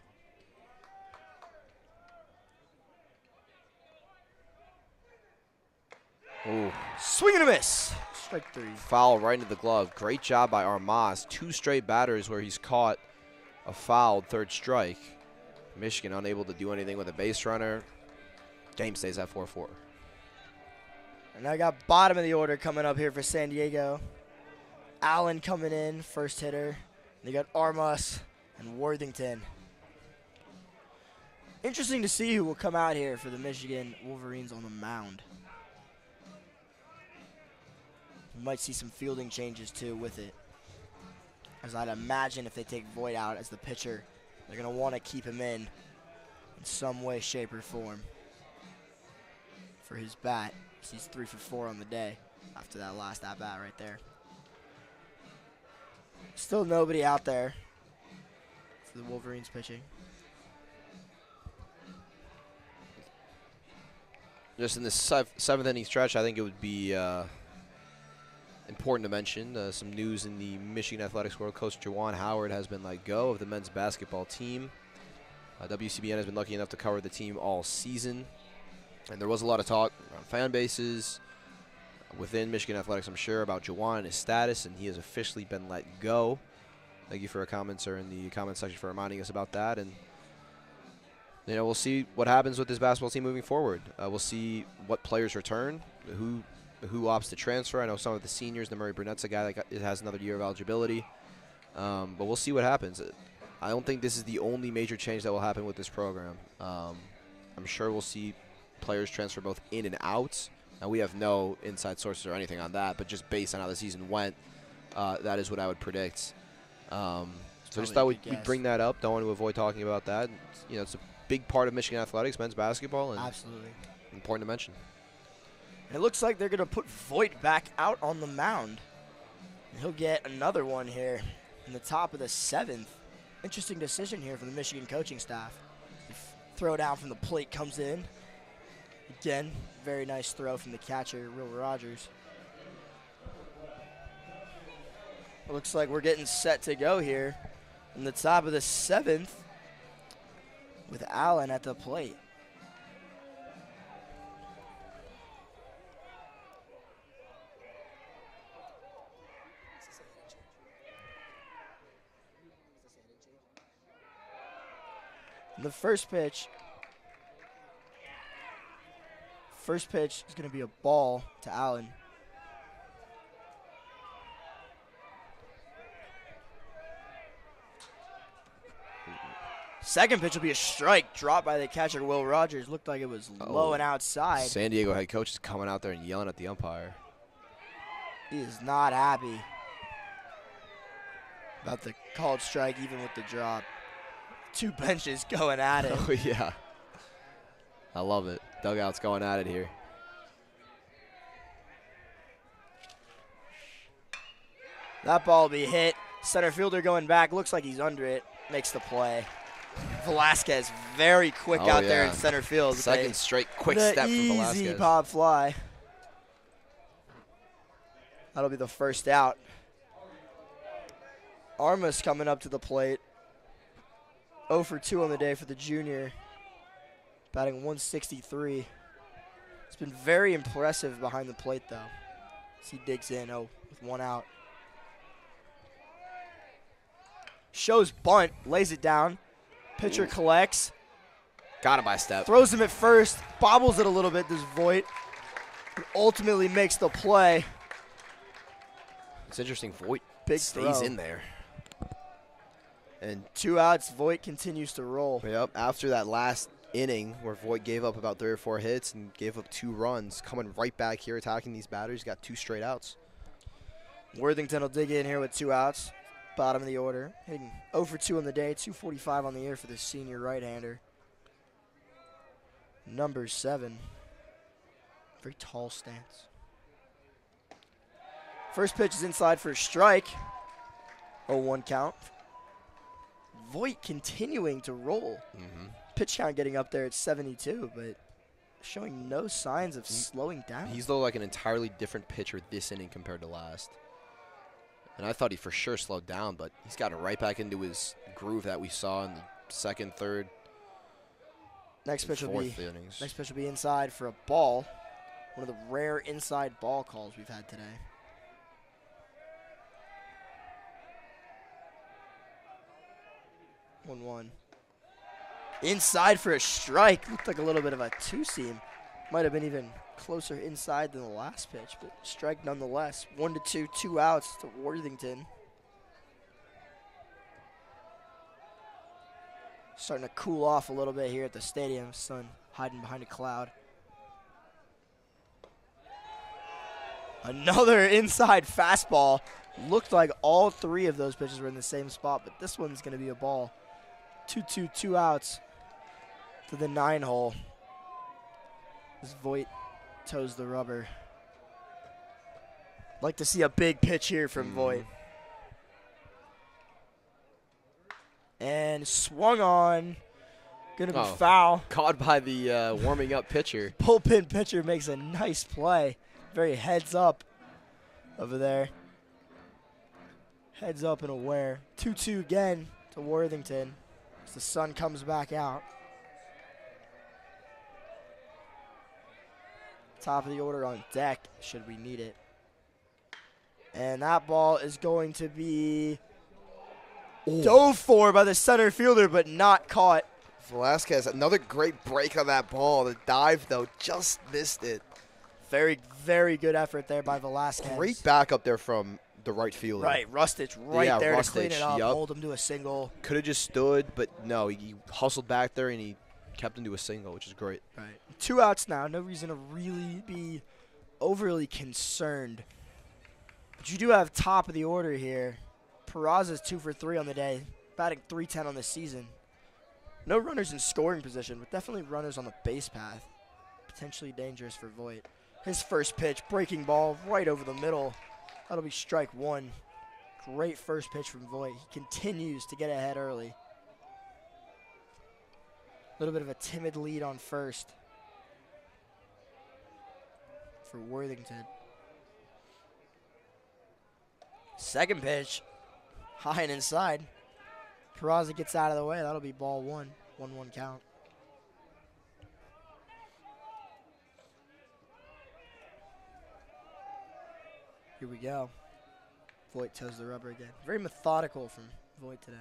Ooh. Swing and a miss. Strike 3. Foul right into the glove. Great job by Armas. 2 straight batters where he's caught a fouled 3rd strike. Michigan unable to do anything with a base runner. Game stays at 4-4. And I got bottom of the order coming up here for San Diego. Allen coming in, first hitter. They got Armas and Worthington. Interesting to see who will come out here for the Michigan Wolverines on the mound. We might see some fielding changes too with it. As I'd imagine if they take Voigt out as the pitcher, they're going to want to keep him in some way, shape, or form for his bat. He's 3 for 4 on the day after that last at-bat right there. Still nobody out there for the Wolverines pitching. Just in this 7th inning stretch, I think it would be important to mention some news in the Michigan athletics world. Coach Juwan Howard has been let go of the men's basketball team. WCBN has been lucky enough to cover the team all season. And there was a lot of talk around fan bases within Michigan athletics, I'm sure, about Juwan and his status, and he has officially been let go. Thank you for your comments, sir, in the comment section for reminding us about that. And you know, we'll see what happens with this basketball team moving forward. We'll see what players return, who opts to transfer. I know some of the seniors, the Murray Burnett's a guy that has another year of eligibility. But we'll see what happens. I don't think this is the only major change that will happen with this program. I'm sure we'll see players transfer both in and out. Now, we have no inside sources or anything on that, but just based on how the season went, that is what I would predict. So I just thought we'd bring that up. Don't want to avoid talking about that. You know, it's a big part of Michigan athletics, men's basketball, and absolutely important to mention. And it looks like they're going to put Voigt back out on the mound. And he'll get another one here in the top of the 7th. Interesting decision here from the Michigan coaching staff. The throw down from the plate comes in. Again, very nice throw from the catcher, Will Rogers. It looks like we're getting set to go here in the top of the 7th with Allen at the plate. And the first pitch is going to be a ball to Allen. Second pitch will be a strike, dropped by the catcher, Will Rogers. Looked like it was low and outside. San Diego head coach is coming out there and yelling at the umpire. He is not happy about the called strike, even with the drop. 2 benches going at it. Oh, yeah. I love it. Dugout's going at it here. That ball will be hit. Center fielder going back. Looks like he's under it. Makes the play. Velasquez very quick out there in center field. Second straight quick step from Velasquez. Easy pop fly. That'll be the first out. Armas coming up to the plate. 0 for 2 on the day for the junior. Batting 163. It's been very impressive behind the plate, though. As he digs in, with 1 out. Shows bunt, lays it down. Pitcher collects. Got him by a step. Throws him at first, bobbles it a little bit, this Voigt. Ultimately makes the play. It's interesting, Voigt Big stays throw. in there. And 2 outs, Voigt continues to roll. Yep, after that last inning where Voigt gave up about 3 or 4 hits and gave up 2 runs, coming right back here attacking these batters, got 2 straight outs. Worthington will dig in here with 2 outs. Bottom of the order. Hitting 0 for 2 on the day, 245 on the year for the senior right-hander. Number 7. Very tall stance. First pitch is inside for a strike. 0-1 count. Voigt continuing to roll. Pitch count getting up there at 72, but showing no signs of slowing down. He's though like an entirely different pitcher this inning compared to last. And I thought he for sure slowed down, but he's got it right back into his groove that we saw in the second, third, next pitch will be innings. Next pitch will be inside for a ball. One of the rare inside ball calls we've had today. One. Inside for a strike. Looked like a little bit of a two-seam. Might have been even closer inside than the last pitch, but strike nonetheless. 1-2, 2 outs to Worthington. Starting to cool off a little bit here at the stadium. Sun hiding behind a cloud. Another inside fastball. Looked like all 3 of those pitches were in the same spot, but this one's going to be a ball. 2-2, 2 outs to the 9 hole. As Voigt toes the rubber. Like to see a big pitch here from Voigt. And swung on. Going to be foul. Caught by the warming up pitcher. Bullpen pitcher makes a nice play. Very heads up over there. Heads up and aware. 2-2 again to Worthington as the sun comes back out. Top of the order on deck should we need it. And that ball is going to be dove for by the center fielder, but not caught. Velasquez, another great break on that ball. The dive, though, just missed it. Very, very good effort there by Velasquez. Great back up there from the right fielder. Right, Rustich there to clean it up, hold him to a single. Could have just stood, but no, he hustled back there and he kept him to a single, which is great. Right. 2 outs now. No reason to really be overly concerned. But you do have top of the order here. Peraza's 2 for 3 on the day, batting .310 on the season. No runners in scoring position, but definitely runners on the base path. Potentially dangerous for Voigt. His first pitch, breaking ball right over the middle. That'll be strike 1. Great first pitch from Voigt. He continues to get ahead early. A little bit of a timid lead on first for Worthington. Second pitch, high and inside. Peraza gets out of the way. That'll be ball 1. 1-1 count. Here we go. Voigt toes the rubber again. Very methodical from Voigt today.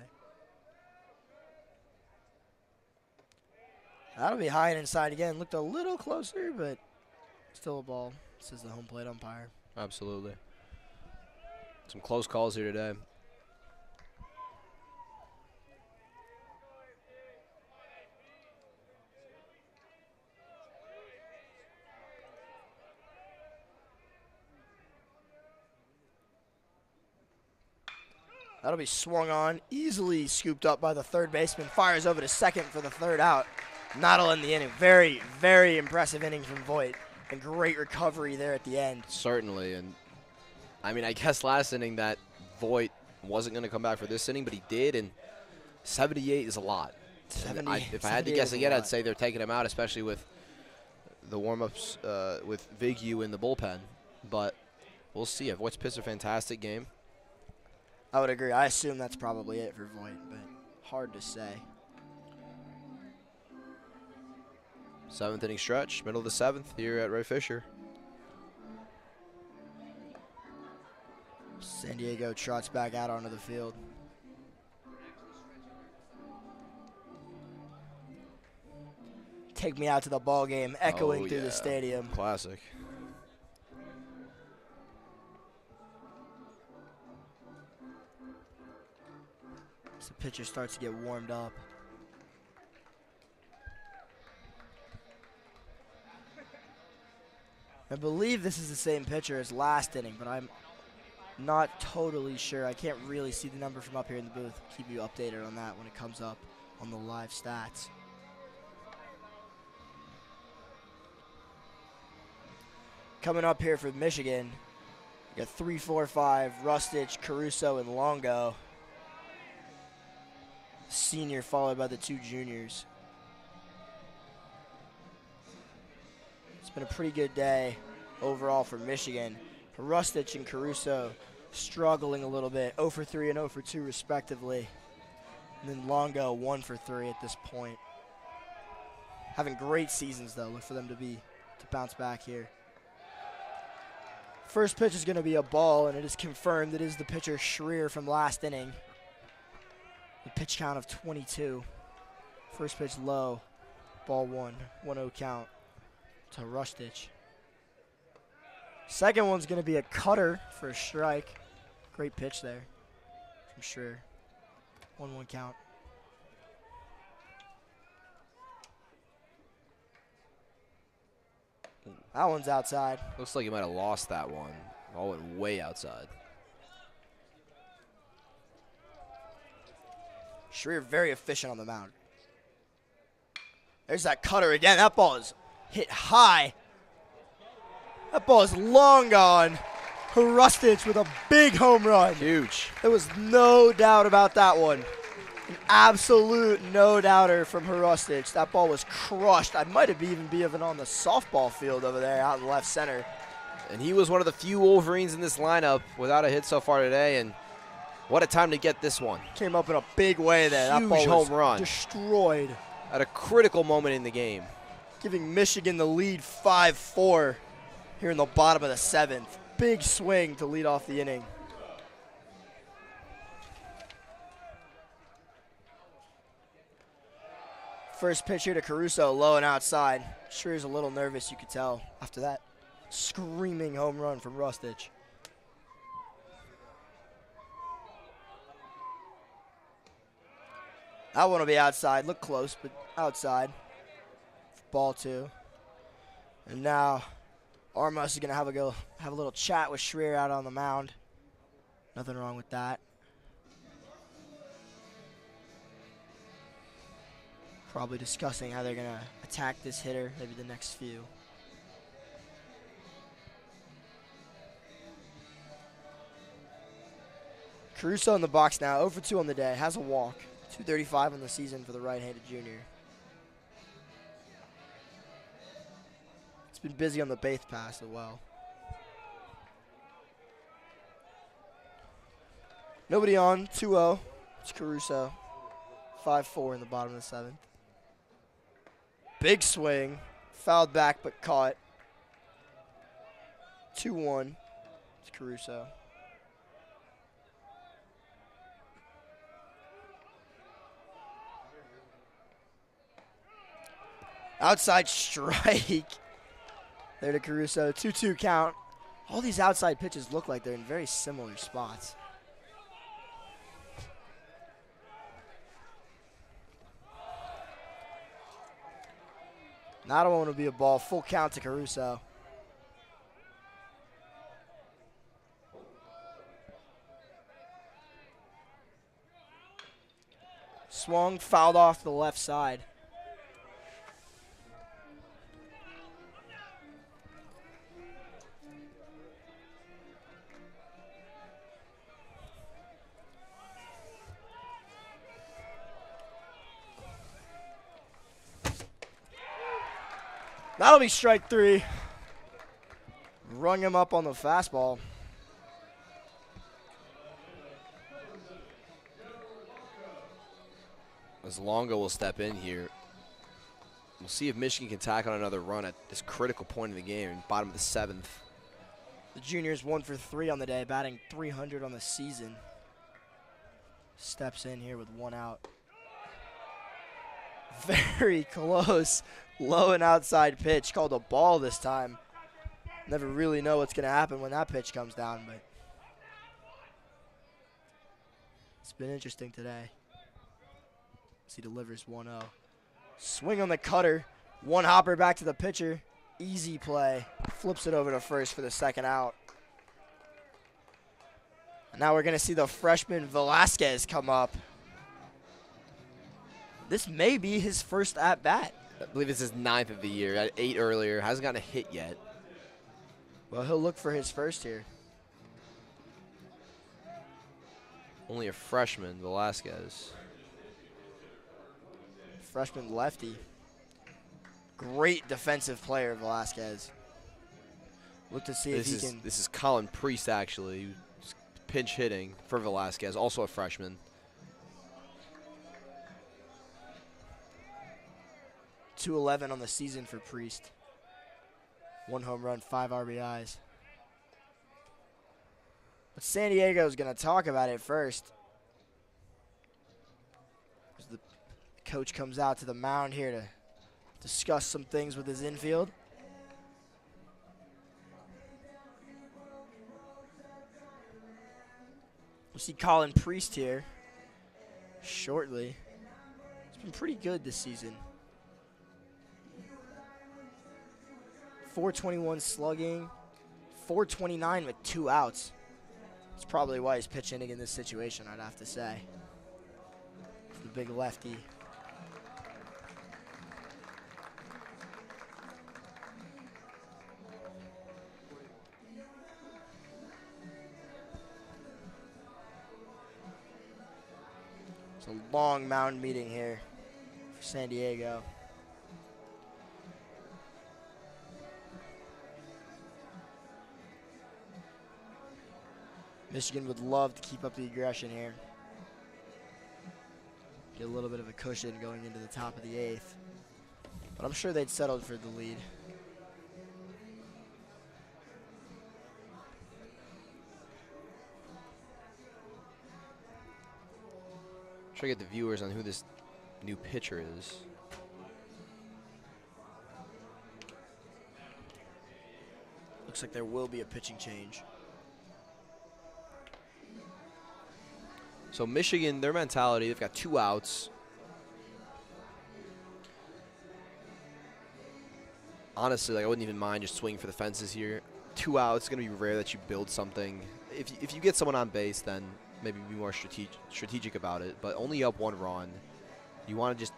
That'll be high and inside again. Looked a little closer, but still a ball, says the home plate umpire. Absolutely. Some close calls here today. That'll be swung on, easily scooped up by the third baseman. Fires over to second for the third out. Not in the inning. Very, very impressive inning from Voigt. And great recovery there at the end. Certainly. And, I mean, I guess last inning that Voigt wasn't going to come back for this inning, but he did. And 78 is a lot. If I had to guess again, I'd say they're taking him out, especially with the warm-ups with Vigu in the bullpen. But we'll see. Voigt's pitched a fantastic game. I would agree. I assume that's probably it for Voigt, but hard to say. 7th inning stretch, middle of the 7th here at Ray Fisher. San Diego trots back out onto the field. Take me out to the ball game, echoing through the stadium. Classic. as the pitcher starts to get warmed up. I believe this is the same pitcher as last inning, but I'm not totally sure. I can't really see the number from up here in the booth. Keep you updated on that when it comes up on the live stats. Coming up here for Michigan, we got 3, 4, 5, Rustich, Caruso, and Longo. Senior followed by the 2 juniors. It's been a pretty good day overall for Michigan. Rustich and Caruso struggling a little bit, 0 for 3 and 0 for 2 respectively. And then Longo 1 for 3 at this point. Having great seasons though. Look for them to bounce back here. First pitch is going to be a ball, and it is confirmed it is the pitcher Schreier from last inning. The pitch count of 22. First pitch low, ball 1, 1-0 count to Rustich. Second one's going to be a cutter for a strike. Great pitch there from Schreier. 1-1 count. That one's outside. Looks like he might have lost that one. All went way outside. Schreier very efficient on the mound. There's that cutter again. That ball is hit high. That ball is long gone. Rustich with a big home run. Huge. There was no doubt about that one. An absolute no-doubter from Rustich. That ball was crushed. I might have even been on the softball field over there out in left center. And he was one of the few Wolverines in this lineup without a hit so far today, and what a time to get this one. Came up in a big way there. Huge that ball was home run. Destroyed. At a critical moment in the game. Giving Michigan the lead 5-4 here in the bottom of the 7th. Big swing to lead off the inning. First pitch here to Caruso, low and outside. Schreier's a little nervous, you could tell, after that screaming home run from Rustich. That one will be outside. Look close, but outside. Ball 2. And now Armas is going to have a little chat with Schreier out on the mound. Nothing wrong with that. Probably discussing how they're going to attack this hitter, maybe the next few. Caruso in the box now, 0 for 2 on the day, has a walk. 235 on the season for the right-handed junior. It's been busy on the base pass as well. Nobody on, 2-0. It's Caruso. 5-4 in the bottom of the 7th. Big swing. Fouled back but caught. 2-1. It's Caruso. Outside strike. There to Caruso. 2-2 count. All these outside pitches look like they're in very similar spots. That one will be a ball. Full count to Caruso. Swung, fouled off to the left side. That'll be strike 3. Rung him up on the fastball. As Longo will step in here. We'll see if Michigan can tack on another run at this critical point in the game, bottom of the 7th. The junior's 1 for 3 on the day, batting .300 on the season. Steps in here with 1 out. Very close. Low and outside pitch, called a ball this time. Never really know what's going to happen when that pitch comes down, but it's been interesting today. as he delivers 1-0. Swing on the cutter. One hopper back to the pitcher. Easy play. Flips it over to first for the second out. Now we're going to see the freshman Velasquez come up. This may be his first at-bat. I believe it's his 9th of the year. At 8 earlier. Hasn't gotten a hit yet. Well, he'll look for his first here. Only a freshman, Velasquez. Freshman lefty. Great defensive player, Velasquez. Look to see if he can. This is Colin Priest, actually, pinch hitting for Velasquez, also a freshman. .211 on the season for Priest. 1 home run, 5 RBIs. But San Diego's going to talk about it first. As the coach comes out to the mound here to discuss some things with his infield. We'll see Colin Priest here shortly. He's been pretty good this season. .421 slugging, .429 with 2 outs. That's probably why he's pitch hitting in this situation, I'd have to say. The big lefty. It's a long mound meeting here for San Diego. Michigan would love to keep up the aggression here. Get a little bit of a cushion going into the top of the 8th. But I'm sure they'd settled for the lead. Try to get the viewers on who this new pitcher is. Looks like there will be a pitching change. So Michigan, their mentality, they've got 2 outs. Honestly, like, I wouldn't even mind just swinging for the fences here. 2 outs, it's going to be rare that you build something. If you get someone on base, then maybe be more strategic about it. But only up 1 run. You want to just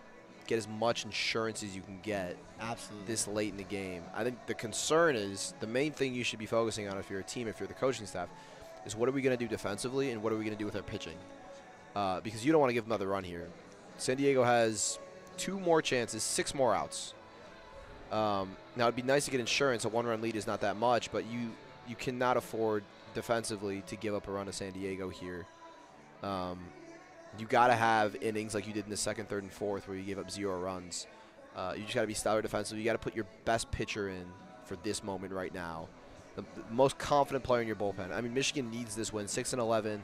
get as much insurance as you can get. Absolutely. This late in the game. I think the concern is, the main thing you should be focusing on if you're a team, if you're the coaching staff, is what are we going to do defensively and what are we going to do with our pitching? Because you don't want to give another run here. San Diego has 2 more chances, 6 more outs. Now, it'd be nice to get insurance. A 1-run lead is not that much, but you cannot afford defensively to give up a run to San Diego here. You got to have innings like you did in the 2nd, 3rd, and 4th where you gave up 0 runs. You just got to be stellar defensively. You got to put your best pitcher in for this moment right now. The most confident player in your bullpen. I mean, Michigan needs this win. 6-11.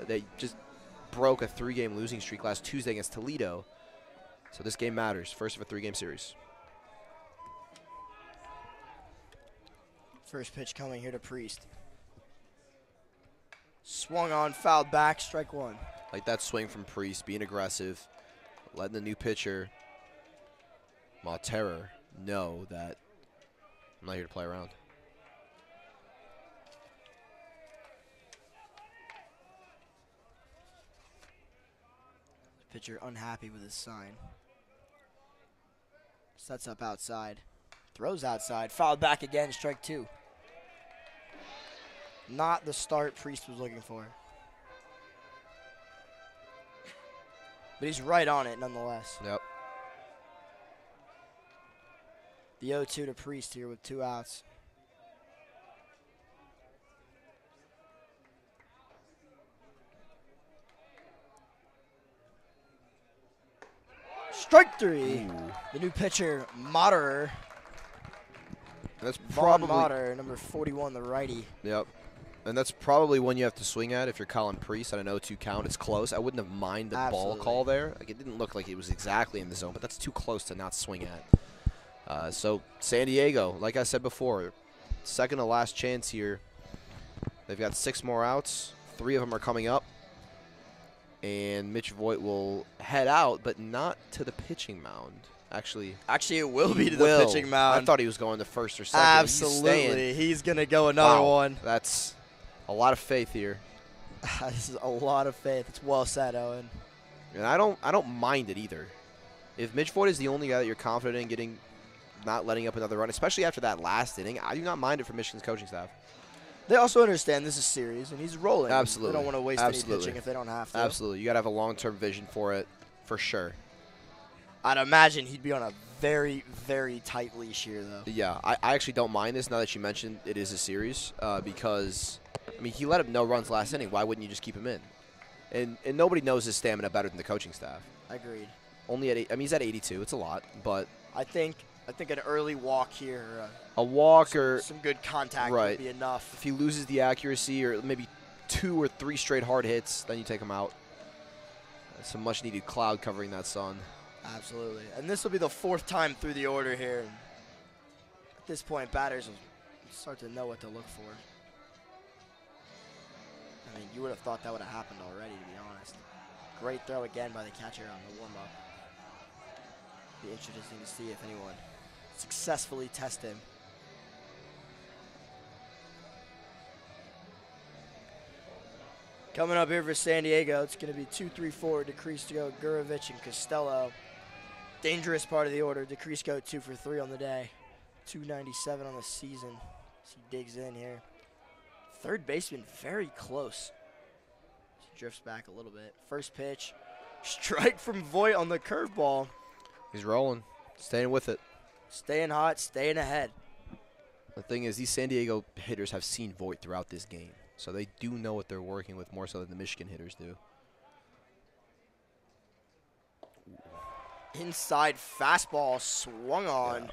They just broke a 3-game losing streak last Tuesday against Toledo. So this game matters. First of a 3-game series. First pitch coming here to Priest. Swung on, fouled back, strike 1. Like that swing from Priest, being aggressive, letting the new pitcher, Terror, know that I'm not here to play around. Pitcher unhappy with his sign. Sets up outside. Throws outside. Fouled back again. Strike 2. Not the start Priest was looking for. But he's right on it nonetheless. Yep. The 0-2 to Priest here with 2 outs. Strike 3. Ooh. The new pitcher, Moderer. That's Vaughn probably Moderer, number 41, the righty. Yep. And that's probably one you have to swing at if you're Colin Priest at an 0-2 count. It's close. I wouldn't have minded the ball call there. Like, it didn't look like it was exactly in the zone, but that's too close to not swing at. So San Diego, like I said before, second to last chance here. They've got 6 more outs. 3 of them are coming up. And Mitch Voigt will head out, but not to the pitching mound. Actually, it will be to the pitching mound. I thought he was going to first or second. Absolutely. He's going to go another one. That's a lot of faith here. This is a lot of faith. It's well said, Owen. And I don't mind it either. If Mitch Voigt is the only guy that you're confident in not letting up another run, especially after that last inning, I do not mind it for Michigan's coaching staff. They also understand this is serious, and he's rolling. Absolutely. They don't want to waste any pitching if they don't have to. Absolutely. You got to have a long-term vision for it, for sure. I'd imagine he'd be on a very, very tight leash here, though. Yeah, I actually don't mind this now that you mentioned it is a series because, I mean, he let up no runs last inning. Why wouldn't you just keep him in? And nobody knows his stamina better than the coaching staff. Agreed. Only at he's at 82. It's a lot, but I think an early walk here, a walk or some good contact right. would be enough. If he loses the accuracy or maybe 2 or 3 straight hard hits, then you take him out. Some much-needed cloud covering that sun. Absolutely. And this will be the 4th time through the order here. At this point, batters will start to know what to look for. I mean, you would have thought that would have happened already, to be honest. Great throw again by the catcher on the warm-up. Be interesting to see if anyone successfully test him. Coming up here for San Diego, it's going to be 2-3-4, DeCrisco, Gurovich, and Costello. Dangerous part of the order. DeCrisco 2 for 3 on the day. 297 on the season. As he digs in here. Third baseman very close. He drifts back a little bit. First pitch. Strike from Voigt on the curveball. He's rolling. Staying with it. Staying hot, staying ahead. The thing is, these San Diego hitters have seen Voigt throughout this game. So they do know what they're working with more so than the Michigan hitters do. Inside fastball swung on. Yeah.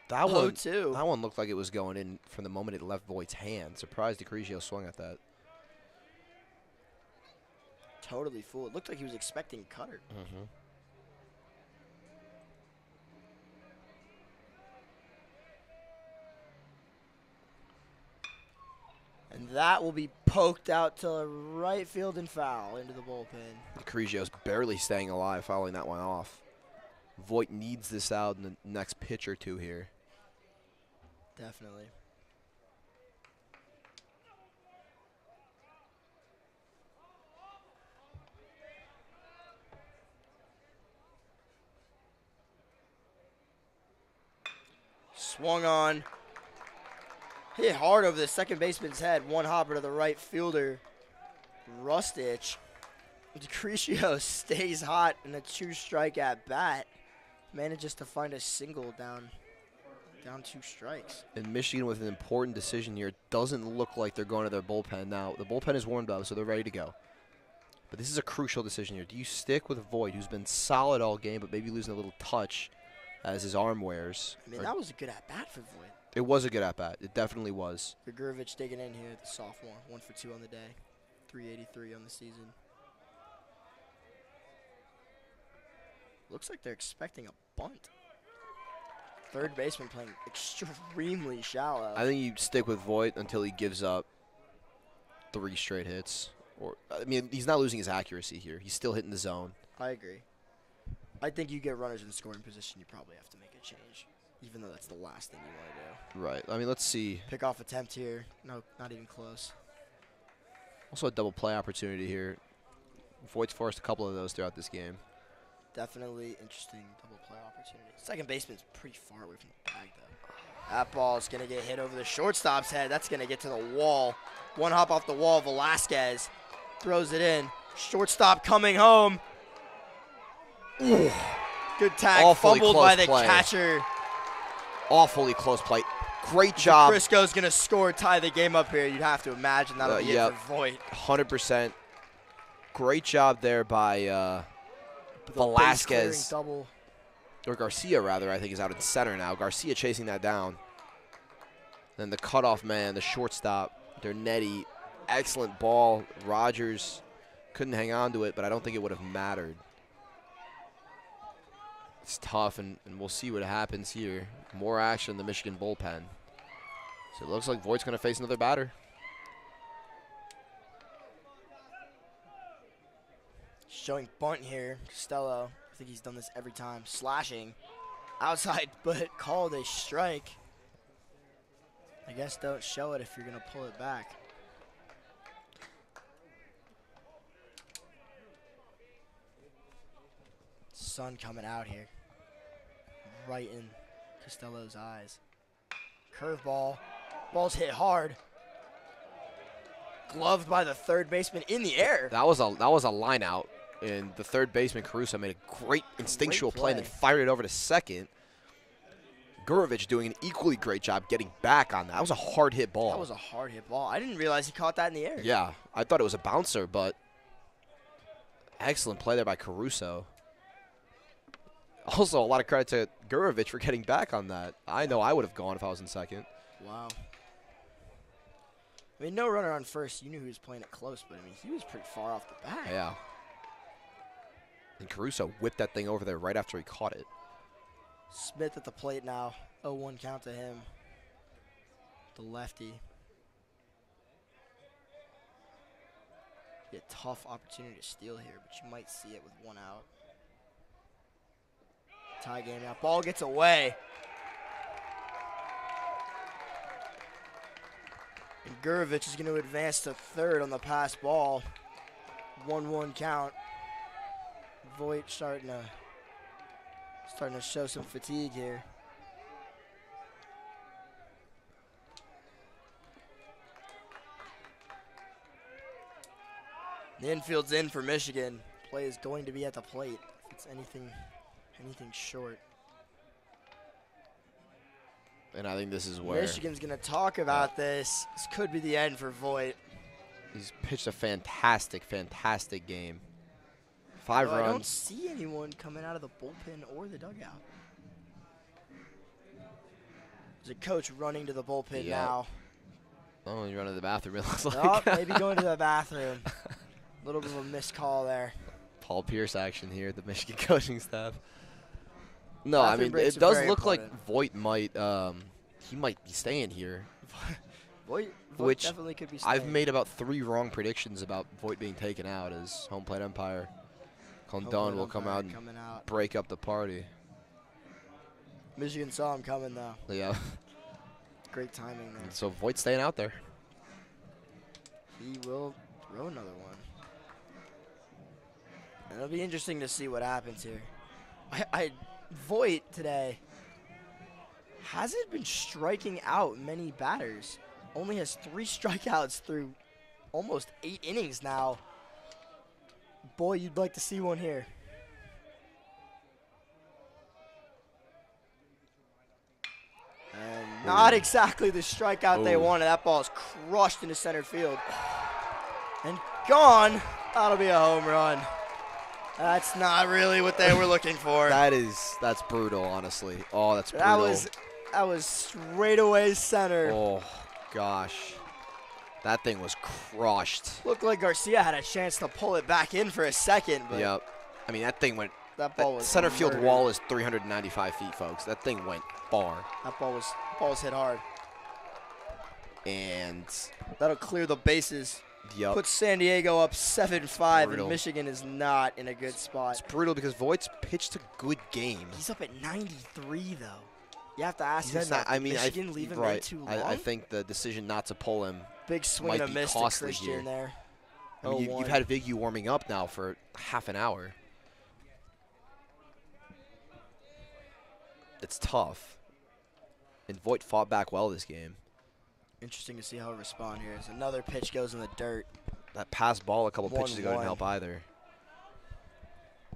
That one looked like it was going in from the moment it left Voigt's hand. Surprised DeCrisco swung at that. Totally fooled. It looked like he was expecting cutter. Mm-hmm. And that will be poked out to right field and foul into the bullpen. DeCrisco's barely staying alive following that one off. Voigt needs this out in the next pitch or two here. Definitely. Swung on. Hit hard over the second baseman's head. One hopper to the right fielder. Rustich. DeCrisco stays hot in a 2-strike at bat. Manages to find a single down 2 strikes. And Michigan with an important decision here. Doesn't look like they're going to their bullpen now. The bullpen is warmed up, so they're ready to go. But this is a crucial decision here. Do you stick with Voigt, who's been solid all game, but maybe losing a little touch as his arm wears? I mean, that was a good at-bat for Voigt. It was a good at-bat. It definitely was. Gurovich digging in here, the sophomore. 1 for 2 on the day. 383 on the season. Looks like they're expecting a bunt. Third baseman playing extremely shallow. I think you stick with Voigt until he gives up 3 straight hits. Or I mean, he's not losing his accuracy here. He's still hitting the zone. I agree. I think you get runners in scoring position, you probably have to make a change, even though that's the last thing you want to do. Right. I mean, let's see. Pick-off attempt here. No, not even close. Also a double play opportunity here. Voigt's forced a couple of those throughout this game. Definitely interesting double play opportunity. Second baseman's pretty far away from the bag, though. That ball is going to get hit over the shortstop's head. That's going to get to the wall. One hop off the wall. Velasquez throws it in. Shortstop coming home. Ooh. Good tag. Awfully fumbled close by the play. catcher. Awfully close play. Great job. Crisco's going to score, tie the game up here. You'd have to imagine that'll be it for Voigt. 100%. Great job there by Velasquez. Double. Or Garcia, rather, I think is out in center now. Garcia chasing that down. Then the cutoff man, the shortstop, Dernetti. Excellent ball. Rogers couldn't hang on to it, but I don't think it would have mattered. It's tough, and we'll see what happens here. More action in the Michigan bullpen. So it looks like Voigt's going to face another batter. Showing bunt here. Costello, I think he's done this every time. Slashing. Outside, but called a strike. I guess don't show it if you're going to pull it back. Sun coming out here. Right in Costello's eyes. Curveball. Ball's hit hard. Gloved by the third baseman in the air. That was a line out, and the third baseman Caruso made a great instinctual play and then fired it over to second. Gurovich doing an equally great job getting back on that. That was a hard hit ball. That was a hard hit ball. I didn't realize he caught that in the air. Yeah, I thought it was a bouncer, but excellent play there by Caruso. Also, a lot of credit to Gurovich for getting back on that. I know I would have gone if I was in second. Wow. I mean, no runner on first. You knew he was playing it close, but I mean, he was pretty far off the bat. Yeah. And Caruso whipped that thing over there right after he caught it. Smith at the plate now. 0-1 count to him. The lefty. Be a tough opportunity to steal here, but you might see it with one out. Tie game now. Ball gets away. And Gurovich is going to advance to third on the pass ball. 1-1 count. Voigt starting to show some fatigue here. The infield's in for Michigan. Play is going to be at the plate if it's anything short. And I think this is where Michigan's going to talk about this. This could be the end for Voigt. He's pitched a fantastic, fantastic game. 5 runs. I don't see anyone coming out of the bullpen or the dugout. There's a coach running to the bullpen now. Oh, you're running to the bathroom, it looks like. Oh, maybe going to the bathroom. A little bit of a missed call there. Paul Pierce action here at the Michigan coaching staff. No, Bathroom I mean, breaks it are does very look like important. Voigt might, he might be staying here. Voigt Which definitely could be staying. I've made about 3 wrong predictions about Voigt being taken out as home plate umpire. Condon will come out and break up the party. Michigan saw him coming, though. Yeah. Great timing there. So Voigt's staying out there. He will throw another one. And it'll be interesting to see what happens here. Voigt today hasn't been striking out many batters. Only has 3 strikeouts through almost 8 innings now. Boy, you'd like to see one here. And not exactly the strikeout they wanted. That ball is crushed into center field. And gone. That'll be a home run. That's not really what they were looking for. That's brutal, honestly. Oh, that's brutal. That was straight away center. Oh, gosh. That thing was crushed. Looked like Garcia had a chance to pull it back in for a second. But yep. I mean, that thing went. That ball was center field murdered. wall is 395 feet, folks. That thing went far. That ball was hit hard. And that'll clear the bases. Yep. Put San Diego up 7-5, Brutal. and Michigan is not in a good spot. It's brutal because Voigt's pitched a good game. He's up at 93, though. You have to ask He's yourself, I mean, Michigan leave him there too long? I think the decision not to pull him big swing might and a be miss to costly Christian here. there. I mean, you've had Viggy warming up now for half an hour. It's tough. And Voigt fought back well this game. Interesting to see how he'll respond here. As another pitch goes in the dirt. That pass ball a couple pitches ago didn't help either.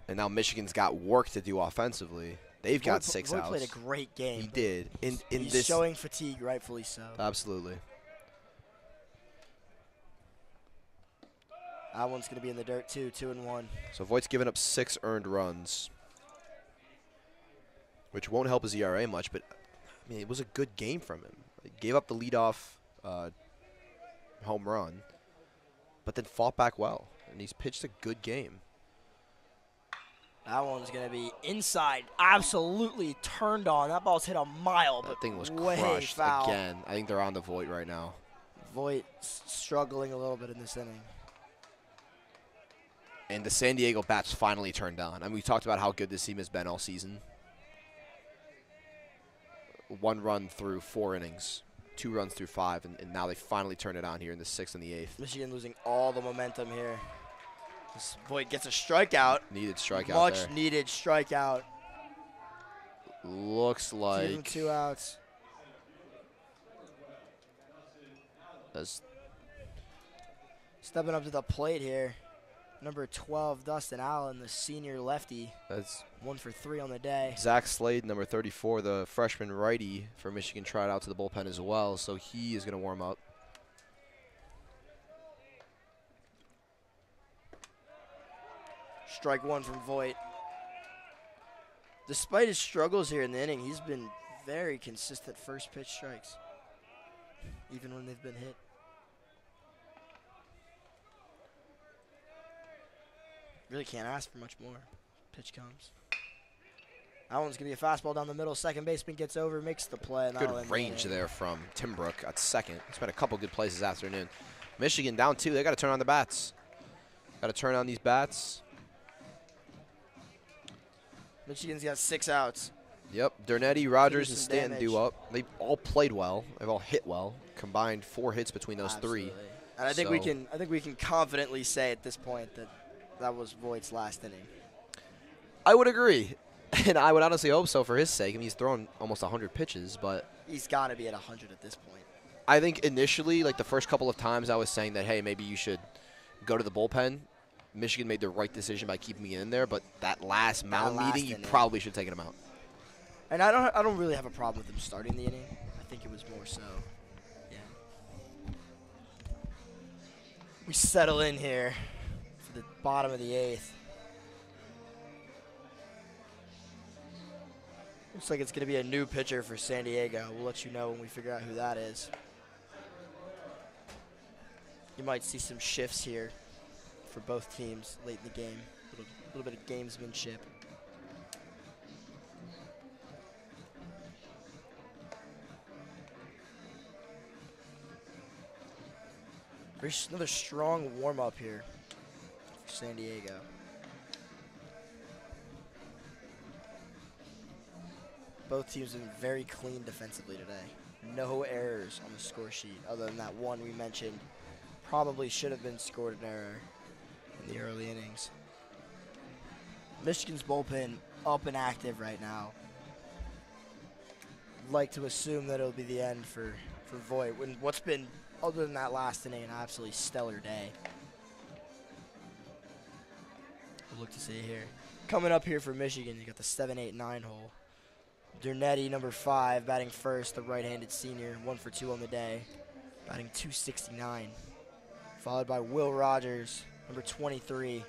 And now Michigan's got work to do offensively. They've got 6 outs. Voigt played a great game. He did. He's showing fatigue, rightfully so. Absolutely. That one's going to be in the dirt, too, 2-1. So Voigt's given up 6 earned runs, which won't help his ERA much, but I mean, it was a good game from him. He gave up the leadoff home run, but then fought back well, and he's pitched a good game. That one's going to be inside, absolutely turned on. That ball's hit a mile, but that thing was way crushed foul. again. I think they're on to Voigt right now. Voigt struggling a little bit in this inning. And the San Diego bats finally turned on. I mean, we talked about how good this team has been all season. 1 run through 4 innings, 2 runs through 5, and now they finally turn it on here in the 6th and the 8th. Michigan losing all the momentum here. This Voigt gets a strikeout. Needed strikeout there. Much needed strikeout. Looks like. Give him 2 outs. Stepping up to the plate here, number 12, Dustin Allen, the senior lefty. That's 1 for 3 on the day. Zach Slade, number 34, the freshman righty for Michigan, tried out to the bullpen as well, so he is going to warm up. Strike 1 from Voigt. Despite his struggles here in the inning, he's been very consistent first pitch strikes, even when they've been hit. Really can't ask for much more. Pitch comes. That one's going to be a fastball down the middle. Second baseman gets over, makes the play. And good range there from Timbrook at second. It's been a couple good plays this afternoon. Michigan down 2. They got to turn on the bats. Got to turn on these bats. Michigan's got 6 outs. Yep, Dernetti, Rogers, and Stanton damage. due up. They all played well. They've all hit well. Combined 4 hits between those Absolutely. 3. And I think we can confidently say at this point that that was Voigt's last inning. I would agree. And I would honestly hope so for his sake. I mean, he's thrown almost 100 pitches, but He's got to be at 100 at this point. I think initially, like the first couple of times I was saying that, hey, maybe you should go to the bullpen. Michigan made the right decision by keeping it in there, but that last mound meeting, you probably should have taken him out. And I don't really have a problem with him starting the inning. I think it was more so, yeah. We settle in here for the bottom of the 8th. Looks like it's going to be a new pitcher for San Diego. We'll let you know when we figure out who that is. You might see some shifts here for both teams late in the game. A little bit of gamesmanship. There's another strong warm-up here for San Diego. Both teams have been very clean defensively today. No errors on the score sheet other than that one we mentioned. Probably should have been scored an error in the early innings. Michigan's bullpen up and active right now. I'd like to assume that it'll be the end for Voigt. When what's been, other than that last inning, an absolutely stellar day. We'll look to see here. Coming up here for Michigan, you got the 7, 8, 9 hole. Dernetti, number 5, batting first, the right-handed senior, 1 for 2 on the day, batting .269. Followed by Will Rogers, number 23,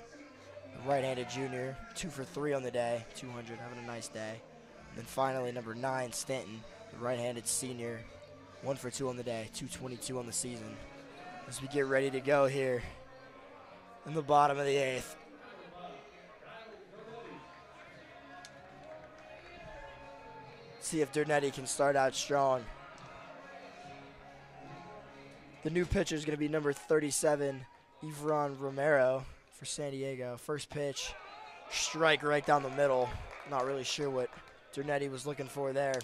the right-handed junior, 2 for 3 on the day, 200, having a nice day. And then finally, number 9, Stanton, the right-handed senior, 1 for 2 on the day, 222 on the season. As we get ready to go here in the bottom of the 8th. See if Dernetti can start out strong. The new pitcher is going to be number 37, Ivran Romero for San Diego. First pitch, strike right down the middle. Not really sure what Dernetti was looking for there.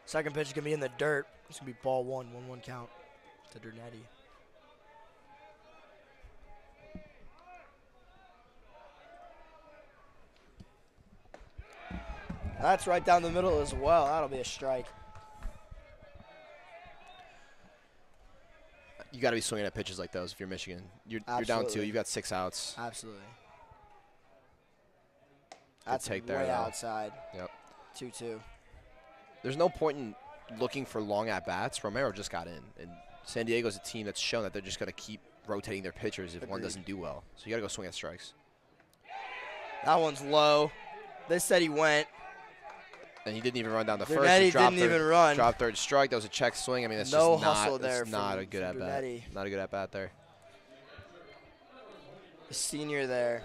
Second pitch is going to be in the dirt. It's going to be ball 1, 1-1 count to Dernetti. That's right down the middle as well. That'll be a strike. You got to be swinging at pitches like those if you're Michigan. You're down 2. You've got 6 outs. Absolutely. That's take way there, outside. Yep. 2-2. There's no point in looking for long at-bats. Romero just got in. And San Diego's a team that's shown that they're just going to keep rotating their pitchers if one doesn't do well. So you got to go swing at strikes. That one's low. They said he went. And he didn't even run down the Dernetti first. He dropped didn't even run. Dropped third strike. That was a check swing. I mean, that's No just not, hustle there that's not from- a good from at-bat. Dernetti. Not a good at-bat there. The senior there.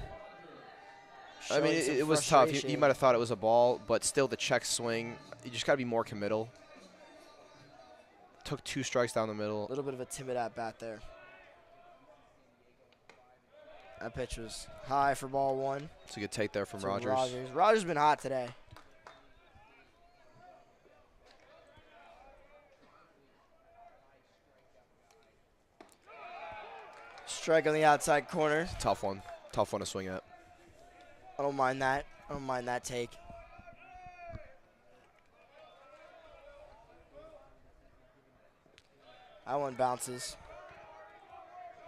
I mean, showing some it was tough. You frustration. might have thought it was a ball, but still the check swing, you just got to be more committal. took 2 strikes down the middle. A little bit of a timid at-bat there. That pitch was high for ball 1. It's a good take there from to Rogers. Rogers been hot today. Strike on the outside corner. Tough one. Tough one to swing at. I don't mind that. I don't mind that take. That one bounces.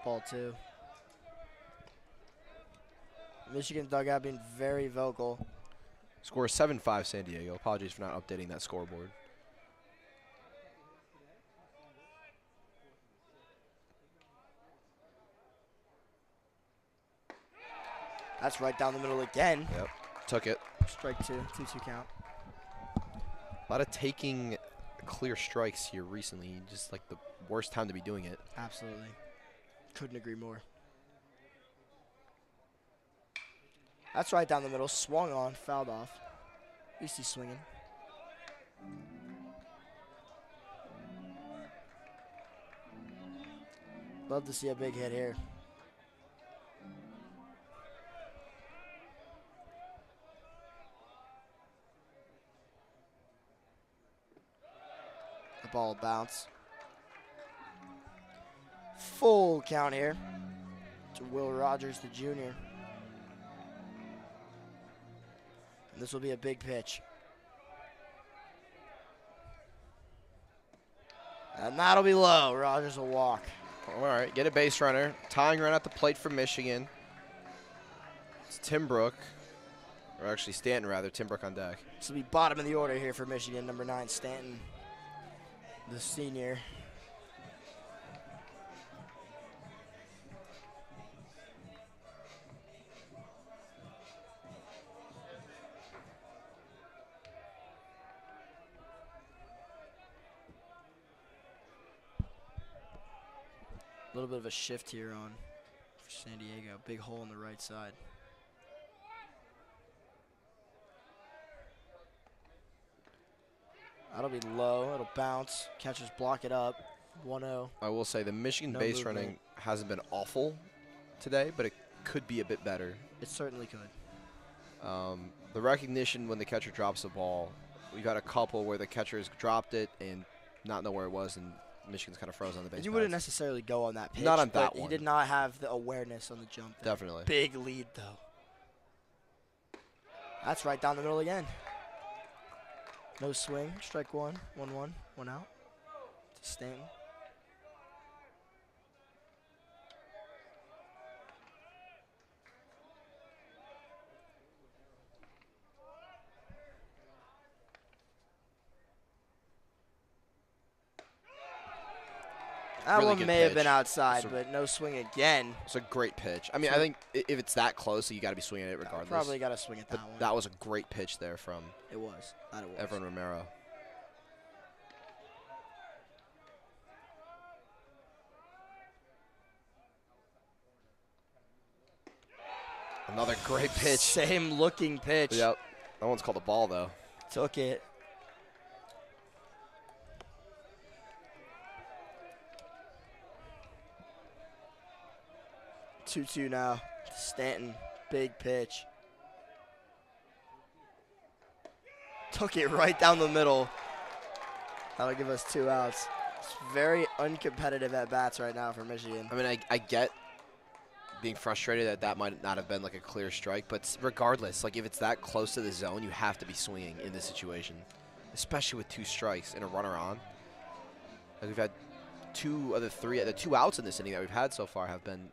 Ball 2. Michigan dugout being very vocal. Score is 7-5 San Diego. Apologies for not updating that scoreboard. That's right down the middle again. Yep. Took it. Strike 2. 2-2 count. A lot of taking clear strikes here recently. Just like the worst time to be doing it. Absolutely. Couldn't agree more. That's right down the middle. Swung on. Fouled off. At least he's swinging. Love to see a big hit here. The ball will bounce. Full count here to Will Rogers, the junior. And this will be a big pitch. And that'll be low. Rogers will walk. All right, get a base runner. Tying run at the plate for Michigan. It's Timbrook. Or actually Stanton, rather. Timbrook on deck. This will be bottom of the order here for Michigan. Number 9, Stanton, the senior. A little bit of a shift here on for San Diego. Big hole on the right side. That'll be low. It'll bounce. Catchers block it up. 1-0. I will say the Michigan No base movement. running hasn't been awful today, but it could be a bit better. It certainly could. The recognition when the catcher drops the ball, we've had a couple where the catcher's dropped it and not know where it was, and Michigan's kind of frozen on the base. You wouldn't necessarily go on that pitch. Not on that but one. He did not have the awareness on the jump. There. Definitely. Big lead, though. That's right down the middle again. No swing. Strike 1. 1-1. 1 out. To Stanton. That Really one good may have pitch. been outside, So- but no swing again. It's a great pitch. I mean, I think if it's that close, you got to be swinging it regardless. Probably got to swing at that But one. that was a great pitch there from It was. That it was. Evan Romero. Another great pitch. Same looking pitch. Yep. That one's called a ball, though. Took it. Two now. Stanton, big pitch. Took it right down the middle. That'll give us 2 outs. It's very uncompetitive at bats right now for Michigan. I mean, I get being frustrated that that might not have been like a clear strike, but regardless, like if it's that close to the zone, you have to be swinging in this situation, especially with 2 strikes and a runner on. Like we've had 2 of the 3, the 2 outs in this inning that we've had so far have been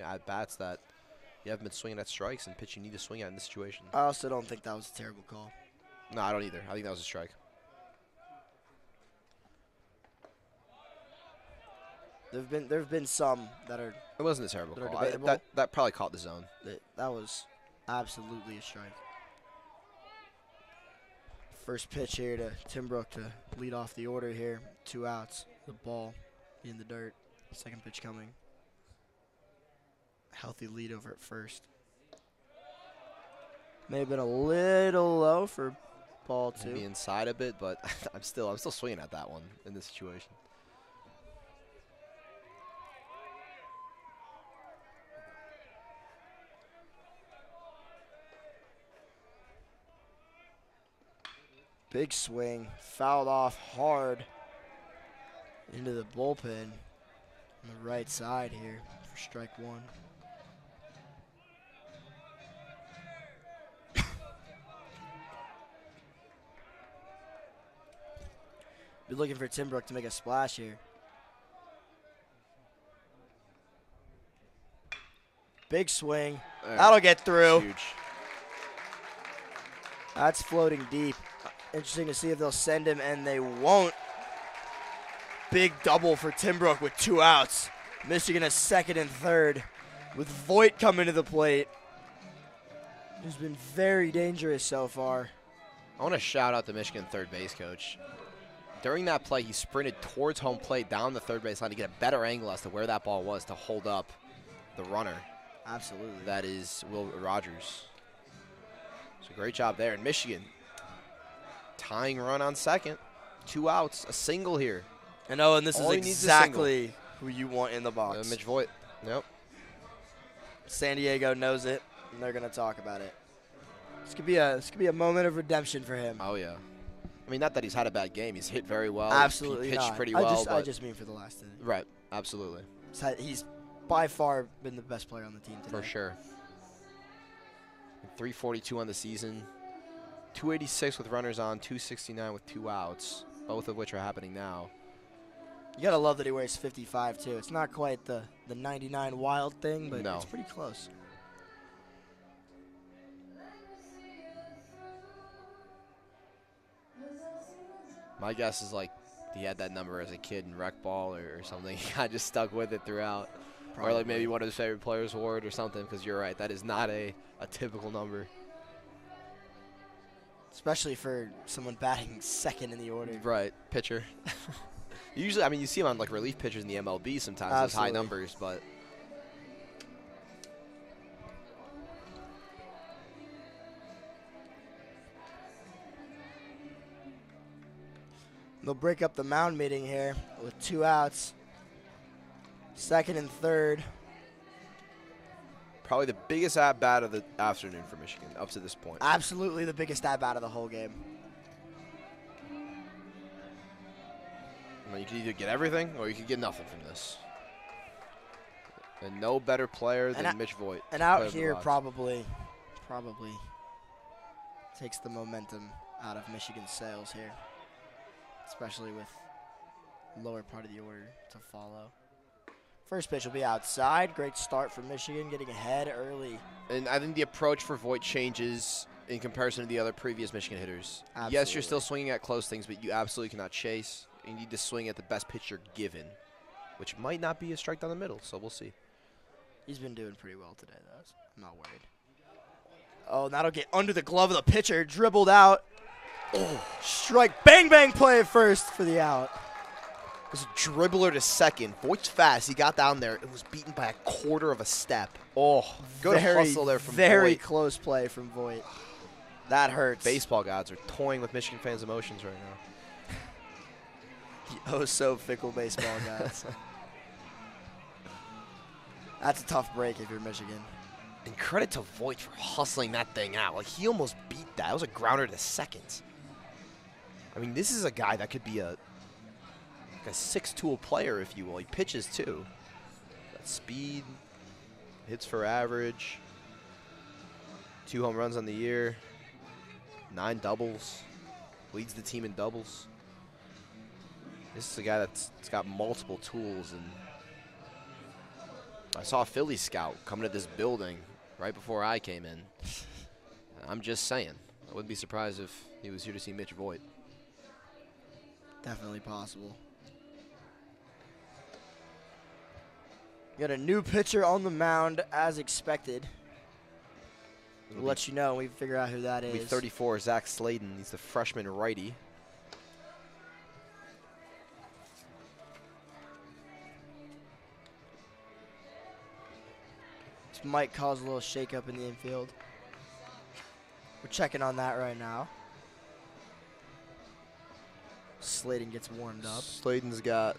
at bats that you haven't been swinging at strikes and pitch you need to swing at in this situation. I also don't think that was a terrible call. No, I don't either. I think that was a strike. There've been some that are It wasn't a terrible that are call. debatable. That probably caught the zone. that was absolutely a strike. First pitch here to Timbrook to lead off the order here. 2 outs. The ball in the dirt. Second pitch coming. Healthy lead over at first. May have been a little low for ball 2. Maybe inside a bit, but I'm still swinging at that one in this situation. Big swing, fouled off hard into the bullpen on the right side here for strike one. Be looking for Timbrook to make a splash here. Big swing. That'll get through. Huge. That's floating deep. Interesting to see if they'll send him, and they won't. Big double for Timbrook with 2 outs. Michigan a second and third with Voigt coming to the plate, who's been very dangerous so far. I want to shout out the Michigan third base coach. During that play, he sprinted towards home plate down the third base line to get a better angle as to where that ball was to hold up the runner. Absolutely. That is Will Rogers. So great job there. And Michigan tying run on second. 2 outs, a single here. And Owen, this is exactly who you want in the box. Mitch Voigt. Yep. San Diego knows it, and they're going to talk about it. This could be a moment of redemption for him. Oh, yeah. I mean, not that he's had a bad game. He's hit very well. Absolutely he pitched not. pretty well. I just mean for the last inning. Right. Absolutely. He's by far been the best player on the team today. For sure. 342 on the season. 286 with runners on, 269 with 2 outs, both of which are happening now. You got to love that he wears 55, too. It's not quite the 99 wild thing, but no. It's pretty close. My guess is like he had that number as a kid in rec ball or something. I just stuck with it throughout. Probably. Or like maybe one of his favorite players wore it or something, because you're right. That is not a typical number. Especially for someone batting second in the order. Right, pitcher. Usually, I mean, you see him on like relief pitchers in the MLB sometimes, those high numbers, but. They'll break up the mound meeting here with 2 outs. Second and third. Probably the biggest at-bat of the afternoon for Michigan up to this point. Absolutely the biggest at-bat of the whole game. Well, you could either get everything or you could get nothing from this. And no better player than Mitch Voigt. And out here probably takes the momentum out of Michigan's sails here, especially with lower part of the order to follow. First pitch will be outside. Great start for Michigan, getting ahead early. And I think the approach for Voigt changes in comparison to the other previous Michigan hitters. Absolutely. Yes, you're still swinging at close things, but you absolutely cannot chase. You need to swing at the best pitch you're given, which might not be a strike down the middle, so we'll see. He's been doing pretty well today, though. So I'm not worried. Oh, and that'll get under the glove of the pitcher. Dribbled out. Oh, strike. Bang, bang play at first for the out. It was a dribbler to second. Voigt's fast. He got down there. It was beaten by a quarter of a step. Oh, good hustle there from very Voigt. Close play from Voigt. That hurts. Baseball gods are toying with Michigan fans' emotions right now. The oh-so-fickle baseball gods. That's a tough break if you're Michigan. And credit to Voigt for hustling that thing out. Like, he almost beat that. It was a grounder to second. I mean, this is a guy that could be a 6-tool player, if you will. He pitches, too. Got speed, hits for average, 2 home runs on the year, 9 doubles, leads the team in doubles. This is a guy that's got multiple tools, and I saw a Philly scout coming to this building right before I came in. I'm just saying. I wouldn't be surprised if he was here to see Mitch Voigt. Definitely possible. Got a new pitcher on the mound as expected. We'll let you know when we figure out who that is. It'll be 34, Zach Sladen. He's the freshman righty. This might cause a little shakeup in the infield. We're checking on that right now. Sladen gets warmed up. Sladen's got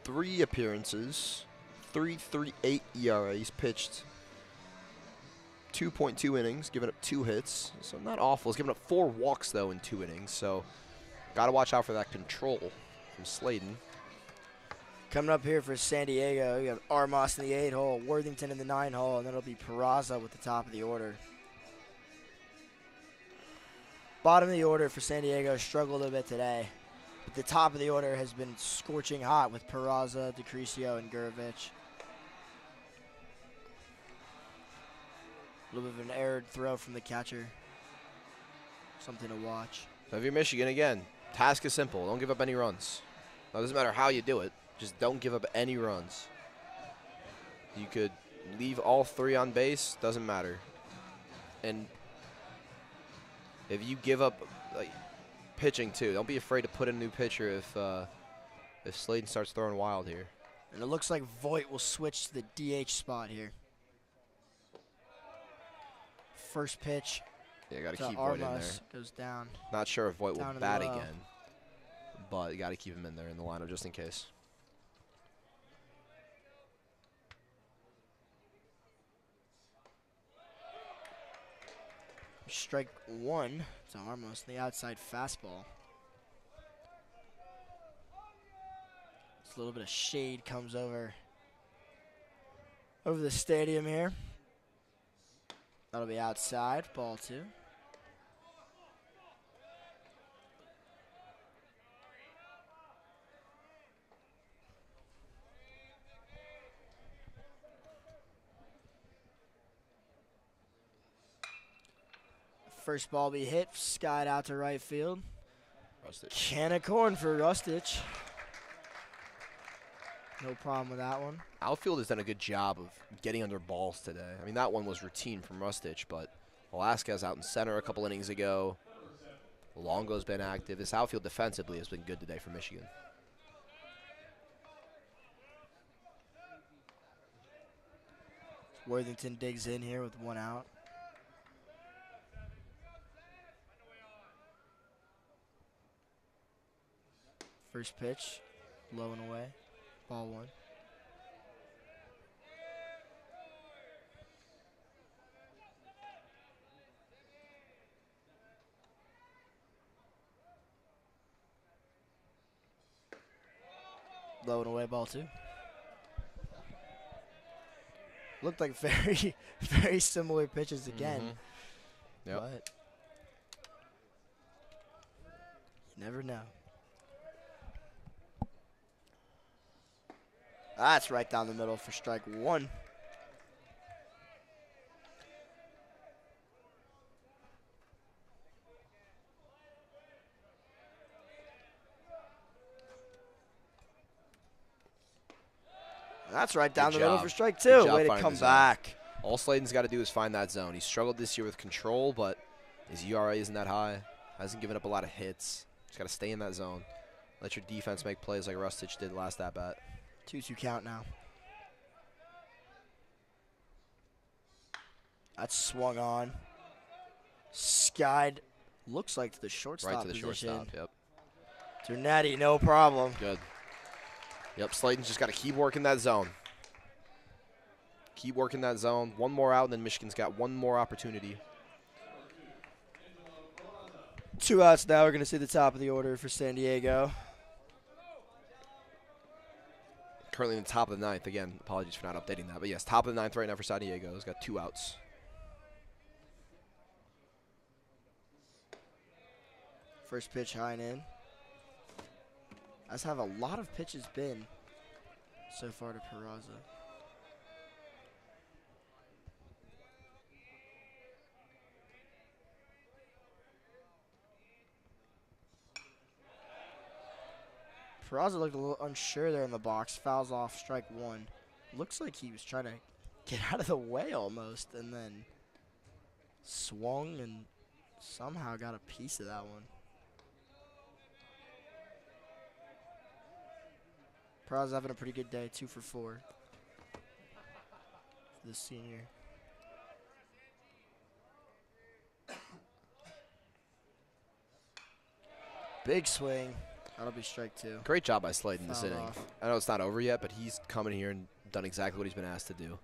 3 appearances, 3.38 ERA. He's pitched 2.2 innings, giving up 2 hits, so not awful. He's given up 4 walks, though, in 2 innings, so got to watch out for that control from Sladen. Coming up here for San Diego, you have Armas in the 8 hole, Worthington in the 9 hole, and then it'll be Peraza with the top of the order. Bottom of the order for San Diego struggled a bit today. But the top of the order has been scorching hot with Peraza, DeCrisio, and Gurovich. A little bit of an errored throw from the catcher. Something to watch. So if you're Michigan, again, task is simple. Don't give up any runs. Now, it doesn't matter how you do it. Just don't give up any runs. You could leave all 3 on base. Doesn't matter. And if you give up pitching, too, don't be afraid to put in a new pitcher if Sladen starts throwing wild here. And it looks like Voigt will switch to the DH spot here. First pitch. Yeah, got to keep Voigt in there. Goes down. Not sure if Voigt will bat low. again, but you got to keep him in there in the lineup just in case. Strike 1 to Armas, the outside fastball. Just a little bit of shade comes over the stadium here. That'll be outside, ball 2. First ball be hit, skied out to right field. Rustich. Can of corn for Rustich. No problem with that one. Outfield has done a good job of getting under balls today. I mean, that one was routine from Rustich, but Velasquez out in center a couple innings ago. Longo's been active. This outfield defensively has been good today for Michigan. Worthington digs in here with 1 out. First pitch, low and away, ball 1. Low and away, ball 2. Looked like very, very similar pitches again. Yep. But you never know. That's right down the middle for strike 1. That's right down the middle for strike 2. Way to come back. All Sladen's got to do is find that zone. He struggled this year with control, but his ERA isn't that high. Hasn't given up a lot of hits. Just got to stay in that zone. Let your defense make plays like Rustich did last at-bat. 2-2 count now. That's swung on. Skied, looks like to the shortstop position. Right to the shortstop, yep. Ternetti, no problem. Good. Yep, Sladen's just got to keep working that zone. Keep working that zone. 1 more out, and then Michigan's got 1 more opportunity. 2 outs now. We're going to see the top of the order for San Diego. Currently in the top of the 9th. Again, apologies for not updating that. But, yes, top of the 9th right now for San Diego. He's got 2 outs. First pitch high and in. As have a lot of pitches been so far to Peraza. Peraza looked a little unsure there in the box. Fouls off strike 1. Looks like he was trying to get out of the way almost, and then swung and somehow got a piece of that one. Peraza having a pretty good day, 2 for 4 for this senior. Big swing. That'll be strike 2. Great job by Sladen this inning. Off. I know it's not over yet, but he's coming here and done exactly what he's been asked to do.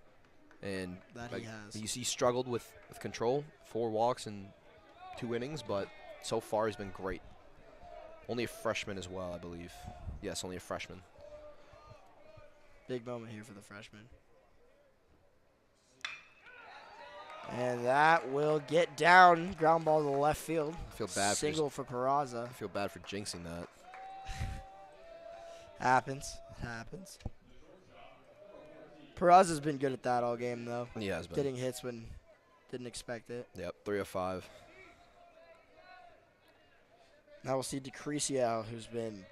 And That he has. he struggled with control, 4 walks in 2 innings, but so far he's been great. Only a freshman as well, I believe. Yes, only a freshman. Big moment here for the freshman. And that will get down. Ground ball to the left field. I feel bad. Single for Peraza. I feel bad for jinxing that. Happens. It happens. Peraza's been good at that all game, though. He has been. Getting hits when didn't expect it. Yep, 3 of 5. Now we'll see DeCrisio, who's been,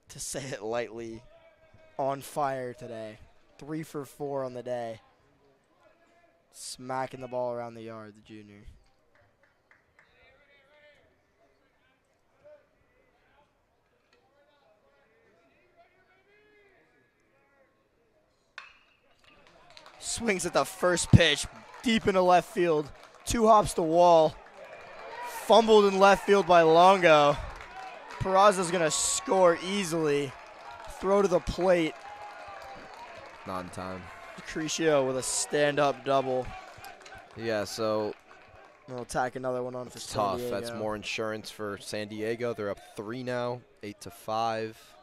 to say it lightly, on fire today. 3 for 4 on the day. Smacking the ball around the yard, the junior. Swings at the first pitch, deep into left field. 2 hops to wall. Fumbled in left field by Longo. Peraza's going to score easily. Throw to the plate. Not in time. DeCrisio with a stand-up double. Yeah, so We'll tack another one on for it's San tough. Diego. That's more insurance for San Diego. They're up 3 now, 8 to 5.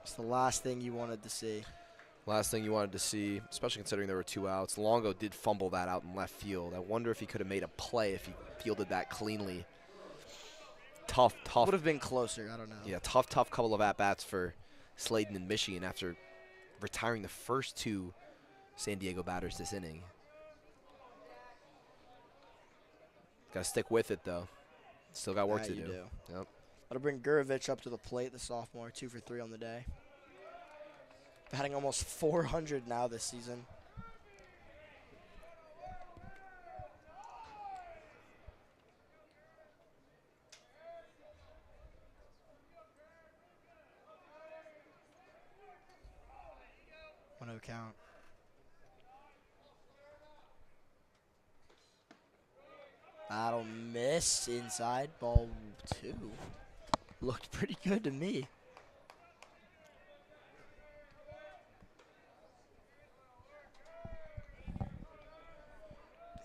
It's the last thing you wanted to see. Last thing you wanted to see, especially considering there were 2 outs. Longo did fumble that out in left field. I wonder if he could have made a play if he fielded that cleanly. Tough. Would have been closer. I don't know. Yeah, tough couple of at-bats for Sladen and Michigan after retiring the first 2 San Diego batters this inning. Got to stick with it, though. Still got work to do. Yep. That'll bring Gurovich up to the plate, the sophomore, 2 for 3 on the day. Batting almost 400 now this season. One no count. That'll miss inside. Ball 2. Looked pretty good to me.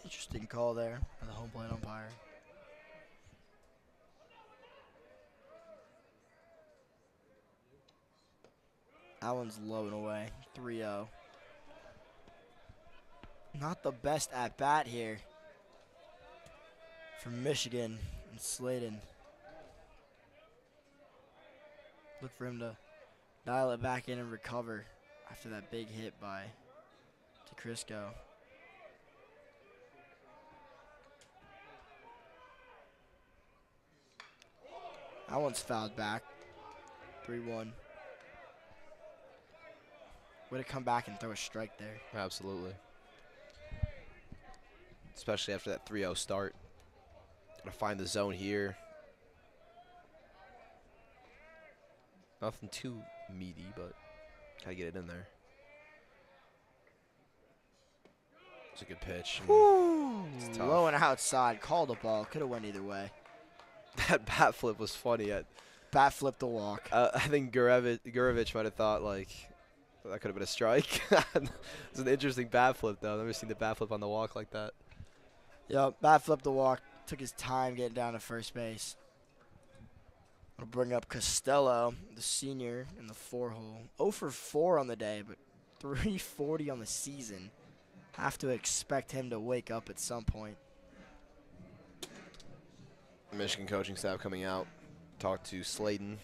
Interesting call there by the home plate umpire. That one's low and away. 3-0. Not the best at bat here for Michigan and Sladen. Look for him to dial it back in and recover after that big hit by DeCrisio. That one's fouled back. 3-1. Way to come back and throw a strike there. Absolutely. Especially after that 3-0 start. Gotta find the zone here. Nothing too meaty, but gotta get it in there. It's a good pitch. It's tough. Low and outside. Called the ball. Could have went either way. That bat flip was funny. Bat flip the walk. I think Gurovich might have thought, like, that could have been a strike. It's an interesting bat flip, though. I've never seen the bat flip on the walk like that. Yep, bat flip the walk. Took his time getting down to first base. I'll bring up Costello, the senior, in the 4-hole. 0 for 4 on the day, but 340 on the season. Have to expect him to wake up at some point. Michigan coaching staff coming out, talked to Sladen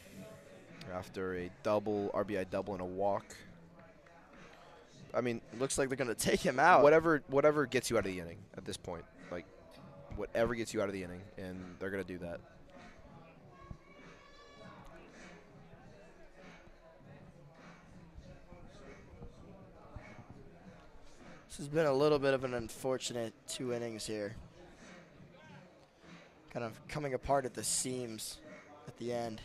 after a RBI double and a walk. I mean, looks like they're going to take him out. Whatever gets you out of the inning at this point. Like, whatever gets you out of the inning, and they're going to do that. This has been a little bit of an unfortunate 2 innings here. Kind of coming apart at the seams at the end.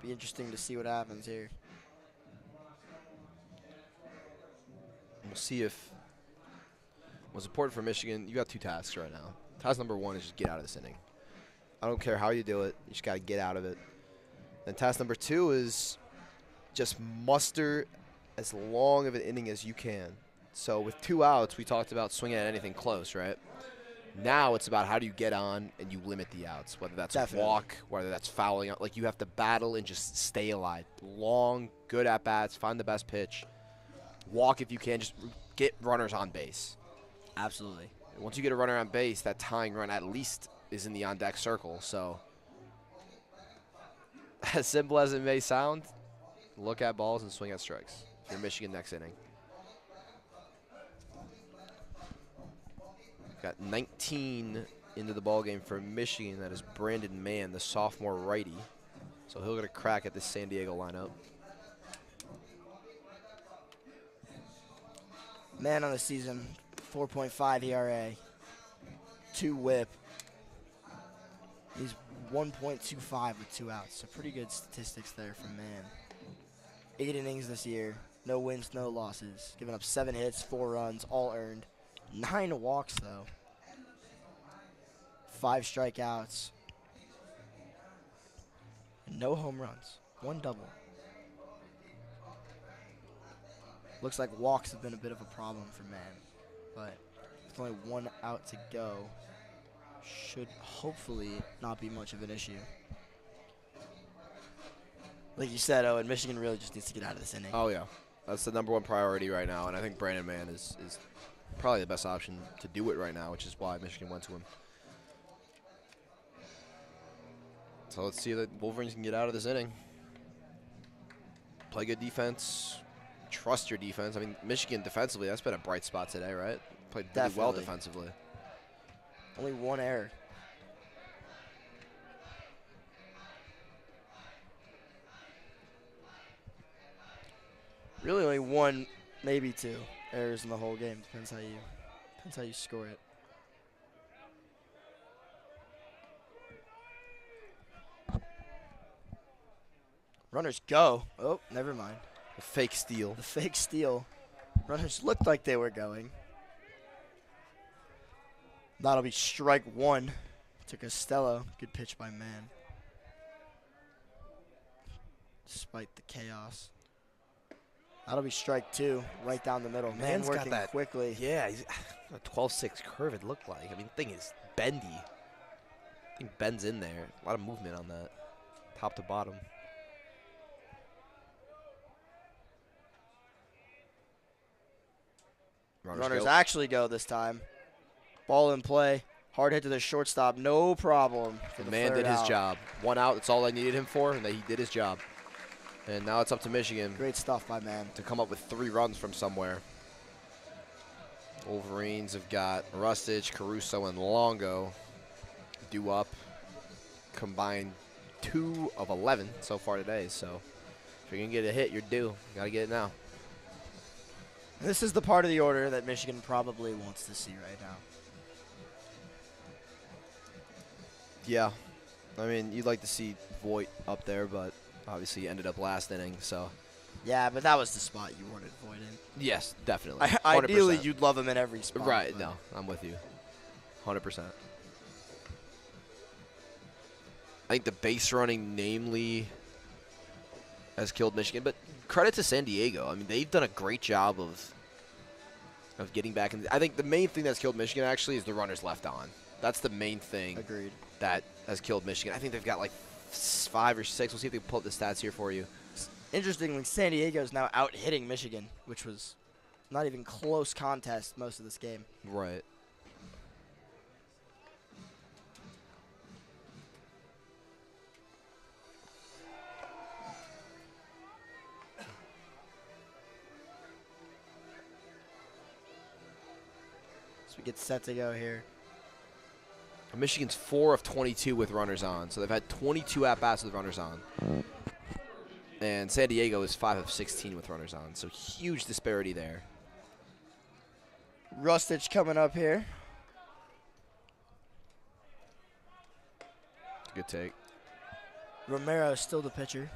Be interesting to see what happens here. We'll see if what's important for Michigan. You got 2 tasks right now. Task number 1 is just get out of this inning. I don't care how you do it. You just got to get out of it. Then task number 2 is just muster as long of an inning as you can. So with 2 outs, we talked about swinging at anything close, right? Now it's about how do you get on and you limit the outs, whether that's a walk, whether that's fouling out. Like, you have to battle and just stay alive. Long, good at-bats, find the best pitch. Walk if you can, just get runners on base. Absolutely. Once you get a runner on base, that tying run at least is in the on-deck circle. So as simple as it may sound, look at balls and swing at strikes if you're Michigan next inning. Got 19 into the ballgame for Michigan. That is Brandon Mann, the sophomore righty. So he'll get a crack at this San Diego lineup. Man on the season, 4.5 ERA, 2 WHIP. He's 1.25 with 2 outs. So pretty good statistics there from Mann. 8 innings this year, no wins, no losses. Giving up 7 hits, 4 runs, all earned. 9 walks, though. 5 strikeouts. No home runs. 1 double. Looks like walks have been a bit of a problem for Mann. But with only 1 out to go, should hopefully not be much of an issue. Like you said, Owen, Michigan really just needs to get out of this inning. Oh, yeah. That's the #1 priority right now, and I think Brandon Mann is probably the best option to do it right now, which is why Michigan went to him. So let's see if the Wolverines can get out of this inning. Play good defense. Trust your defense. I mean, Michigan defensively, that's been a bright spot today, right? Played really well defensively. Only 1 error. Really only 1, maybe 2 errors in the whole game. Depends how you score it. Runners go. Oh, never mind. The fake steal. The fake steal. Runners looked like they were going. That'll be strike 1 to Costello. Good pitch by Mann. Despite the chaos. That'll be strike 2, right down the middle. Mann's working got that quickly. Yeah, he's a 12-6 curve, it looked like. I mean, the thing is bendy. I think bends in there. A lot of movement on that, top to bottom. Runners actually go this time. Ball in play. Hard hit to the shortstop. No problem. The man did his job. 1 out. That's all I needed him for, and he did his job. And now it's up to Michigan. Great stuff by Mann. To come up with 3 runs from somewhere. Wolverines have got Rustich, Caruso, and Longo due up. Combined 2 of 11 so far today. So if you're going to get a hit, you're due. You got to get it now. This is the part of the order that Michigan probably wants to see right now. Yeah. I mean, you'd like to see Voit up there, but obviously he ended up last inning, so. Yeah, but that was the spot you wanted Voit in. Yes, definitely. Ideally, you'd love him in every spot. Right, no, I'm with you. 100%. I think the base running, namely, has killed Michigan, but credit to San Diego. I mean, they've done a great job of getting back in. I think the main thing that's killed Michigan, actually, is the runners left on. That's the main thing. Agreed. That has killed Michigan. I think they've got like 5 or 6. We'll see if they can pull up the stats here for you. Interestingly, San Diego is now out hitting Michigan, which was not even close contest most of this game. Right. So we get set to go here. Michigan's 4 of 22 with runners on, so they've had 22 at-bats with runners on. And San Diego is 5 of 16 with runners on, so huge disparity there. Rustich coming up here. Good take. Romero still the pitcher.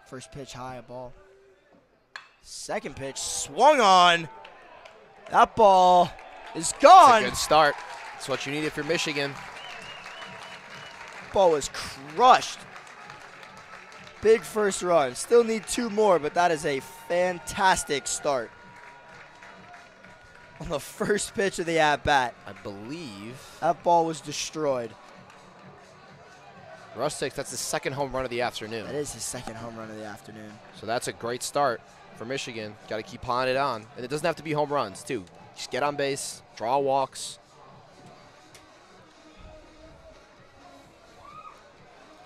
First pitch high, a ball. Second pitch swung on. That ball is gone. That's a good start. That's what you need if you're Michigan. ball was crushed. Big first run. Still need 2 more, but that is a fantastic start on the first pitch of the at-bat. I believe That ball was destroyed. Rustic, that's the second home run of the afternoon. That is his second home run of the afternoon. So that's a great start for Michigan. Got to keep piling it on. And it doesn't have to be home runs, too. Just get on base, draw walks.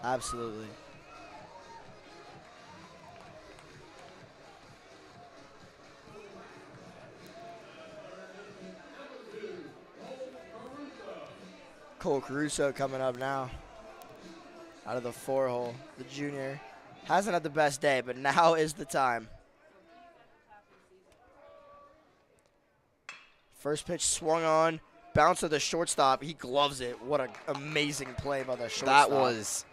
Absolutely. Cole Caruso coming up now. Out of the 4-hole, the junior. Hasn't had the best day, but now is the time. First pitch swung on, bounce to the shortstop. He gloves it. What an amazing play by the shortstop. That was,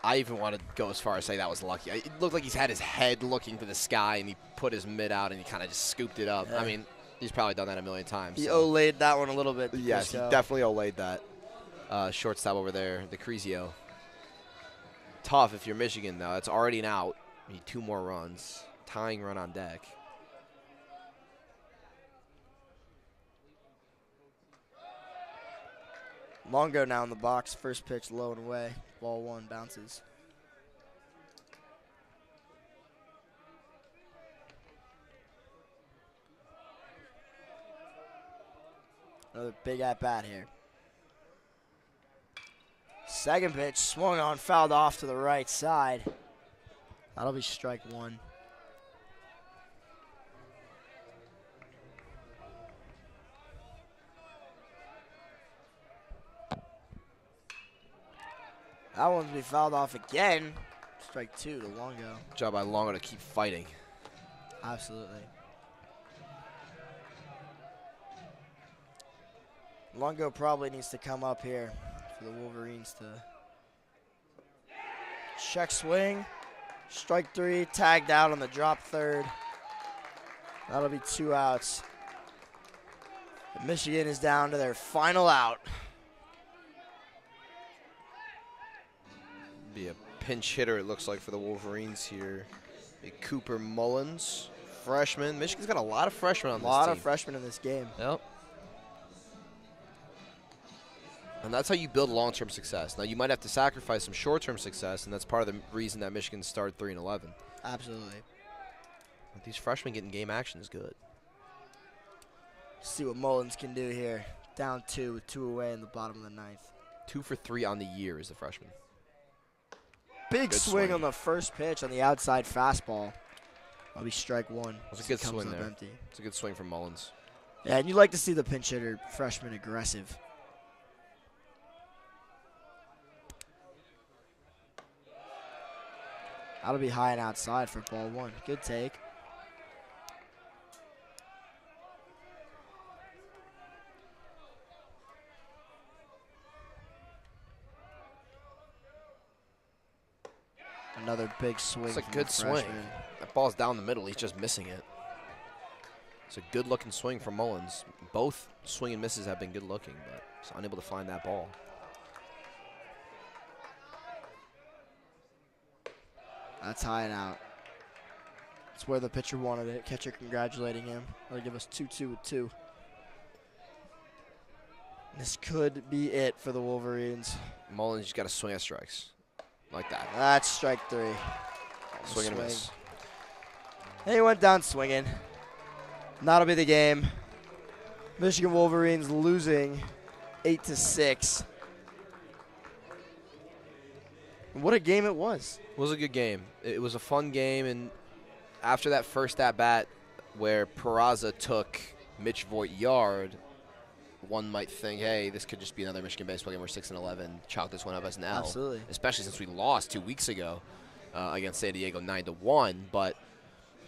I even want to go as far as say that was lucky. It looked like he's had his head looking to the sky, and he put his mitt out, and he kind of just scooped it up. Yeah. I mean, he's probably done that a million times. He so. olayed that one a little bit. Yes, he definitely olayed that. Shortstop over there, the Crisio. Tough if you're Michigan, though. It's already an out. You need 2 more runs. Tying run on deck. Longo now in the box. First pitch low and away. Ball 1 bounces. Another big at-bat here. Second pitch swung on, fouled off to the right side. That'll be strike 1. That one's be fouled off again. Strike 2 to Longo. Good job by Longo to keep fighting. Absolutely. Longo probably needs to come up here for the Wolverines to check swing. Strike 3, tagged out on the drop third. That'll be 2 outs. Michigan is down to their final out. Be a pinch hitter, it looks like, for the Wolverines here. Cooper Mullins, freshman. Michigan's got a lot of freshmen on this team. A lot of freshmen in this game. Yep. And that's how you build long-term success. Now, you might have to sacrifice some short-term success, and that's part of the reason that Michigan started 3-11. Absolutely. But these freshmen getting game action is good. See what Mullins can do here. Down 2 with 2 away in the bottom of the 9th. 2 for 3 on the year as a freshman. Big Good swing on the first pitch on the outside fastball. That'll be strike 1. That's a good Comes swing up there. empty. It's a good swing from Mullins. Yeah, and you like to see the pinch hitter freshman aggressive. That'll be high and outside for ball 1. Good take. Another big swing. It's a from good the swing. freshman. That ball's down the middle. He's just missing it. It's a good-looking swing from Mullins. Both swing and misses have been good-looking, but he's unable to find that ball. That's high and out. That's where the pitcher wanted it. Catcher congratulating him. That'll give us 2-2 with 2. This could be it for the Wolverines. Mullins just got to swing at strikes. Like that. That's strike 3. Swing and a miss. He went down swinging. That'll be the game. Michigan Wolverines losing 8-6. What a game it was. It was a good game. It was a fun game, and after that first at-bat where Peraza took Mitch Voigt yard, one might think, hey, this could just be another Michigan baseball game. We're 6-11. Chalk this one up as an L. Absolutely. Especially since we lost 2 weeks ago against San Diego 9-1. But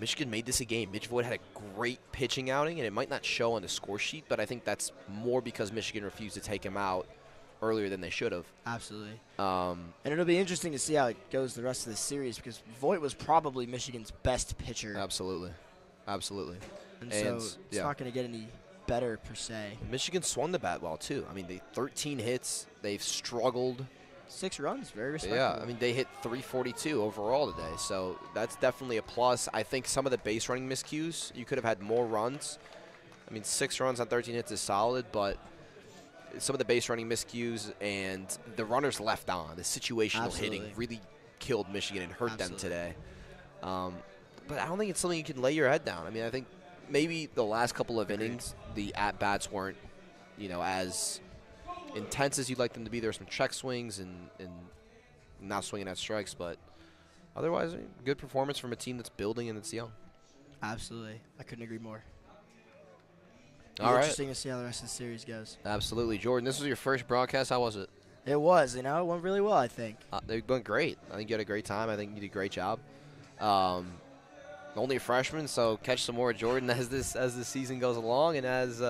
Michigan made this a game. Mitch Voigt had a great pitching outing, and it might not show on the score sheet, but I think that's more because Michigan refused to take him out earlier than they should have. Absolutely. And it'll be interesting to see how it goes the rest of the series because Voigt was probably Michigan's best pitcher. Absolutely. Absolutely. And so it's not going to get any better per se. Michigan swung the bat well, too. I mean, they 13 hits. They've struggled 6 runs, very respectable. Yeah, I mean, they hit 342 overall today, so that's definitely a plus. I think some of the base running miscues, you could have had more runs. I mean, 6 runs on 13 hits is solid, but some of the base running miscues and the runners left on, the situational hitting really killed Michigan and hurt them today. But I don't think it's something you can lay your head down. I mean, I think maybe the last couple of innings, the at-bats weren't, as intense as you'd like them to be. There were some check swings and not swinging at strikes, but otherwise, good performance from a team that's building and that's young. Absolutely. I couldn't agree more. All right. Interesting to see how the rest of the series goes. Absolutely. Jordan, this was your first broadcast. How was it? It was. It went really well, I think. They went great. I think you had a great time. I think you did a great job. Only a freshman, so catch some more of Jordan as the season goes along and as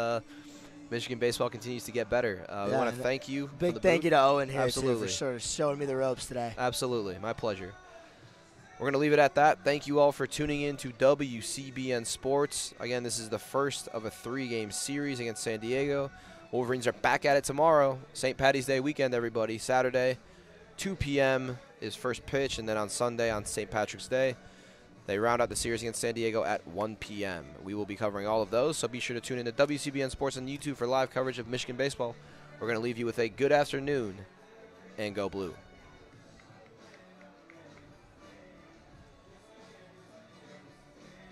Michigan baseball continues to get better. We want to thank you. Big thank you to Owen here too, for sort of showing me the ropes today. Absolutely. My pleasure. We're going to leave it at that. Thank you all for tuning in to WCBN Sports. Again, this is the first of a 3-game series against San Diego. Wolverines are back at it tomorrow. St. Paddy's Day weekend, everybody. Saturday, 2 p.m. is first pitch, and then on Sunday, on St. Patrick's Day, they round out the series against San Diego at 1 p.m. We will be covering all of those, so be sure to tune in to WCBN Sports on YouTube for live coverage of Michigan baseball. We're going to leave you with a good afternoon, and go blue.